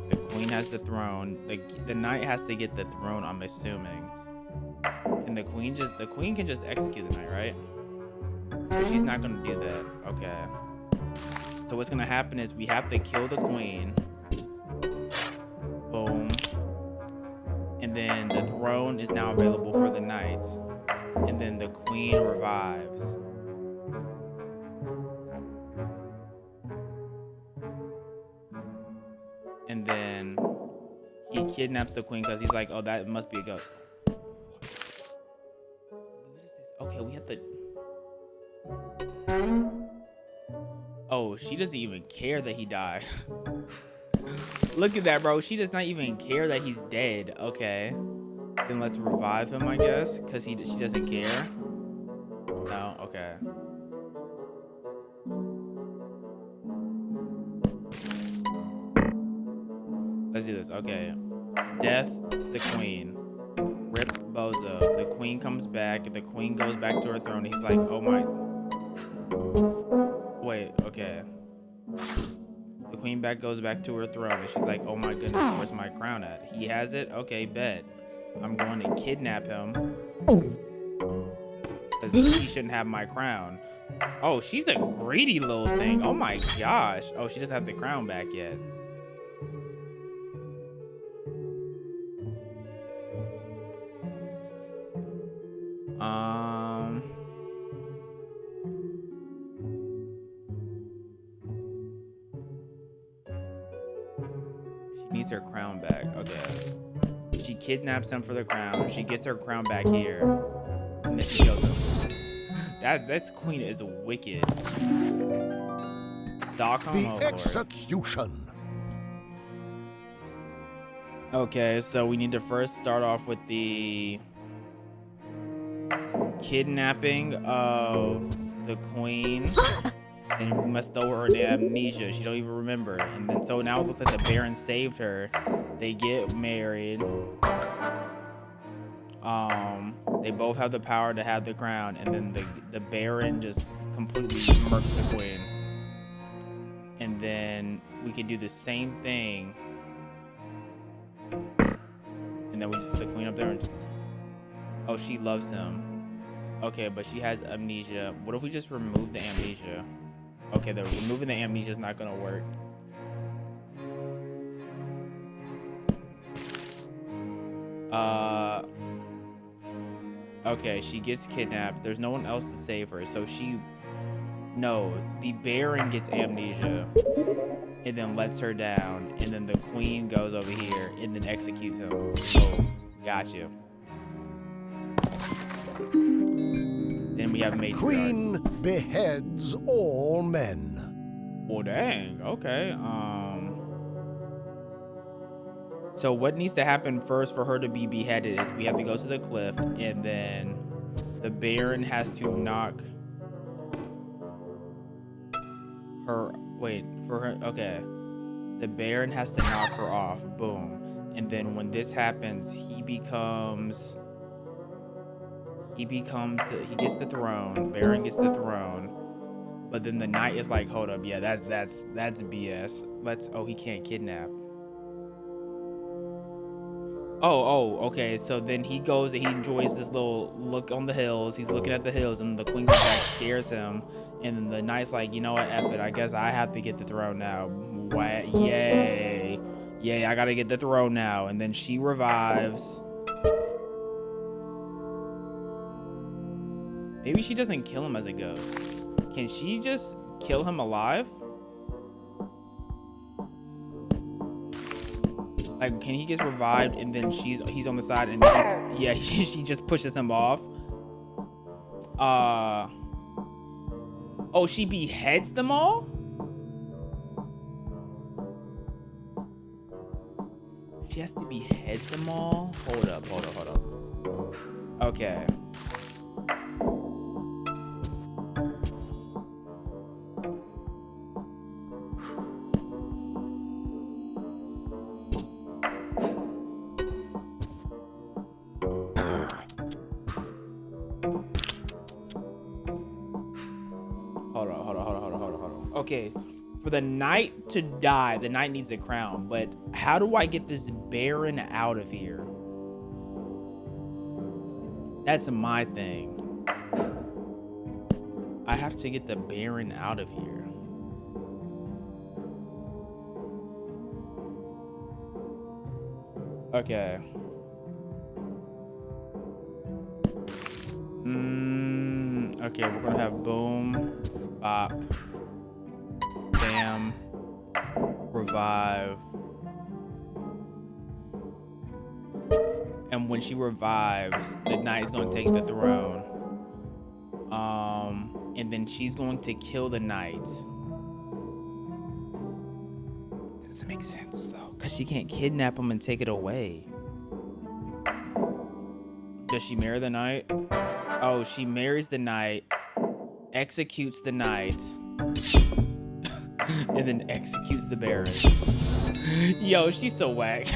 Speaker 1: the queen has the throne. The knight has to get the throne, I'm assuming. And the queen can just execute the knight, right? But she's not gonna do that. Okay. So what's gonna happen is we have to kill the queen. Boom. And then the throne is now available for the knights. And then the queen revives. And then he kidnaps the queen because he's like, oh, that must be a ghost. Okay, we have to. Oh, she doesn't even care that he died. Look at that, bro. She does not even care that he's dead. Okay. Then let's revive him, I guess, because she doesn't care. No? Okay. Let's do this. Okay. Death to the queen. Rip Bozo. The queen comes back. The queen goes back to her throne. He's like, oh my. Wait, okay. The queen goes back to her throne, and she's like, oh my goodness, where's my crown at? He has it? Okay, bet. I'm going to kidnap him. Because he shouldn't have my crown. Oh, she's a greedy little thing. Oh my gosh. Oh, she doesn't have the crown back yet. She needs her crown back. Okay. She kidnaps him for the crown. She gets her crown back here. And then she kills him. This queen is wicked. Stockholm,
Speaker 9: The execution.
Speaker 1: Okay, so we need to first start off with the kidnapping of the queen. And we must throw her into amnesia. She don't even remember. And then so now it looks like the Baron saved her. They get married. They both have the power to have the crown, and then the Baron just completely murks the queen. And then we could do the same thing. And then we just put the queen up there. And, oh, she loves him. Okay, but she has amnesia. What if we just remove the amnesia? Okay, the removing the amnesia is not gonna work. Okay, she gets kidnapped. There's no one else to save her, so no, the Baron gets amnesia and then lets her down, and then the queen goes over here and then executes him. Oh, got you. Then we have matriarch.
Speaker 9: Queen beheads all men.
Speaker 1: Well, dang. Okay. So what needs to happen first for her to be beheaded is we have to go to the cliff, and then the Baron has to knock her. Wait, for her. Okay. The Baron has to knock her off. Boom. And then when this happens, he gets the throne. Baron gets the throne. But then the knight is like, hold up, yeah, that's BS. Oh, he can't kidnap. Oh, okay. So then he goes and he enjoys this little look on the hills. He's looking at the hills, and the queen comes back, scares him, and then the knight's like, you know what, F it. I guess I have to get the throne now. What? Yay, I gotta get the throne now. And then she revives. Maybe she doesn't kill him as a ghost. Can she just kill him alive? Like, can he get revived and then he's on the side and she just pushes him off? Oh, she beheads them all? She has to behead them all? Hold up. Okay. Hold on. Okay, for the knight to die, the knight needs a crown, but how do I get this Baron out of here? That's my thing. I have to get the Baron out of here. Okay. Okay, we're gonna have boom, bop, bam, revive. And when she revives, the knight's gonna take the throne. and then she's going to kill the knight. That doesn't make sense though, because she can't kidnap him and take it away. Does she marry the knight? Oh, she marries the knight, executes the knight, and then executes the baron. Yo, she's so whack.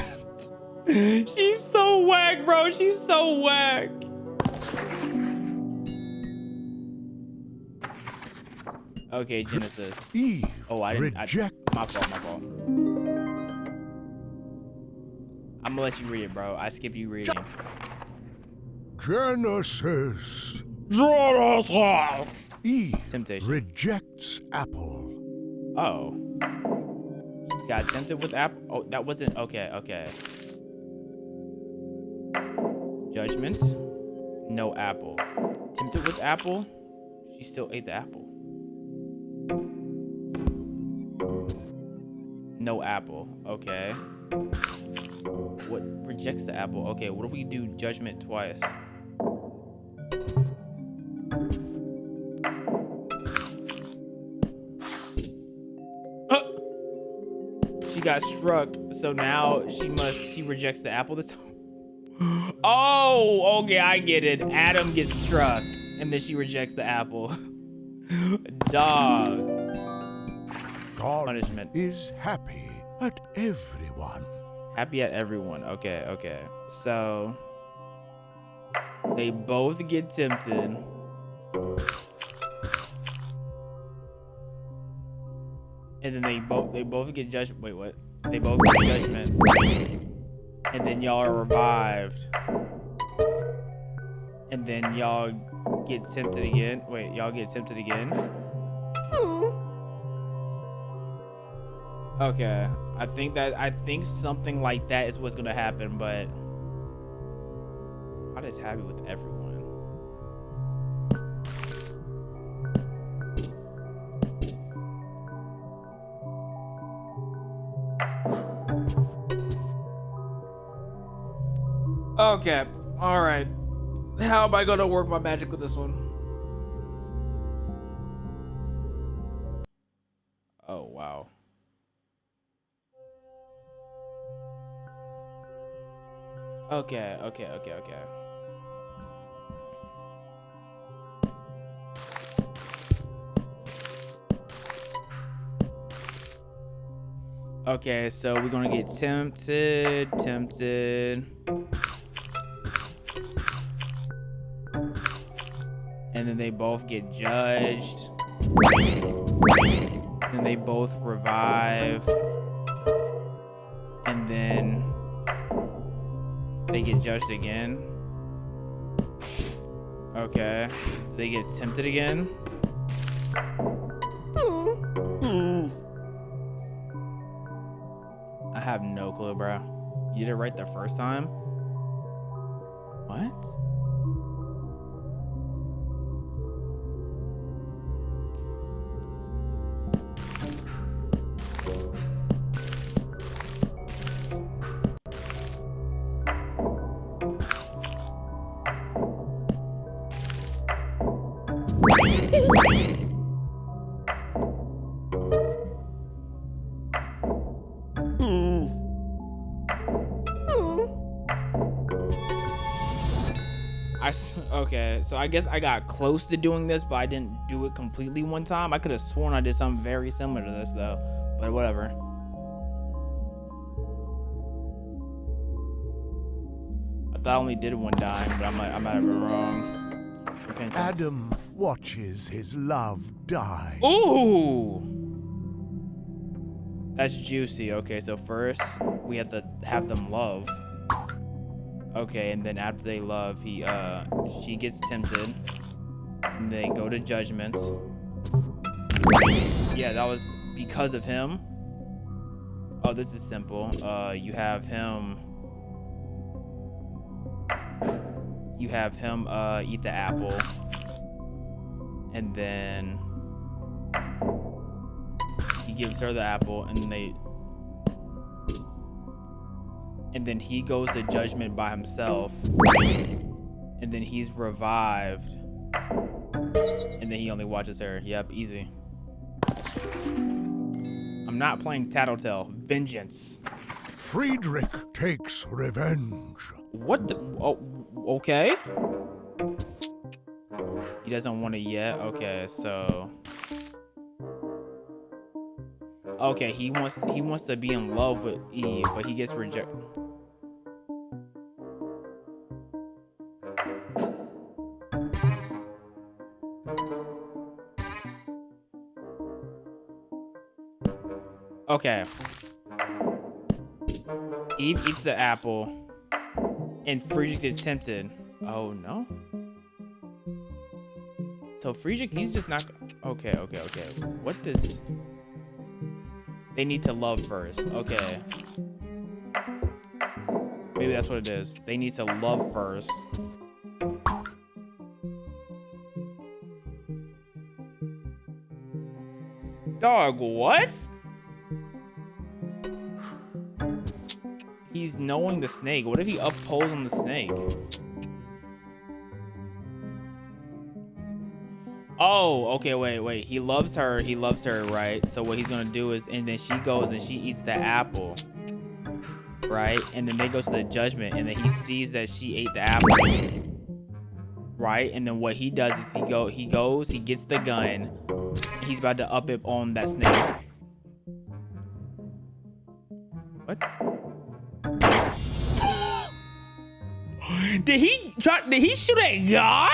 Speaker 1: She's so whack, bro. She's so whack. Okay, Genesis. Oh, I didn't. My fault. I'm gonna let you read it, bro. I skipped you reading.
Speaker 9: Genesis. Eve
Speaker 1: Temptation.
Speaker 9: rejects apple.
Speaker 1: Oh. She got tempted with apple. Oh, that wasn't okay. Judgment. No apple. Tempted with apple. She still ate the apple. No apple. Okay. What rejects the apple? Okay, what if we do judgment twice? She got struck, so now she rejects the apple this time. Oh, okay, I get it. Adam gets struck, and then she rejects the apple. Dog.
Speaker 9: God
Speaker 1: Punishment.
Speaker 9: is happy at everyone.
Speaker 1: Happy at everyone. Okay. So they both get tempted. And then they both get judged. Wait, what? They both get judgment. And then y'all are revived. And then y'all get tempted again. Wait, y'all get tempted again? Okay. I think something like that is what's gonna happen, but God is happy with everyone. Okay, all right. How am I gonna work my magic with this one? Oh, wow. Okay. Okay, so we're gonna get tempted. And then they both get judged. And they both revive. And then they get judged again. Okay. They get tempted again. I have no clue, bro. You did it right the first time? What? Okay, so I guess I got close to doing this, but I didn't do it completely one time. I could have sworn I did something very similar to this, though. But whatever. I thought I only did it one time, but I might have been wrong. Repentance.
Speaker 9: Adam watches his love die.
Speaker 1: Ooh! That's juicy. Okay, so first we have to have them love. Okay, and then after they love, she gets tempted, and they go to judgment. Yeah, that was because of him. Oh, this is simple. You have him eat the apple, and then he gives her the apple, and then he goes to judgment by himself, and then he's revived, and And then he only watches her. Yep, easy. I'm not playing Tattletale. Vengeance.
Speaker 9: Friedrich takes revenge.
Speaker 1: What the? Oh, okay. He doesn't want it yet. Okay, so. Okay, he wants to be in love with Eve, but he gets rejected. Okay. Eve eats the apple, and Friedrich gets tempted. Oh no. So Friedrich, he's just not. Okay. What does? They need to love first. Okay. Maybe that's what it is. They need to love first. Dog, what? He's knowing the snake. What if he uppulls on the snake? Oh, okay, wait. He loves her, right? So what he's gonna do is, and then she goes and she eats the apple, right? And then they go to the judgment, and then he sees that she ate the apple, right? And then what he does is he gets the gun, and he's about to up it on that snake. What? Did he shoot at God?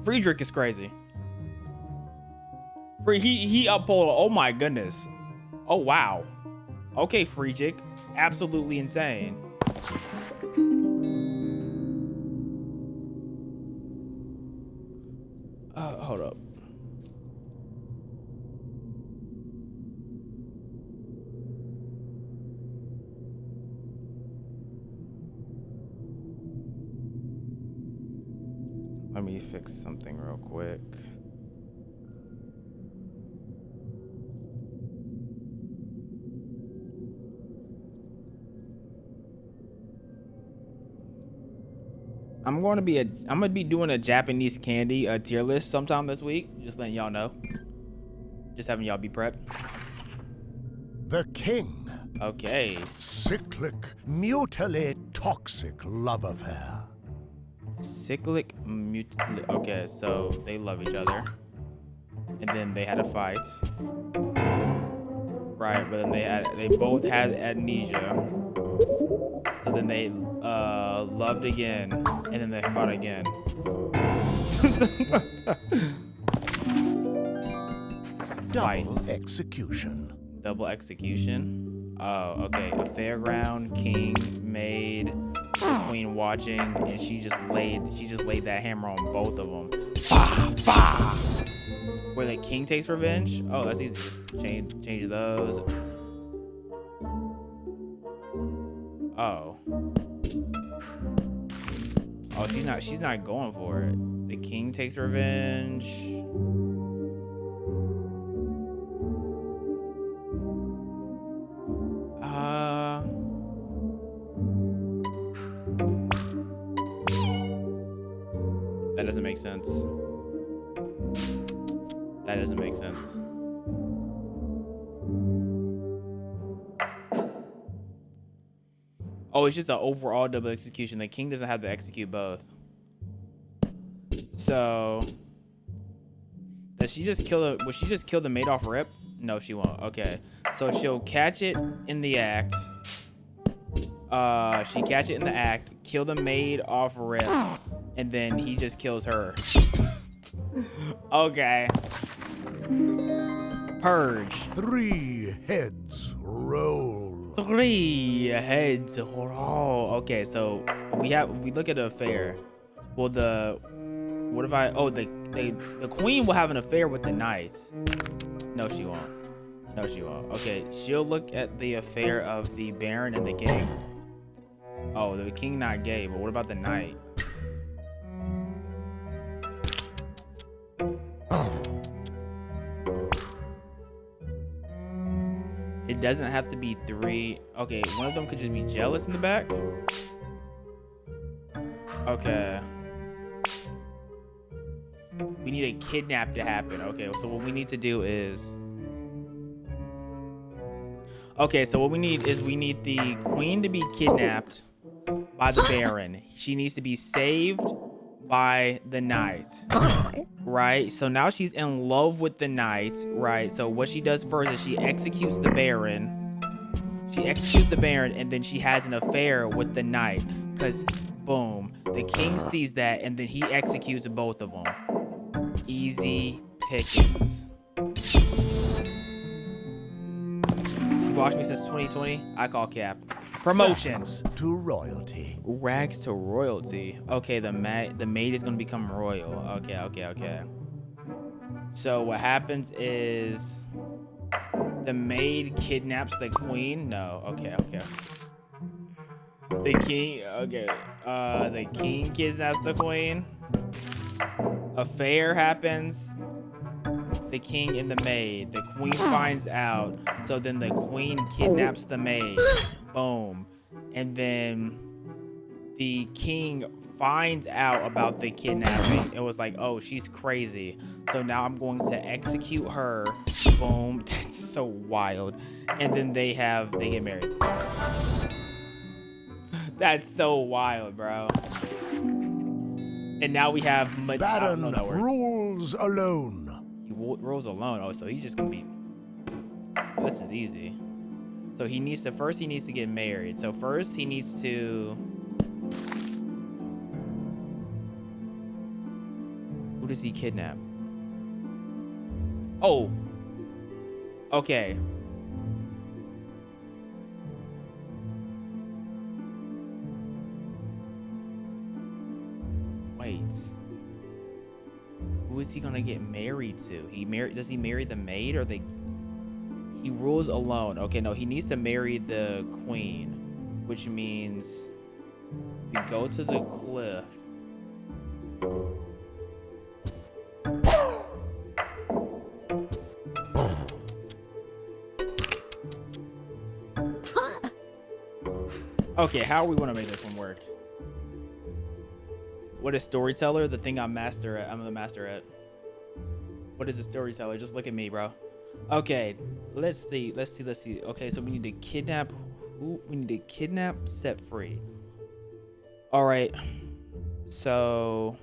Speaker 1: Friedrich is crazy. He uppulled. Oh my goodness. Oh wow. Okay, Friedrich. Absolutely insane. Hold up. Let me fix something real quick. I'm gonna be doing a Japanese candy tier list sometime this week. Just letting y'all know. Just having y'all be prepped.
Speaker 9: The king.
Speaker 1: Okay.
Speaker 9: Cyclic, mutually toxic love affair.
Speaker 1: Cyclic okay, so they love each other, and then they had a fight, right? But then they both had amnesia, so then they loved again, and then they fought again.
Speaker 9: Double execution.
Speaker 1: Double execution. Oh, okay. A fairground, king, maid, the queen watching, and she just laid that hammer on both of them. Where the king takes revenge. Oh, that's easy. Just change those. Oh. Oh, she's not going for it. The king takes revenge. That doesn't make sense. That doesn't make sense. Oh, it's just an overall double execution. The king doesn't have to execute both. So, does she just kill the? Will she just kill the maid off rip? No, she won't. Okay, so she'll catch it in the act. She catch it in the act, kill the maid off rip, and then he just kills her. Okay. Purge.
Speaker 9: 3 heads roll.
Speaker 1: 3 heads roll. Okay, so we look at the affair. Well, the queen will have an affair with the knights. No, she won't. No, she won't. Okay, she'll look at the affair of the baron and the king. Oh, the king not gay, but what about the knight? It doesn't have to be 3. Okay, one of them could just be jealous in the back. Okay. We need a kidnap to happen. Okay, so what we need to do is... Okay, so what we need is we need the queen to be kidnapped by the Baron. She needs to be saved by the knight, right? So now she's in love with the knight, right? So what she does first is she executes the Baron. She executes the Baron, and then she has an affair with the knight. Because, boom, the king sees that, and then he executes both of them. Easy pickings. You watched me since 2020? I call cap. Promotions
Speaker 9: to royalty.
Speaker 1: Rags to royalty. Okay, the maid is gonna become royal. Okay. So what happens is the maid kidnaps the queen. No. Okay. The king. Okay. The king kidnaps the queen. Affair happens. The king and the maid. The queen finds out. So then the queen kidnaps the maid. Boom. And then the king finds out about the kidnapping. It was like, oh, she's crazy. So now I'm going to execute her. Boom. That's so wild. And then they get married. That's so wild, bro. And now we have
Speaker 9: Baron rules alone.
Speaker 1: He rules alone. Oh, so he's just gonna be... This is easy. So he needs to get married. So first he needs to... Who does he kidnap? Oh. Okay. Wait. Who is he gonna get married to? Does he marry the maid or the... He rules alone. Okay, no, he needs to marry the queen, which means we go to the cliff. Okay, how are we gonna make this one work? What is Storyteller? The thing I'm the master at. What is a Storyteller? Just look at me, bro. Okay, let's see. Okay, so we need to kidnap who? We need to kidnap, set free. All right. So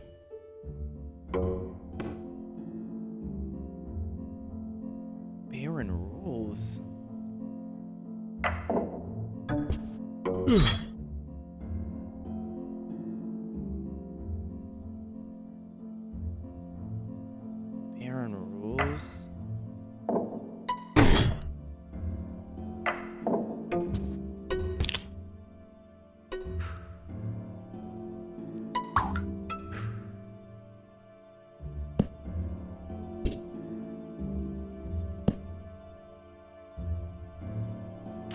Speaker 1: Baron rules. Baron rules.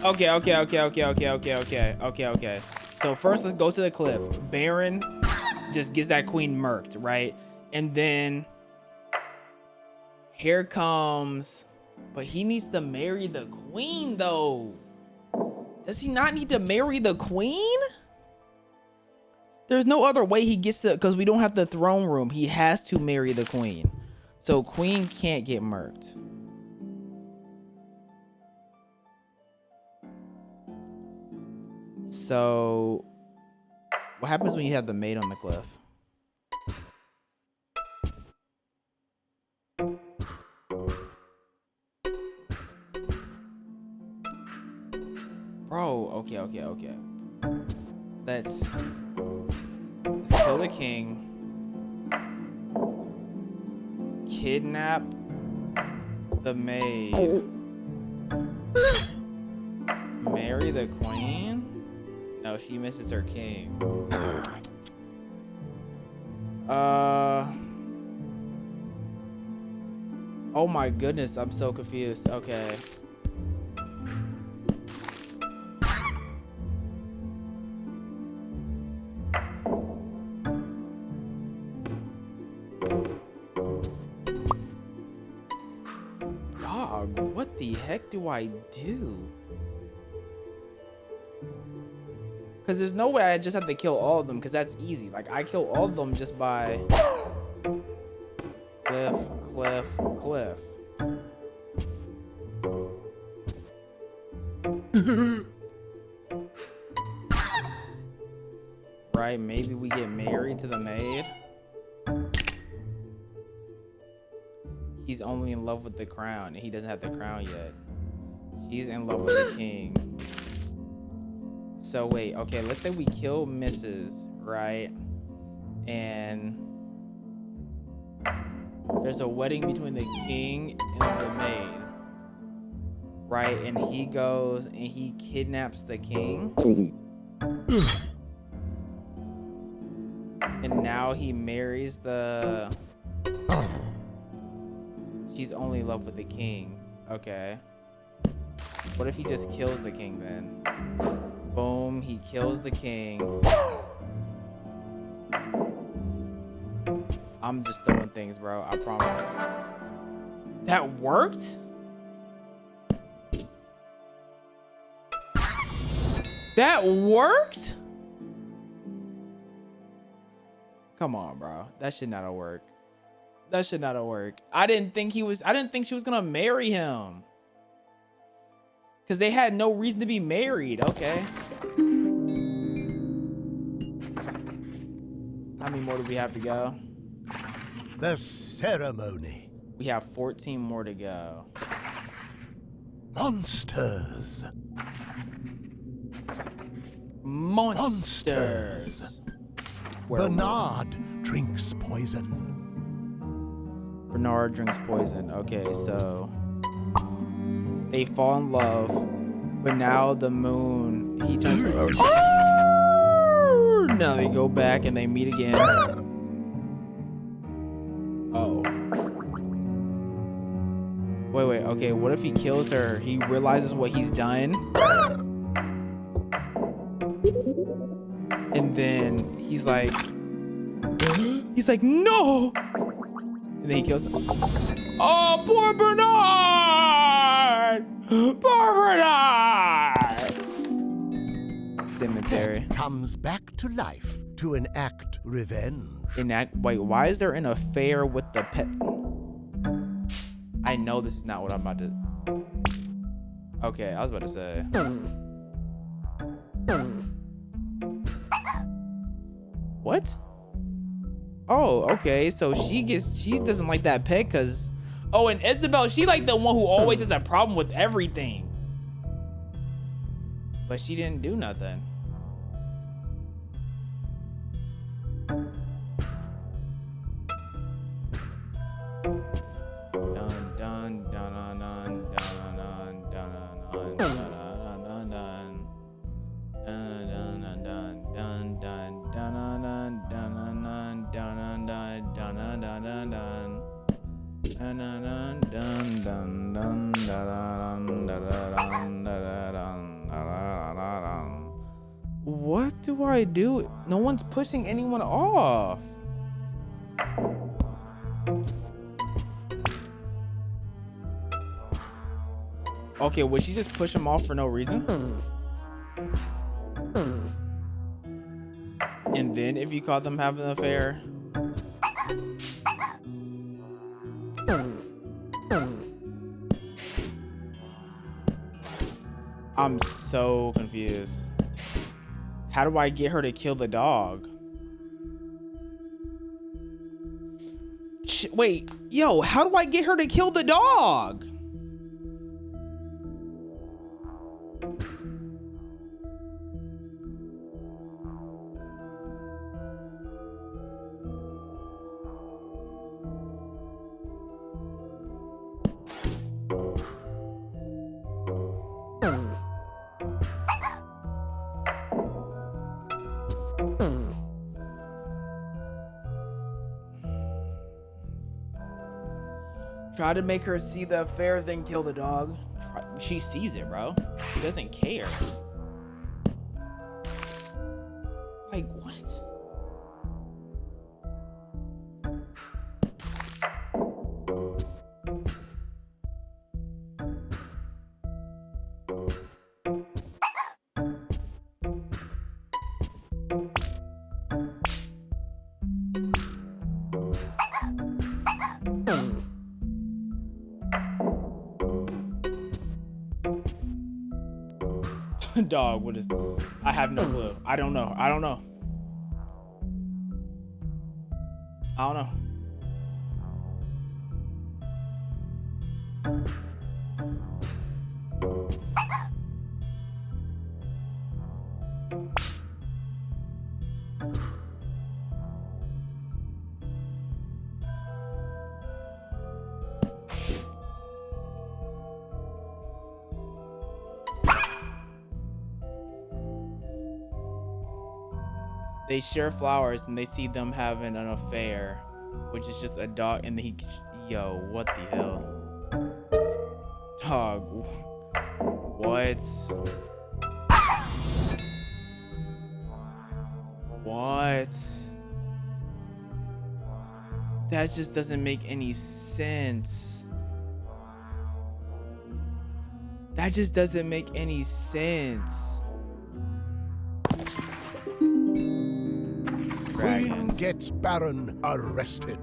Speaker 1: Okay. So first, let's go to the cliff. Baron just gets that queen murked, right? And then here comes, but he needs to marry the queen though. Does he not need to marry the queen? There's no other way he gets to, because we don't have the throne room. He has to marry the queen. So queen can't get murked. So what happens when you have the maid on the cliff? Bro, okay. Let's kill the king. Kidnap the maid. Marry the queen? No, she misses her king. Oh my goodness, I'm so confused. Okay. Dog, what the heck do I do? Because there's no way I just have to kill all of them, because that's easy. Like, I kill all of them just by... Cliff. Right, maybe we get married to the maid. He's only in love with the crown, and he doesn't have the crown yet. She's in love with the king. So wait, okay, let's say we kill Mrs., right? And there's a wedding between the king and the maid, right? And he goes and he kidnaps the king. And now he marries the... She's only in love with the king. Okay. What if he just kills the king then? Boom, he kills the king. I'm just throwing things, bro. I promise. That worked? That worked? Come on, bro. That should not have worked. That should not have worked. I didn't think she was gonna marry him. Cause they had no reason to be married. Okay. How many more do we have to go?
Speaker 9: The ceremony.
Speaker 1: We have 14 more to go.
Speaker 9: Monsters.
Speaker 1: Monsters.
Speaker 9: Bernard drinks poison.
Speaker 1: Bernard drinks poison. Okay, so they fall in love, but now the moon, he turns. Now they go back and they meet again. Oh. Wait. Okay, what if he kills her? He realizes what he's done. And then he's like, no! And then he kills him. Oh, poor Bernard! Poor Bernard! Cemetery.
Speaker 9: Pet comes back to life to enact revenge.
Speaker 1: Wait, why is there an affair with the pet? I know this is not what I'm about to... Okay, I was about to say. What? Oh, okay. So she doesn't like that pet because... Oh, and Isabel, she like the one who always has a problem with everything. But she didn't do nothing. What do I do? No one's pushing anyone off. Okay, would she just push him off for no reason? And then if you caught them having an affair? I'm so confused. How do I get her to kill the dog? Wait, yo, how do I get her to kill the dog? Try to make her see the affair, then kill the dog. She sees it, bro. She doesn't care. Like, what? Dog, what is... I have no clue. I don't know. I don't know. I don't know. They share flowers and they see them having an affair, which is just a dog. And he, yo, what the hell? Dog, what? What? That just doesn't make any sense. That just doesn't make any sense.
Speaker 9: Queen gets Baron arrested.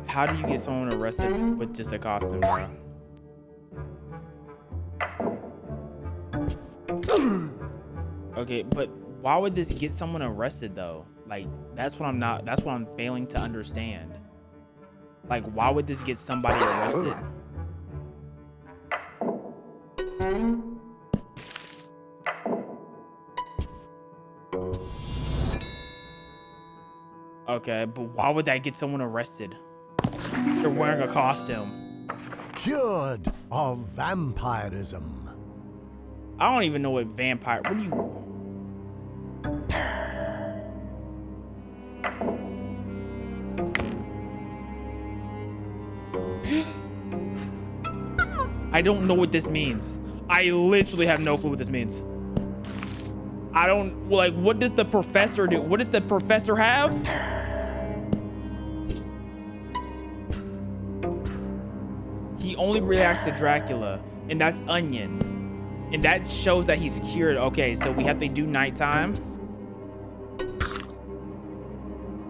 Speaker 1: How do you get someone arrested with just a costume, bro? Okay, but why would this get someone arrested though? Like, that's what I'm failing to understand. Like, why would this get somebody arrested? Okay, but why would that get someone arrested? They're wearing a costume.
Speaker 9: Cured of vampirism.
Speaker 1: I don't even know what vampire. What do you? I don't know what this means. I literally have no clue what this means. I don't, like, what does the professor do? What does the professor have? He only reacts to Dracula, and that's onion. And that shows that he's cured. Okay, so we have to do nighttime.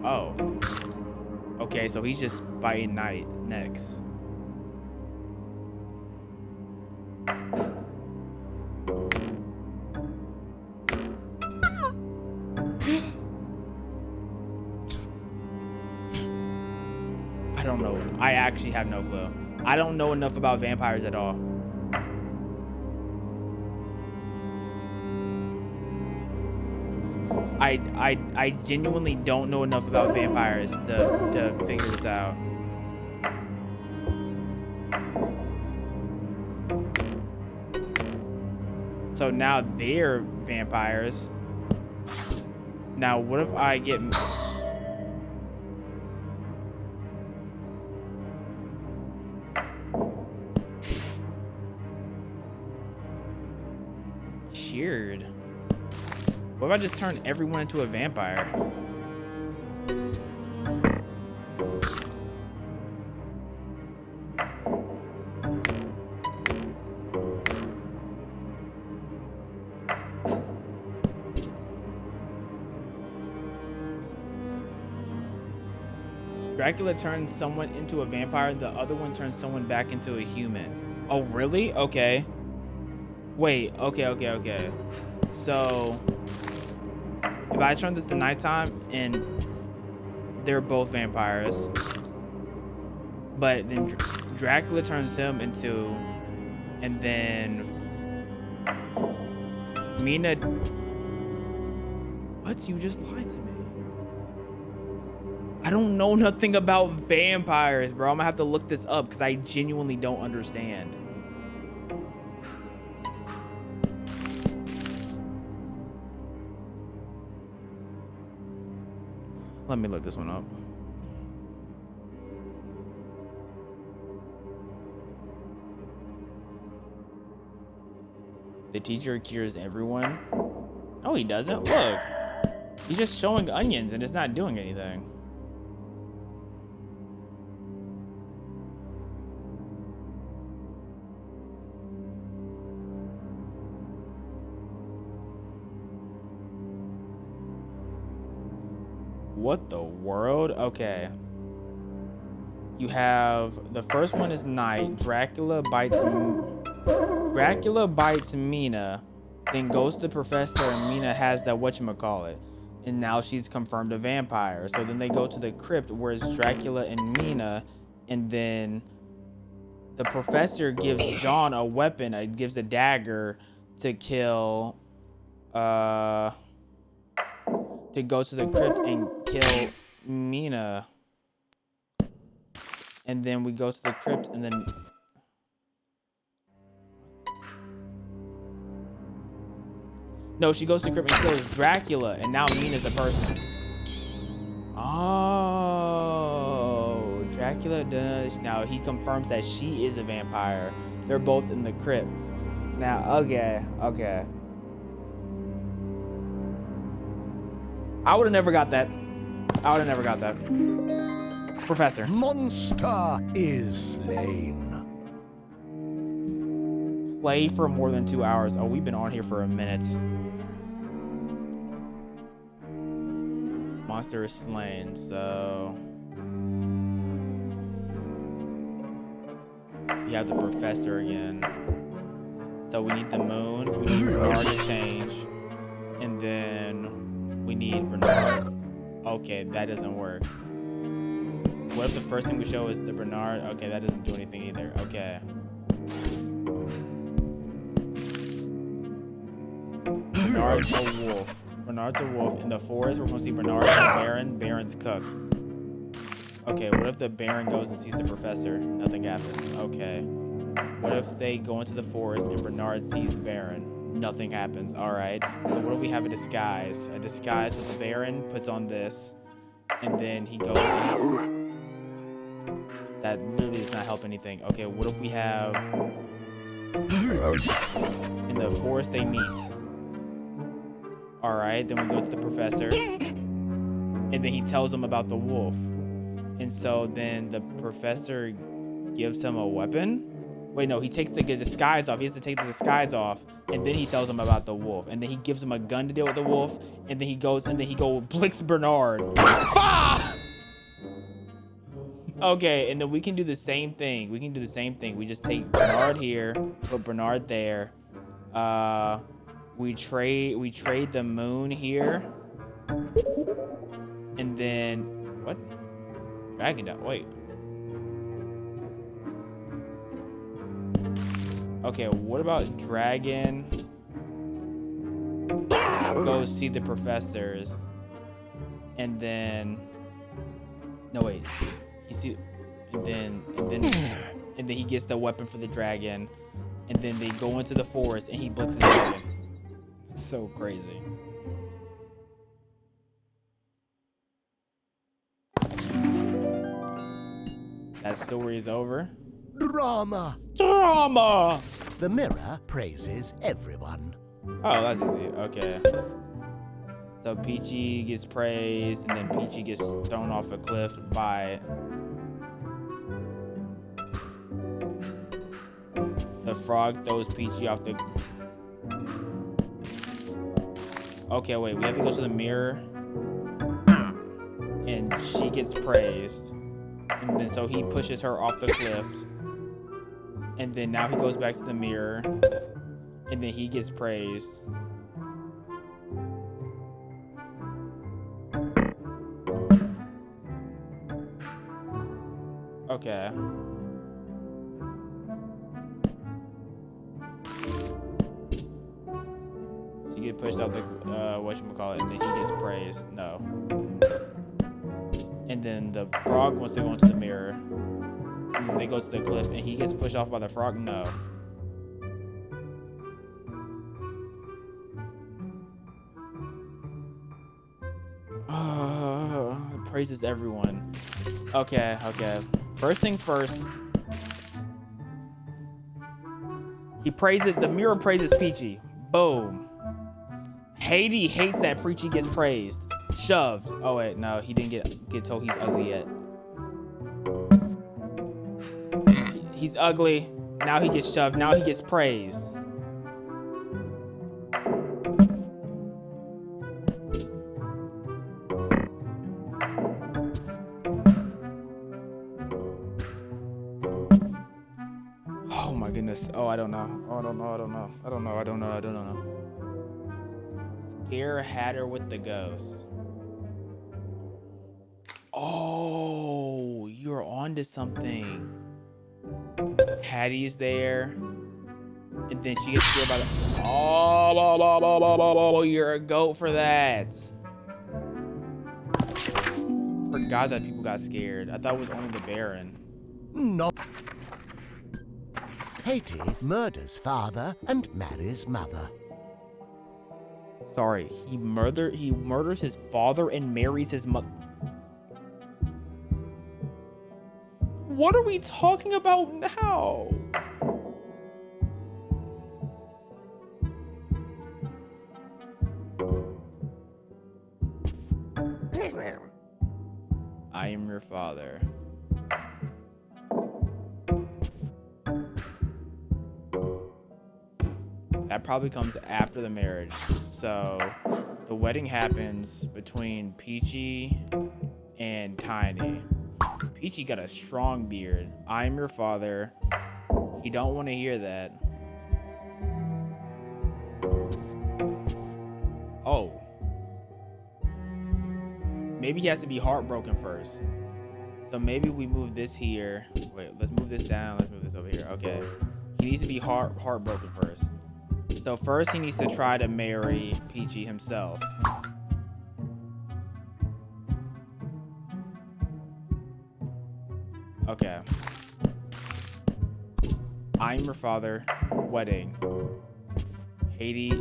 Speaker 1: Oh. Okay, so he's just biting night next. I don't know. I actually have no clue. I don't know enough about vampires at all. I genuinely don't know enough about vampires to figure this out. So now they're vampires. Now what if I get... cured? What if I just turn everyone into a vampire? Dracula turns someone into a vampire, the other one turns someone back into a human. Oh, really? Okay. Wait, okay. So, if I turn this to nighttime and they're both vampires, but then Dracula turns him into, and then Mina, what? You just lied to me. I don't know nothing about vampires, bro. I'm gonna have to look this up because I genuinely don't understand. Let me look this one up. The teacher cures everyone. No, he doesn't. Look. He's just showing onions and it's not doing anything. What the world? Okay. You have the first one is night. Dracula bites Mina, then goes to the professor, and Mina has that whatchamacallit. And now she's confirmed a vampire. So then they go to the crypt where it's Dracula and Mina, and then the professor gives John a weapon, gives a dagger to kill to go to the crypt and kill Mina. And then we go to the crypt and then no, she goes to the crypt and kills Dracula, and now Mina's a person. Oh, Dracula does. Now he confirms that she is a vampire. They're both in the crypt. Now, okay. I would have never got that. Professor.
Speaker 9: Monster is slain.
Speaker 1: Play for more than 2 hours. Oh, we've been on here for a minute. Monster is slain, so we have the professor again. So we need the moon, we need Bernard to change, and then we need Bernard. Okay, that doesn't work. What if the first thing we show is the Bernard? Okay, that doesn't do anything either. Okay. Bernard's a wolf. Bernard's a wolf. In the forest, we're gonna see Bernard and Baron. Baron's cooked. Okay, what if the Baron goes and sees the professor? Nothing happens. Okay. What if they go into the forest and Bernard sees the Baron? Nothing happens. Alright. So what if we have a disguise? A disguise with the Baron puts on this, and then he goes and that literally does not help anything. Okay, what if we have in the forest they meet? Alright, then we go to the professor, and then he tells him about the wolf. And so then the professor gives him a weapon. Wait, no, he takes the disguise off. He has to take the disguise off, and then he tells him about the wolf. And then he gives him a gun to deal with the wolf, and then he goes blicks Bernard. Ah! Okay, and then we can do the same thing. We just take Bernard here, put Bernard there. We trade the moon here. And then what? Dragon Dot, wait. Okay, what about Dragon? Go see the professors. And then no wait. You see, and then he gets the weapon for the dragon, and then they go into the forest and he books the dragon. It's so crazy. That story is over.
Speaker 9: Drama. The mirror praises everyone.
Speaker 1: Oh, that's easy. Okay. So Peachy gets praised, and then Peachy gets thrown off a cliff by the frog throws Peachy off the... Okay, wait, we have to go to the mirror, and she gets praised, and then so he pushes her off the cliff, and then now he goes back to the mirror, and then he gets praised. Okay. She gets pushed off the whatchamacallit, and then he gets praised. No. And then the frog wants to go into the mirror. And then they go to the cliff and he gets pushed off by the frog. No. Praises everyone. Okay. First things first. He praises, the mirror praises Peachy. Boom. Haiti hates that Peachy gets praised. Shoved. Oh wait, no, he didn't get told he's ugly yet. He's ugly. Now he gets shoved. Now he gets praised. Oh my goodness. Oh, I don't know. Oh, I don't know. Scare Hatter with the ghost. Oh, you're onto something. Hattie's there. And then she gets scared by the... Oh, you're a goat for that. Forgot that people got scared. I thought it was only the Baron.
Speaker 9: No. Haiti murders father and marries mother.
Speaker 1: Sorry, he murders his father and marries his mother. What are we talking about now? I am your father. That probably comes after the marriage. So the wedding happens between Peachy and Tiny. Peachy got a strong beard. I am your father. He don't want to hear that. Oh. Maybe he has to be heartbroken first. So maybe we move this here. Wait, let's move this down. Let's move this over here. Okay. He needs to be heartbroken first. So first he needs to try to marry Peachy himself. Okay. I'm your father. Wedding. Haiti.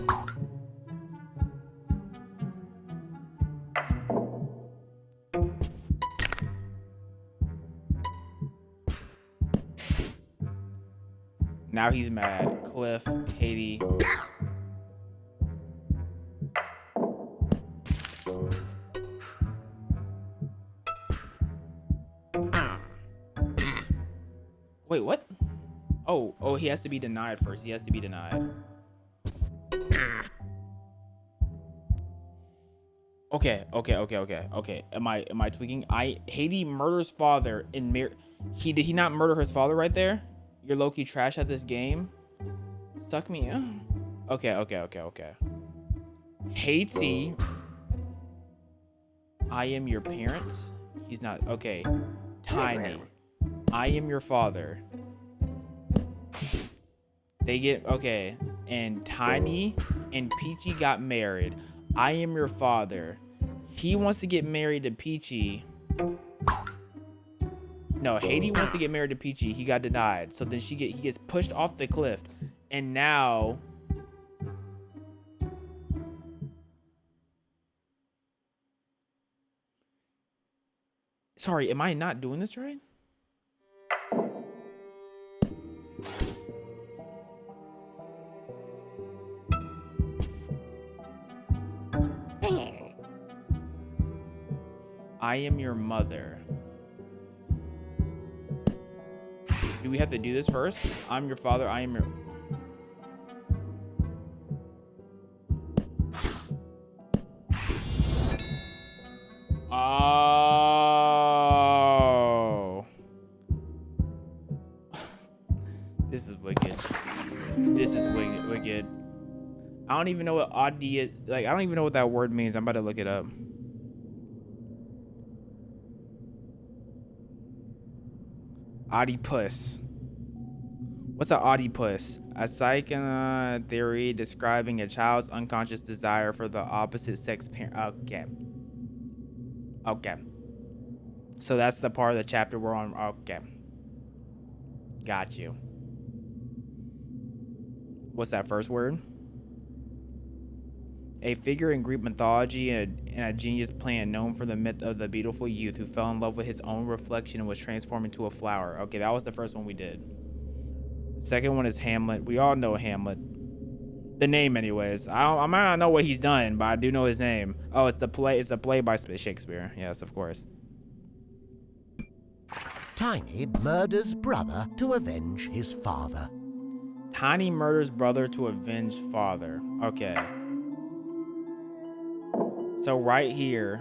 Speaker 1: Now he's mad. Cliff, Haiti. Wait, what? Oh, he has to be denied first. He has to be denied. Okay. Am I tweaking? Haiti murders father in did he not murder his father right there? You're low-key trash at this game. Suck me in. Okay. Haiti. I am your parents. He's not. Okay. Tiny. I am your father. They get, okay. And Tiny and Peachy got married. I am your father. He wants to get married to Peachy. No, Haiti wants to get married to Peachy. He got denied. So then he gets pushed off the cliff. And now... Sorry, am I not doing this right? I am your mother. Do we have to do this first? I'm your father. I am your... Oh. This is wicked. This is wicked. I don't even know what oddity is. Like, I don't even know what that word means. I'm about to look it up. Oedipus. What's an Oedipus? A psych theory describing a child's unconscious desire for the opposite sex parent. Okay. So that's the part of the chapter we're on. Okay. Got you. What's that first word? A figure in Greek mythology and a genius plant known for the myth of the beautiful youth who fell in love with his own reflection and was transformed into a flower. Okay, that was the first one we did. Second one is Hamlet. We all know Hamlet. The name, anyways. I might not know what he's done, but I do know his name. Oh, it's the play. It's a play by Shakespeare. Yes, of course.
Speaker 9: Tiny murders brother to avenge his father.
Speaker 1: Tiny murders brother to avenge father. Okay. So right here.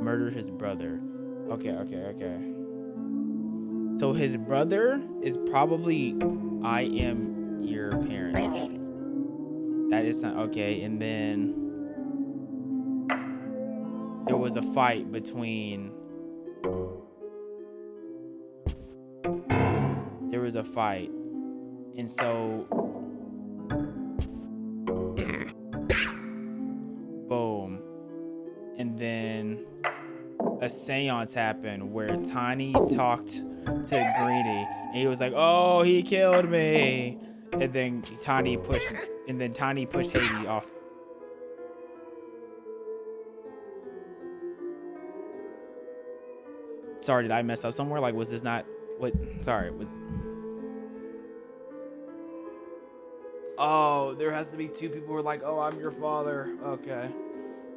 Speaker 1: Murders his brother. Okay. So his brother is probably I am your parent. That is not okay. And then there was a fight between. There was a fight, and so boom, and then a seance happened where Tiny talked to Greedy, and he was like, "Oh, he killed me," and then Tiny pushed Haiti off. Sorry, did I mess up somewhere? Like, was this not what? Sorry, was. Oh, there has to be two people who are like, "Oh, I'm your father." Okay,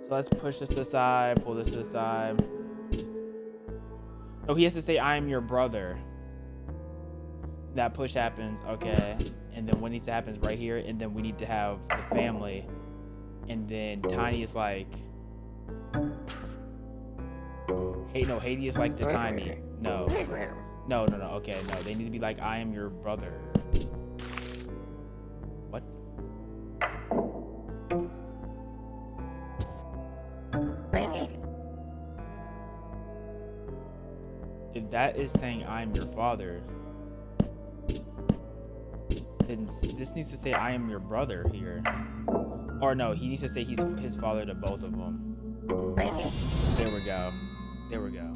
Speaker 1: so let's push this aside, pull this aside. Oh, he has to say, "I am your brother." That push happens, okay, and then when this happens right here, and then we need to have the family, and then Tiny is like. Hey, no, Haiti is like the Tiny. No. Okay, no. They need to be like, I am your brother. What? If that is saying I am your father, then this needs to say I am your brother here. Or no, he needs to say he's his father to both of them. There we go. There we go.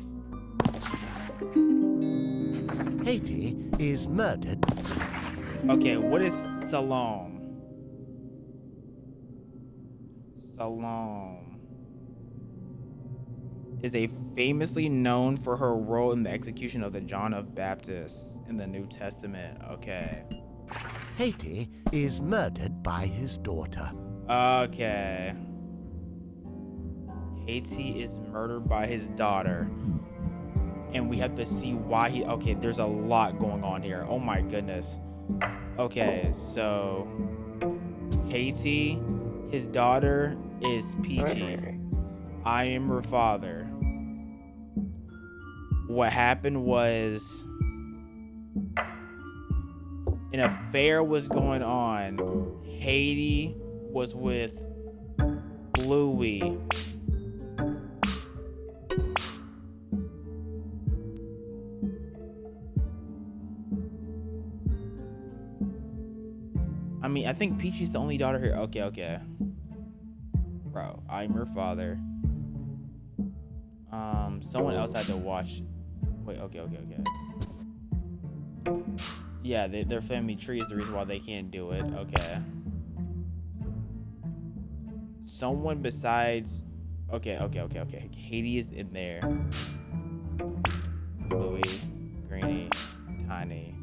Speaker 9: Haiti is murdered.
Speaker 1: Okay, what is Salome? Salome is a famously known for her role in the execution of the John of Baptist in the New Testament. Okay.
Speaker 9: Haiti is murdered by his daughter.
Speaker 1: Okay. Haiti is murdered by his daughter. And we have to see why he... Okay, there's a lot going on here. Oh my goodness. Okay, so... Haiti, his daughter is Peachy. I am her father. What happened was... An affair was going on. Haiti was with Bluey. I mean, I think Peachy's the only daughter here. Okay. Bro, I'm your father. Someone else had to watch. Wait, okay. Yeah, their family tree is the reason why they can't do it. Okay. Someone besides... Okay. Haiti is in there. Louie, Greenie, Tiny.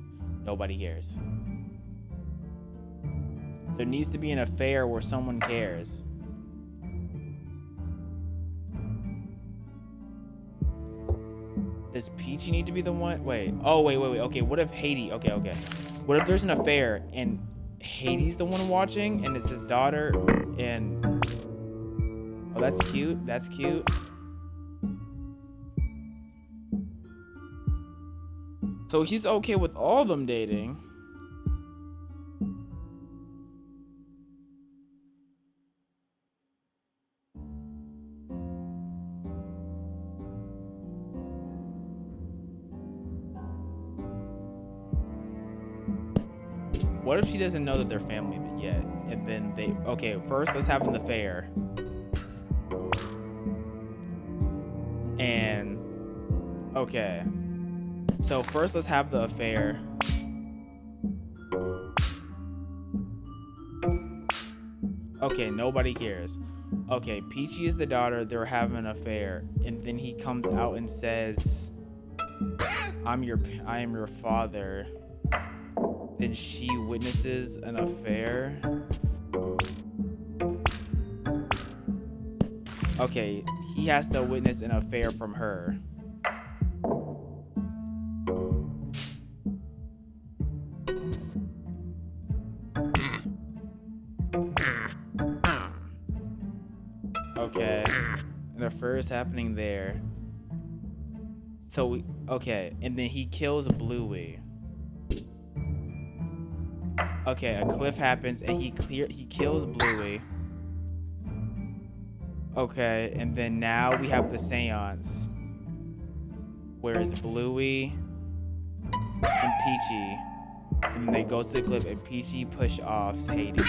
Speaker 1: Nobody cares. There needs to be an affair where someone cares. Does Peachy need to be the one? Wait. Oh, wait. Okay, what if Haiti... Okay. What if there's an affair and Haiti's the one watching and it's his daughter and... Oh, that's cute. So he's okay with all of them dating. What if she doesn't know that they're family yet? And then they... Okay, first let's have an affair. And okay, so first let's have the affair. Okay, nobody cares. Okay, Peachy is the daughter. They're having an affair, and then he comes out and says, I am your father." Then she witnesses an affair. Okay, he has to witness an affair from her. Okay, an affair is happening there. So okay, and then he kills Bluey. Okay, a cliff happens and he kills Bluey. Okay, and then now we have the seance. Whereas Bluey and Peachy, and they go to the cliff and Peachy push-offs Haiti.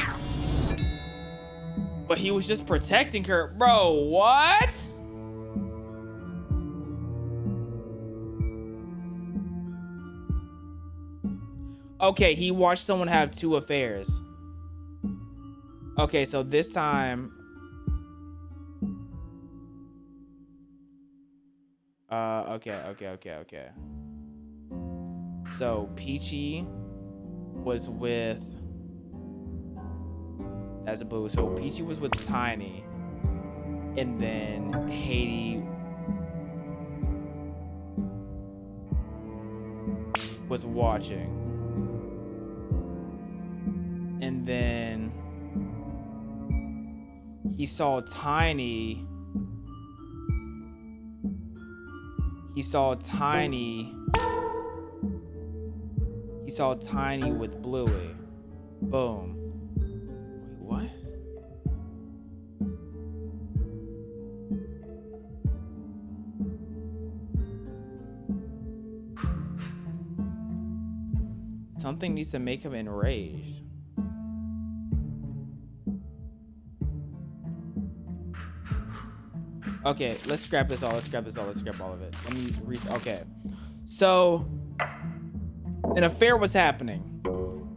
Speaker 1: But he was just protecting her. Bro, what? Okay, he watched someone have 2 affairs. Okay, so this time... Okay. So, Peachy was with... That's a blue. So, Peachy was with Tiny. And then Haiti was watching. And then he saw Tiny. He saw Tiny with Bluey. Boom. Wait, what? Something needs to make him enraged. Okay, let's scrap this all. Let's scrap all of it. Let me okay. So, an affair was happening.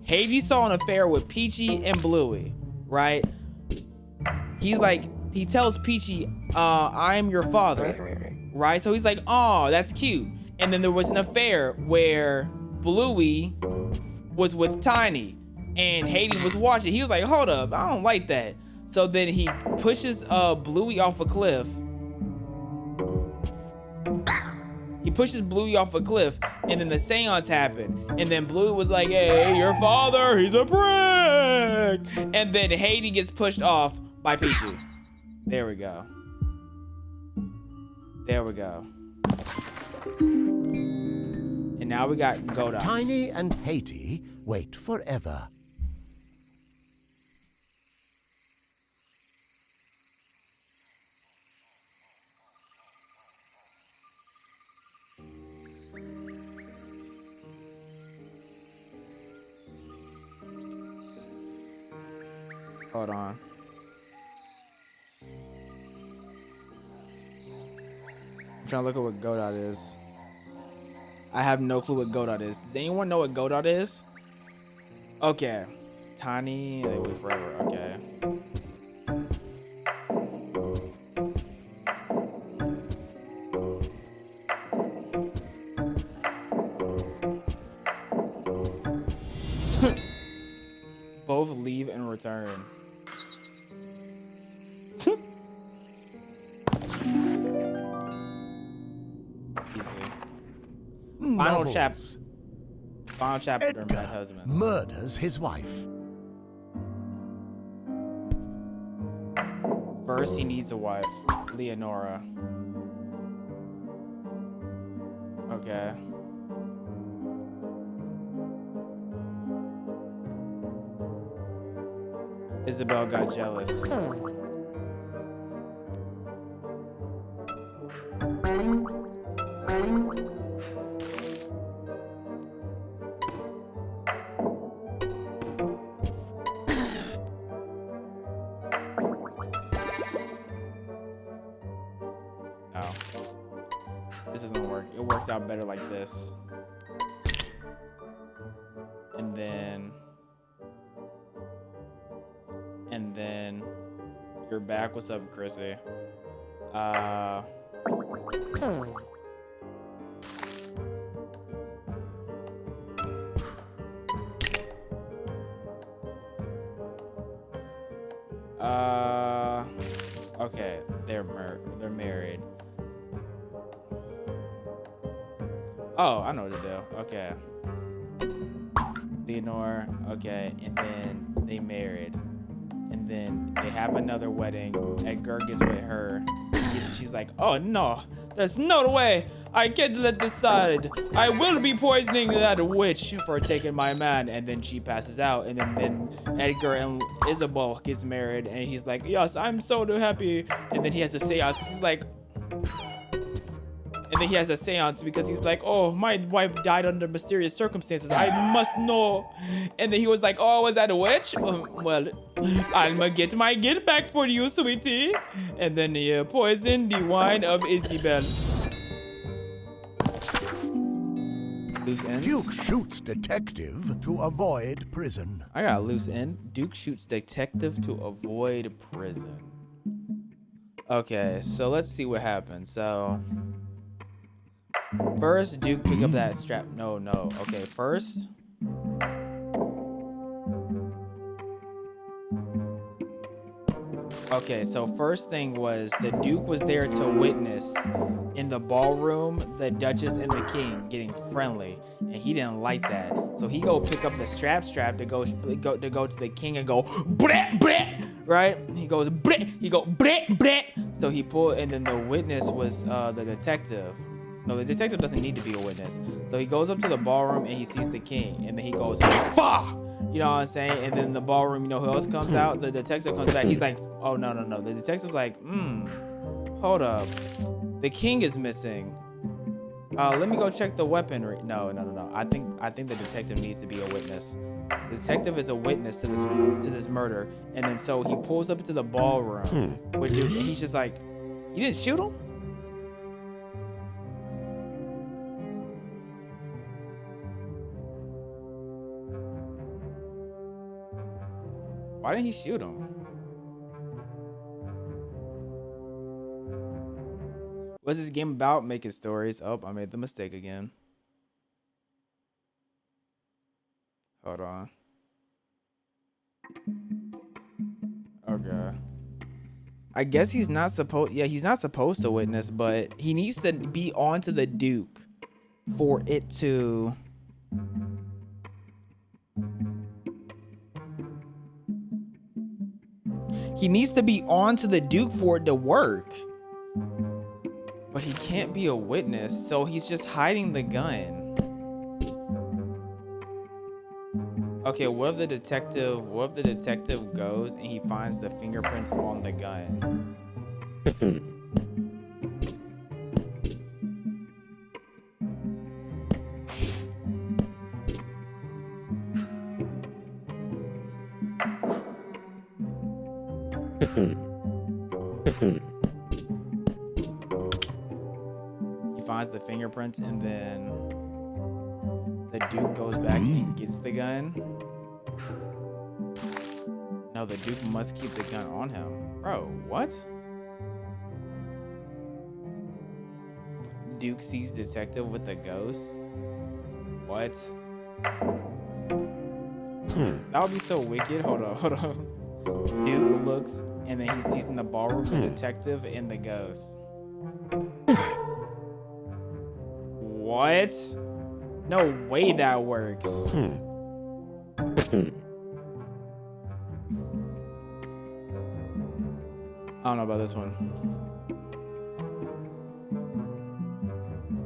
Speaker 1: Haiti saw an affair with Peachy and Bluey, right? He tells Peachy, I am your father, right? So he's like, oh, that's cute. And then there was an affair where Bluey was with Tiny and Haiti was watching. He was like, hold up, I don't like that. So then he pushes Bluey off a cliff. He pushes Bluey off a cliff, and then the seance happened. And then Bluey was like, hey, your father, he's a prick. And then Haiti gets pushed off by Peachy. There we go. And now we got Godox.
Speaker 9: Tiny and Haiti wait forever.
Speaker 1: Hold on. I'm trying to look at what Godot is. I have no clue what Godot is. Does anyone know what Godot is? Okay. Tiny, they wait forever. Okay. Both leave and return. Final chapter.
Speaker 9: Edgar
Speaker 1: My husband
Speaker 9: murders his wife.
Speaker 1: First, he needs a wife, Leonora. Okay. Isabel got jealous. This doesn't work. It works out better like this. And then you're back. What's up, Chrissy? Okay, they're married. Oh, I know what to do. Okay. Leonore, okay, and then they married. And then they have another wedding. Edgar gets with her. She's like, oh no, there's no way. I can't let this slide. I will be poisoning that witch for taking my man. And then she passes out. And then Edgar and Isabel gets married. And he's like, yes, I'm so happy. And then he has a seance because he's like, and then he has a seance because he's like, oh, my wife died under mysterious circumstances. I must know. And then he was like, oh, was that a witch? Well, I'ma get my get back for you, sweetie. And then he poisoned the wine of Isabel. Loose ends.
Speaker 9: Duke shoots detective to avoid prison.
Speaker 1: I got a loose end. Duke shoots detective to avoid prison. Okay, so let's see what happens. So first, Duke pick up that strap. No. Okay, first. Okay, so first thing was the Duke was there to witness in the ballroom the Duchess and the King getting friendly, and he didn't like that. So he go pick up the strap to go to the King and go brat brat, right? He goes brat, brat brat. So he pulled, and then the witness was the detective. No, the detective doesn't need to be a witness. So he goes up to the ballroom and he sees the King, and then he goes fa. You know what I'm saying? And then the ballroom, you know who else comes out? The detective comes back. He's like, oh, no. The detective's like, hold up. The King is missing. Let me go check the weaponry. No. I think the detective needs to be a witness. The detective is a witness to this murder. And then so he pulls up to the ballroom with Duke, and he's just like, you didn't shoot him? Why didn't he shoot him? What's this game about? Making stories. Oh, I made the mistake again. Hold on. Okay. I guess he's not supposed. Yeah, he's not supposed to witness, but he needs to be onto the Duke for it to. He needs to be on to the Duke for it to work. But he can't be a witness, so he's just hiding the gun. Okay, what if the detective goes and he finds the fingerprints on the gun? He finds the fingerprints, and then the Duke goes back and gets the gun. No, the Duke must keep the gun on him. Bro, what? Duke sees detective with the ghost. What? That would be so wicked. Hold on. Duke looks, and then he sees in the ballroom the detective and the ghost. What? No way that works. I don't know about this one.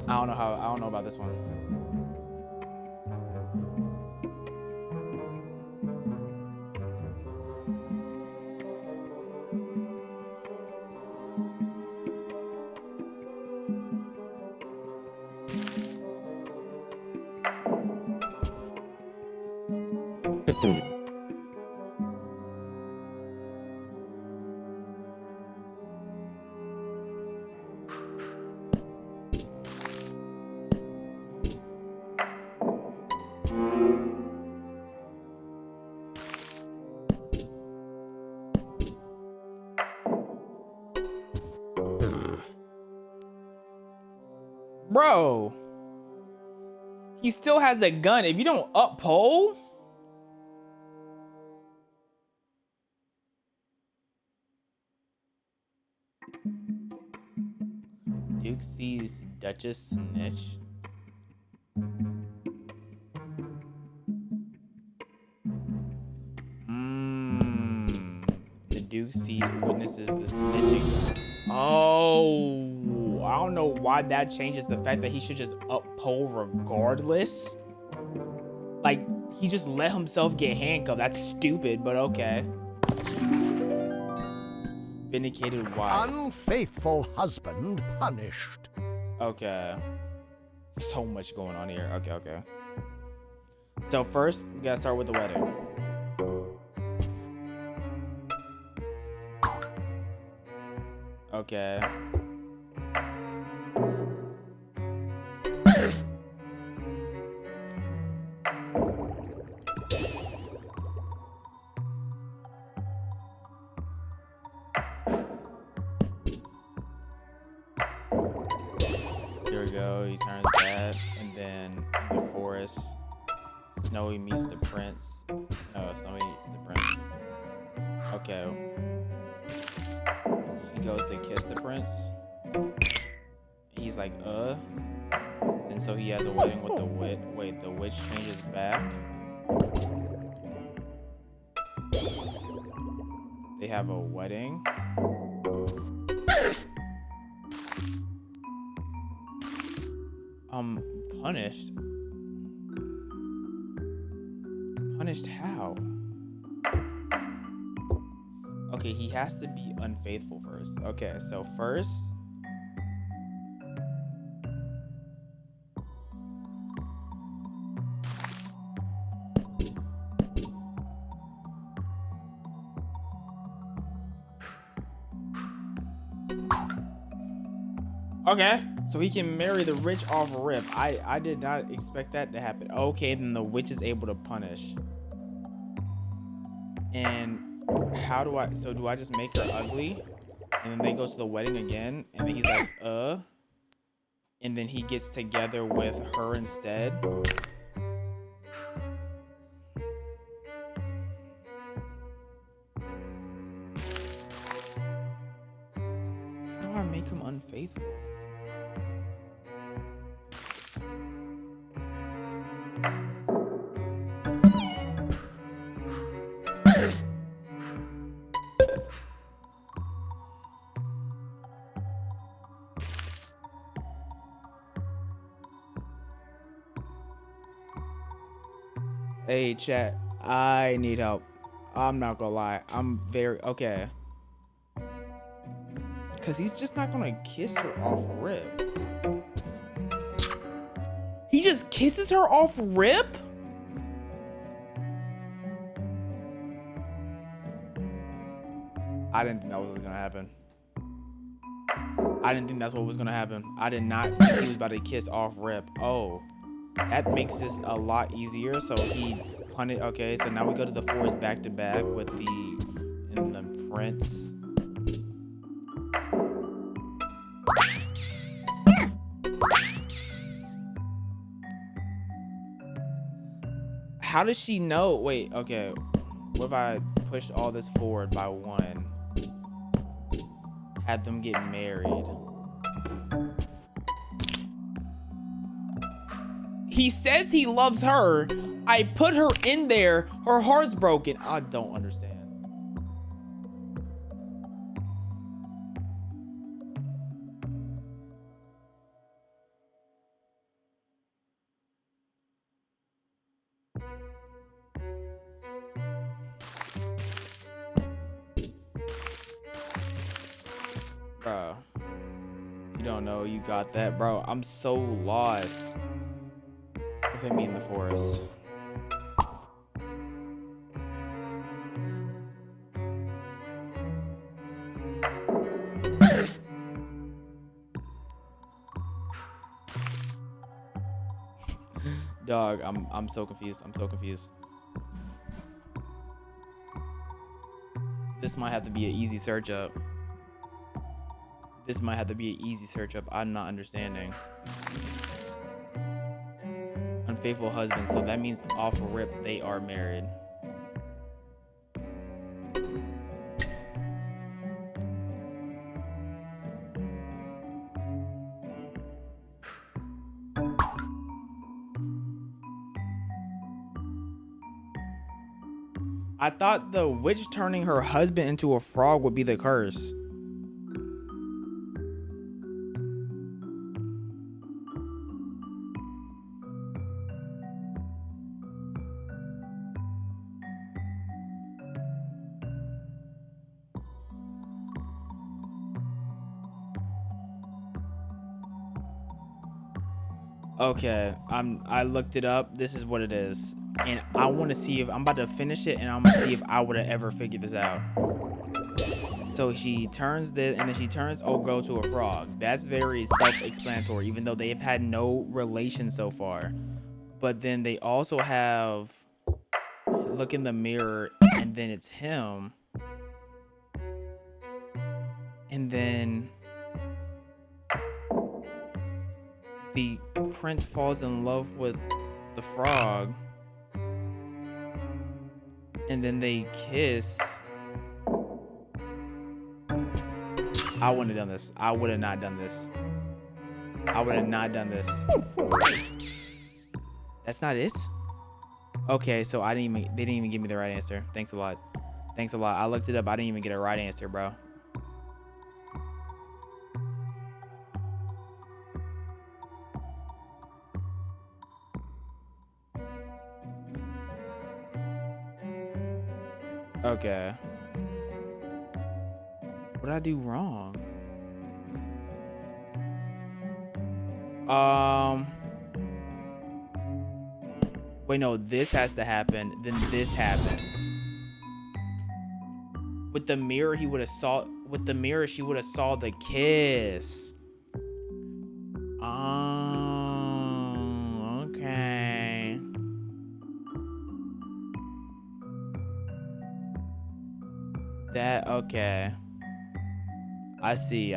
Speaker 1: I don't know about this one. Bro. He still has a gun. If you don't up pole. Duke sees Duchess snitch. The Duke witnesses the snitching. Oh, I don't know why that changes the fact that he should just up pole regardless. Like, he just let himself get handcuffed. That's stupid, but okay. Vindicated why?
Speaker 9: Unfaithful husband punished.
Speaker 1: Okay. So much going on here. Okay. So first, we gotta start with the wedding. Okay. Here we go. He turns that, and then in the forest, Snowy meets the prince. No, Snowy meets the prince. Okay. She goes to kiss the prince. He's like, and so he has a wedding with the witch. Wait, the witch changes back. They have a wedding. Punished. Punished how? Okay, he has to be unfaithful first. Okay, so first. Okay, so he can marry the rich off rip. I did not expect that to happen. Okay, then the witch is able to punish. And how do I, so do I just make her ugly? And then they go to the wedding again, and then he's like, and then he gets together with her instead. How do I make him unfaithful? Hey, chat, I need help. I'm not gonna lie. I'm very, okay. Because he's just not gonna kiss her off rip. He just kisses her off rip? I didn't think that was gonna happen. I didn't think that's what was gonna happen. I did not think he was about to kiss off rip. Oh. That makes this a lot easier. So he punted. Okay, so now we go to the forest back to back with the prince. How does she know? Wait, okay. What if I push all this forward by one? Had them get married. He says he loves her. I put her in there. Her heart's broken. I don't understand. Bro, you don't know you got that, bro. I'm so lost. If they meet in the forest. Dog, I'm so confused. I'm so confused. This might have to be an easy search up. This might have to be an easy search up. I'm not understanding. Unfaithful husband. So that means off rip they are married. I thought the witch turning her husband into a frog would be the curse. Okay, I looked it up. This is what it is. And I want to see if I'm about to finish it, and I'm gonna see if I would have ever figured this out. So she turns this, and then she turns old girl to a frog. That's very self-explanatory, even though they have had no relation so far. But then they also have look in the mirror, and then it's him. And then the prince falls in love with the frog. And then they kiss. I wouldn't have done this. I would have not done this. I would have not done this. That's not it? Okay, so they didn't even give me the right answer. Thanks a lot. Thanks a lot. I looked it up. I didn't even get a right answer, bro. Okay. What did I do wrong? Wait, no, this has to happen. Then this happens. With the mirror, he would have saw. With the mirror, she would have saw the kiss. Oh, okay. That, okay. I see.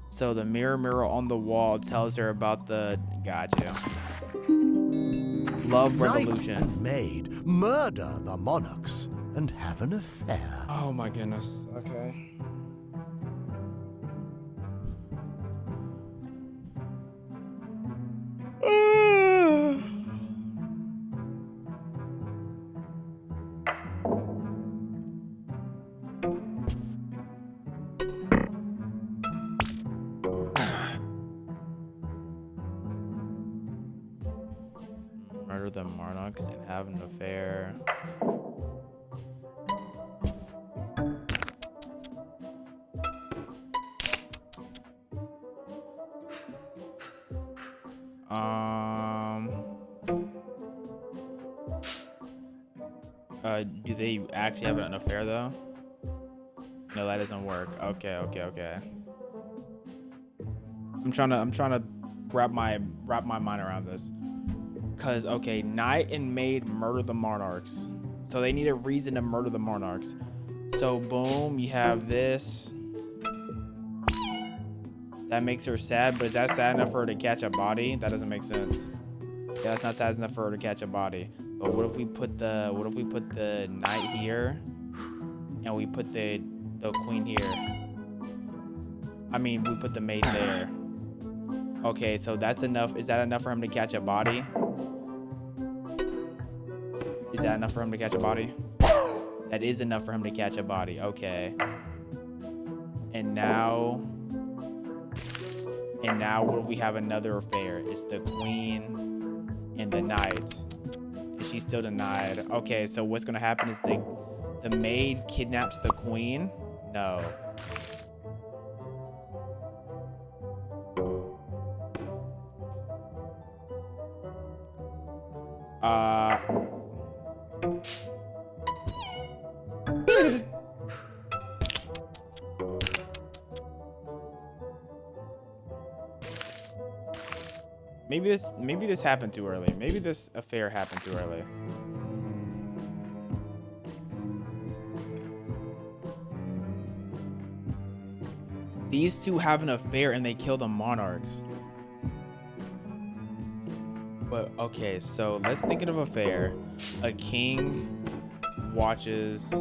Speaker 1: So the mirror on the wall tells her about the, gotcha. Love revolution.
Speaker 9: Knight and maid murder the monarchs and have an affair.
Speaker 1: Oh my goodness, okay. Murder the monarchs and have an affair. Do they actually have an affair though? No, that doesn't work. Okay. I'm trying to wrap my mind around this. Cause okay, knight and maid murder the monarchs, so they need a reason to murder the monarchs. So boom, you have this. That makes her sad, but is that sad enough for her to catch a body? That doesn't make sense. Yeah, that's not sad enough for her to catch a body. But what if we put the knight here, and we put the queen here? I mean, we put the maid there. Okay, so that's enough. Is that enough for him to catch a body? Is that enough for him to catch a body? That is enough for him to catch a body. Okay. And now what if we have another affair? It's the queen and the knight. And she's still denied. Okay, so what's gonna happen is the maid kidnaps the queen? No. Maybe this happened too early. Maybe this affair happened too early. These two have an affair and they kill the monarchs. But okay, so let's think of an affair. A king watches.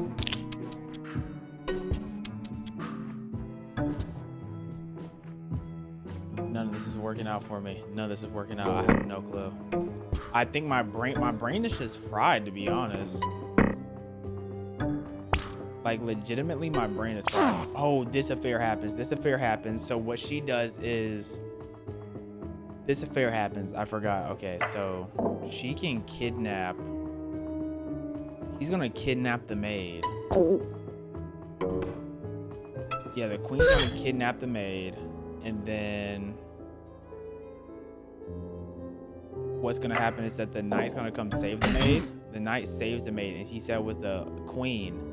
Speaker 1: None of this is working out for me. None of this is working out. I have no clue. I think my brain is just fried, to be honest. Like, legitimately, my brain is fried. Oh, this affair happens. This affair happens. So what she does is... This affair happens. I forgot. Okay, so she can kidnap... He's gonna kidnap the maid. Yeah, the queen's gonna kidnap the maid. And then... What's gonna happen is that the knight's gonna come save the maid. The knight saves the maid, and he said it was the queen.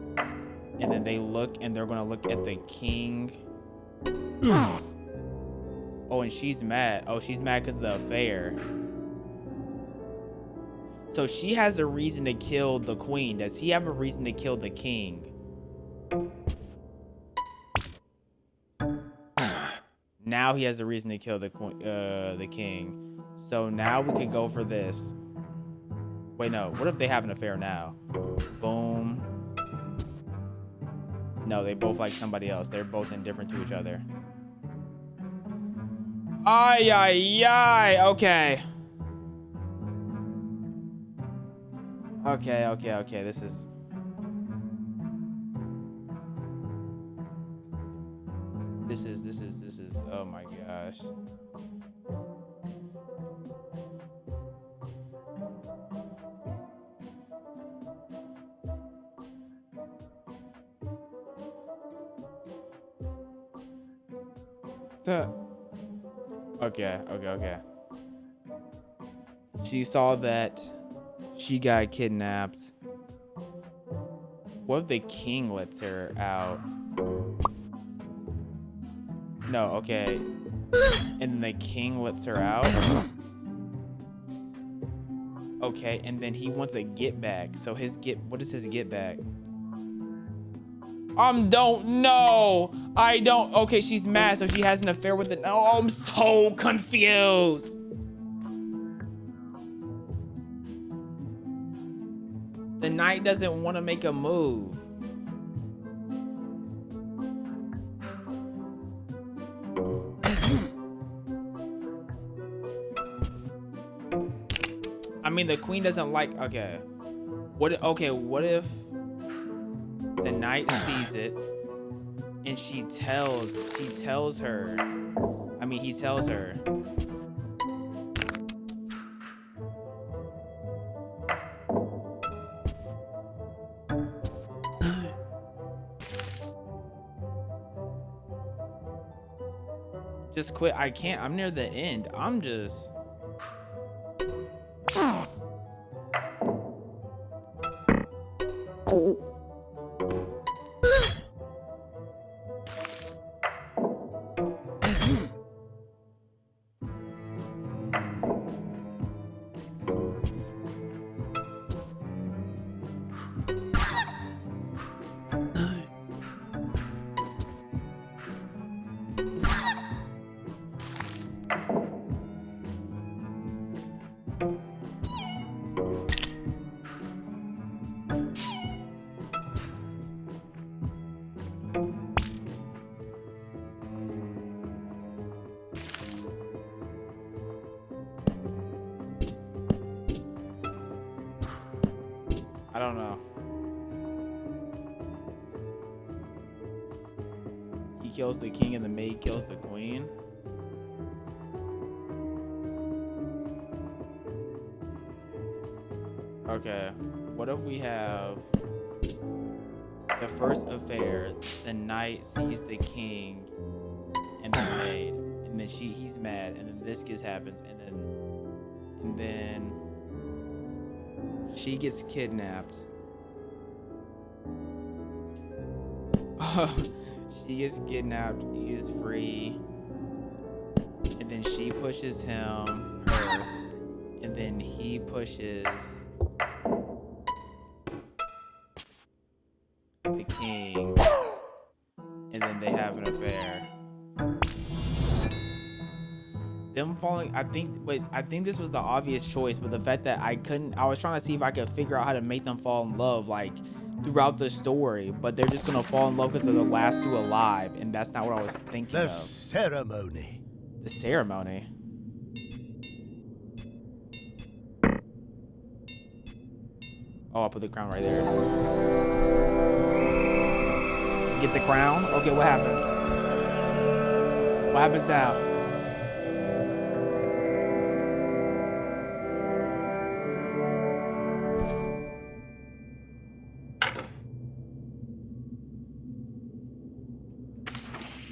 Speaker 1: And then they look, and they're gonna look at the king. Oh, and she's mad. Oh, she's mad because of the affair. So she has a reason to kill the queen. Does he have a reason to kill the king? Now he has a reason to kill the king. So now we could go for this. Wait, no. What if they have an affair now? Boom. No, they both like somebody else. They're both indifferent to each other. Ay, ay, ay. Okay. Okay. This is... Oh my gosh. Okay. She saw that she got kidnapped. What if the king lets her out? No, okay. And the king lets her out? Okay, and then he wants a get back. So what is his get back? Don't know. I don't. Okay, she's mad, so she has an affair with it. Oh, I'm so confused. The knight doesn't want to make a move. I mean, the queen doesn't like. Okay. What if the knight sees it and he tells her. Just quit. I can't. I'm near the end. I'm just... I don't know. He kills the king and the maid kills the queen. Okay, what if we have the first affair, the knight sees the king and the maid, and then he's mad, and then this happens, and then she gets kidnapped. She gets kidnapped, he is free, and then she pushes her, and then he pushes the king, and then they have an affair. them falling, I think this was the obvious choice, but the fact that I was trying to see if I could figure out how to make them fall in love, like, throughout the story, but they're just gonna fall in love because they're the last two alive, and that's not what I was thinking
Speaker 9: The
Speaker 1: of.
Speaker 9: ceremony.
Speaker 1: The ceremony? Oh, I'll put the crown right there. Get the crown? Okay, what happened? What happens now?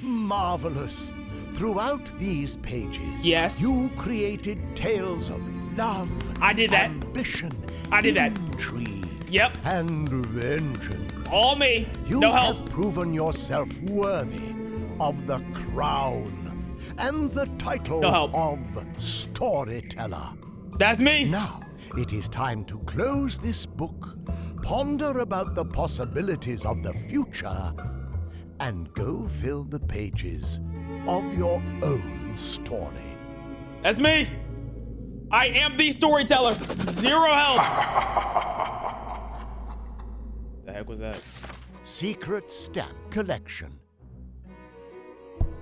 Speaker 9: Marvelous. Throughout these pages,
Speaker 1: yes,
Speaker 9: you created tales of love.
Speaker 1: I did that.
Speaker 9: Ambition.
Speaker 1: I did that.
Speaker 9: Intrigue.
Speaker 1: Yep.
Speaker 9: And vengeance.
Speaker 1: All me.
Speaker 9: You
Speaker 1: no
Speaker 9: have
Speaker 1: help.
Speaker 9: proven yourself worthy of the crown and the title of Storyteller.
Speaker 1: That's me.
Speaker 9: Now, it is time to close this book, ponder about the possibilities of the future, and go fill the pages of your own story.
Speaker 1: That's me. I am the storyteller. 0 help. The heck was that?
Speaker 9: Secret Stamp Collection.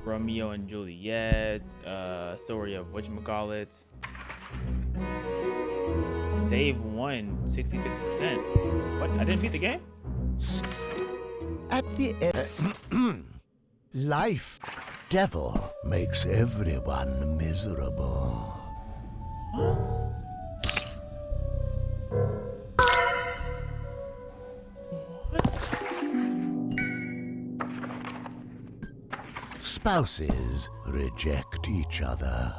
Speaker 1: Romeo and Juliet. Story of whatchamacallit. Save 1, 66%. What? I didn't beat the game?
Speaker 9: At the end, life, devil makes everyone miserable.
Speaker 1: What?
Speaker 9: Spouses reject each other.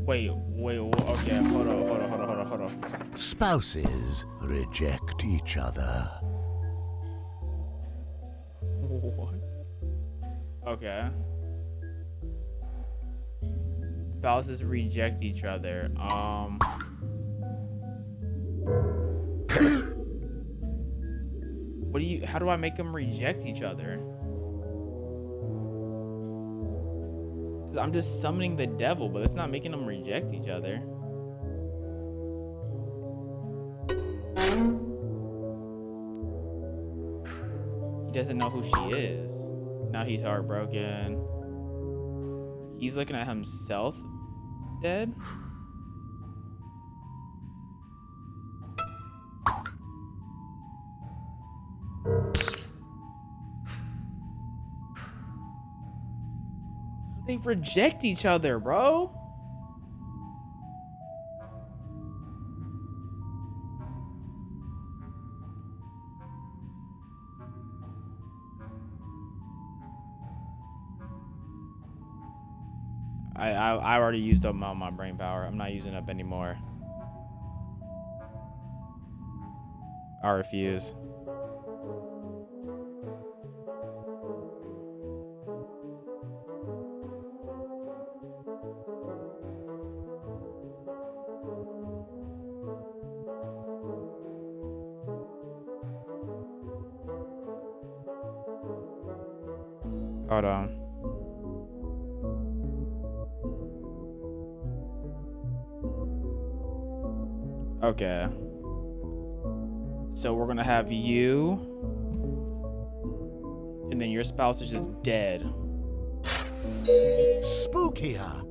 Speaker 1: Wait, okay, hold on.
Speaker 9: Spouses reject each other.
Speaker 1: What? Okay. Spouses reject each other. How do I make them reject each other? 'Cause I'm just summoning the devil, but it's not making them reject each other. He doesn't know who she is. Now he's heartbroken. He's looking at himself dead. They reject each other, bro. I already used up my brain power. I'm not using up anymore. I refuse. Hold on. Okay. So we're gonna have you, and then your spouse is just dead.
Speaker 9: Spookier.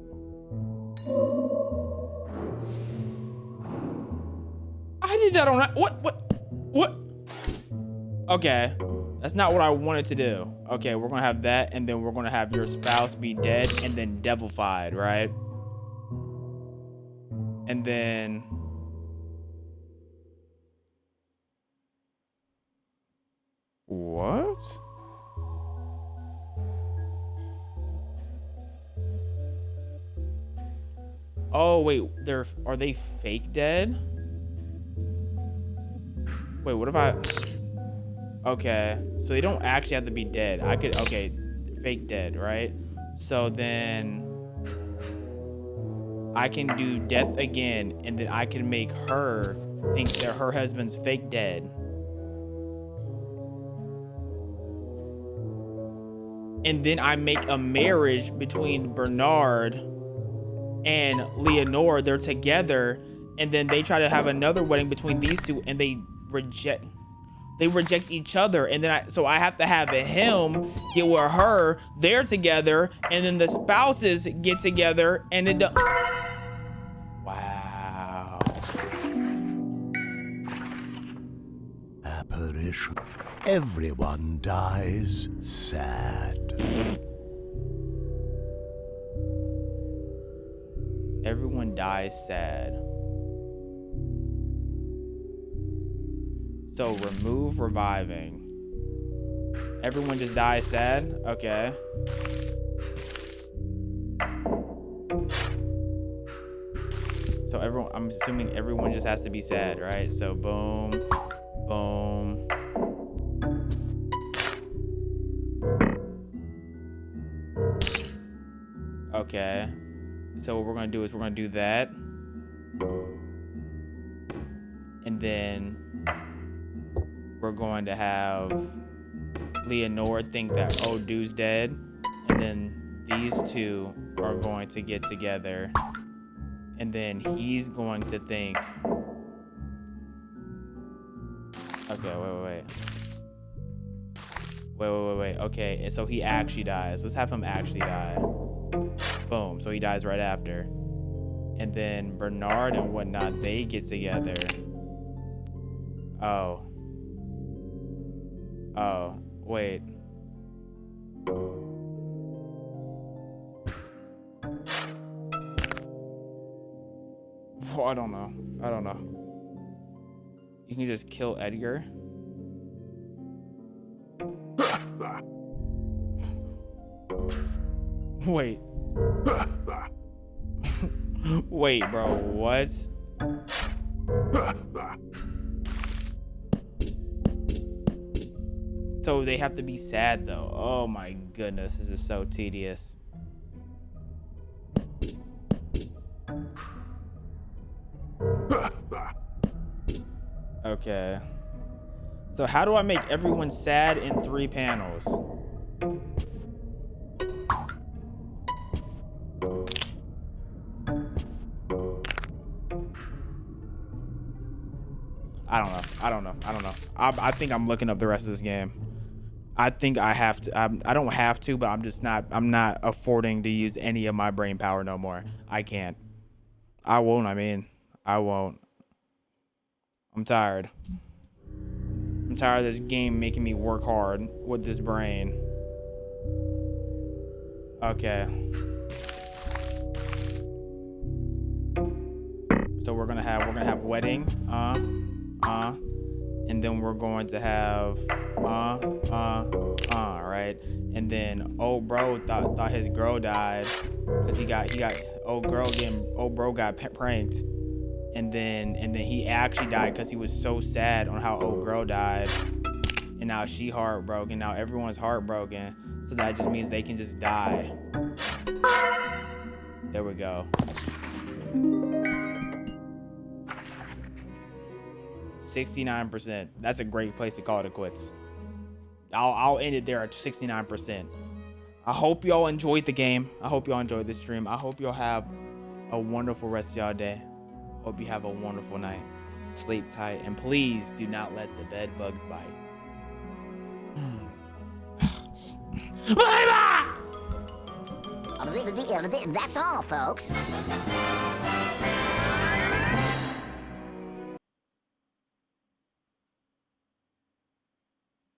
Speaker 1: I did that on what? Okay. That's not what I wanted to do. Okay, we're gonna have that, and then we're gonna have your spouse be dead and then devilified, right? And then what? Oh wait, are they fake dead? Wait, what if I? Okay, so they don't actually have to be dead. Okay, fake dead, right? So then I can do death again, and then I can make her think that her husband's fake dead. and then I make a marriage between Bernard and Leonore. They're together, and then they try to have another wedding between these two, and they reject each other, and then I have to have him get with her. They're together, and then the spouses get together, and it wow.
Speaker 9: Apparition. Everyone dies sad.
Speaker 1: Everyone dies sad. So remove reviving. Everyone just dies sad? Okay. So I'm assuming everyone just has to be sad, right? So boom, boom. Okay. So what we're gonna do is we're gonna do that. And then we're going to have Leonore think that old dude's dead, and then these two are going to get together, and then he's going to think, okay, wait, okay, and so he actually dies. Let's have him actually die. Boom, so he dies right after. And then Bernard and whatnot, they get together. Oh, wait. Well, I don't know. You can just kill Edgar. Wait. Wait, bro, what? So they have to be sad though. Oh my goodness, this is so tedious. Okay. So how do I make everyone sad in 3 panels? I don't know. I think I'm looking up the rest of this game. I think I have to. I don't have to, but I'm not affording to use any of my brain power no more. I can't. I won't. I won't. I'm tired. I'm tired of this game making me work hard with this brain. Okay. So we're gonna have wedding, and then we're going to have right, and then old bro thought his girl died because he got old bro got pranked, and then he actually died because he was so sad on how old girl died, and now she heartbroken. Now everyone's heartbroken, so that just means they can just die. There we go. 69%. That's a great place to call it quits. I'll end it there at 69%. I hope y'all enjoyed the game. I hope y'all enjoyed this stream. I hope y'all have a wonderful rest of y'all day. Hope you have a wonderful night. Sleep tight, and please do not let the bed bugs bite.
Speaker 6: That's all, folks.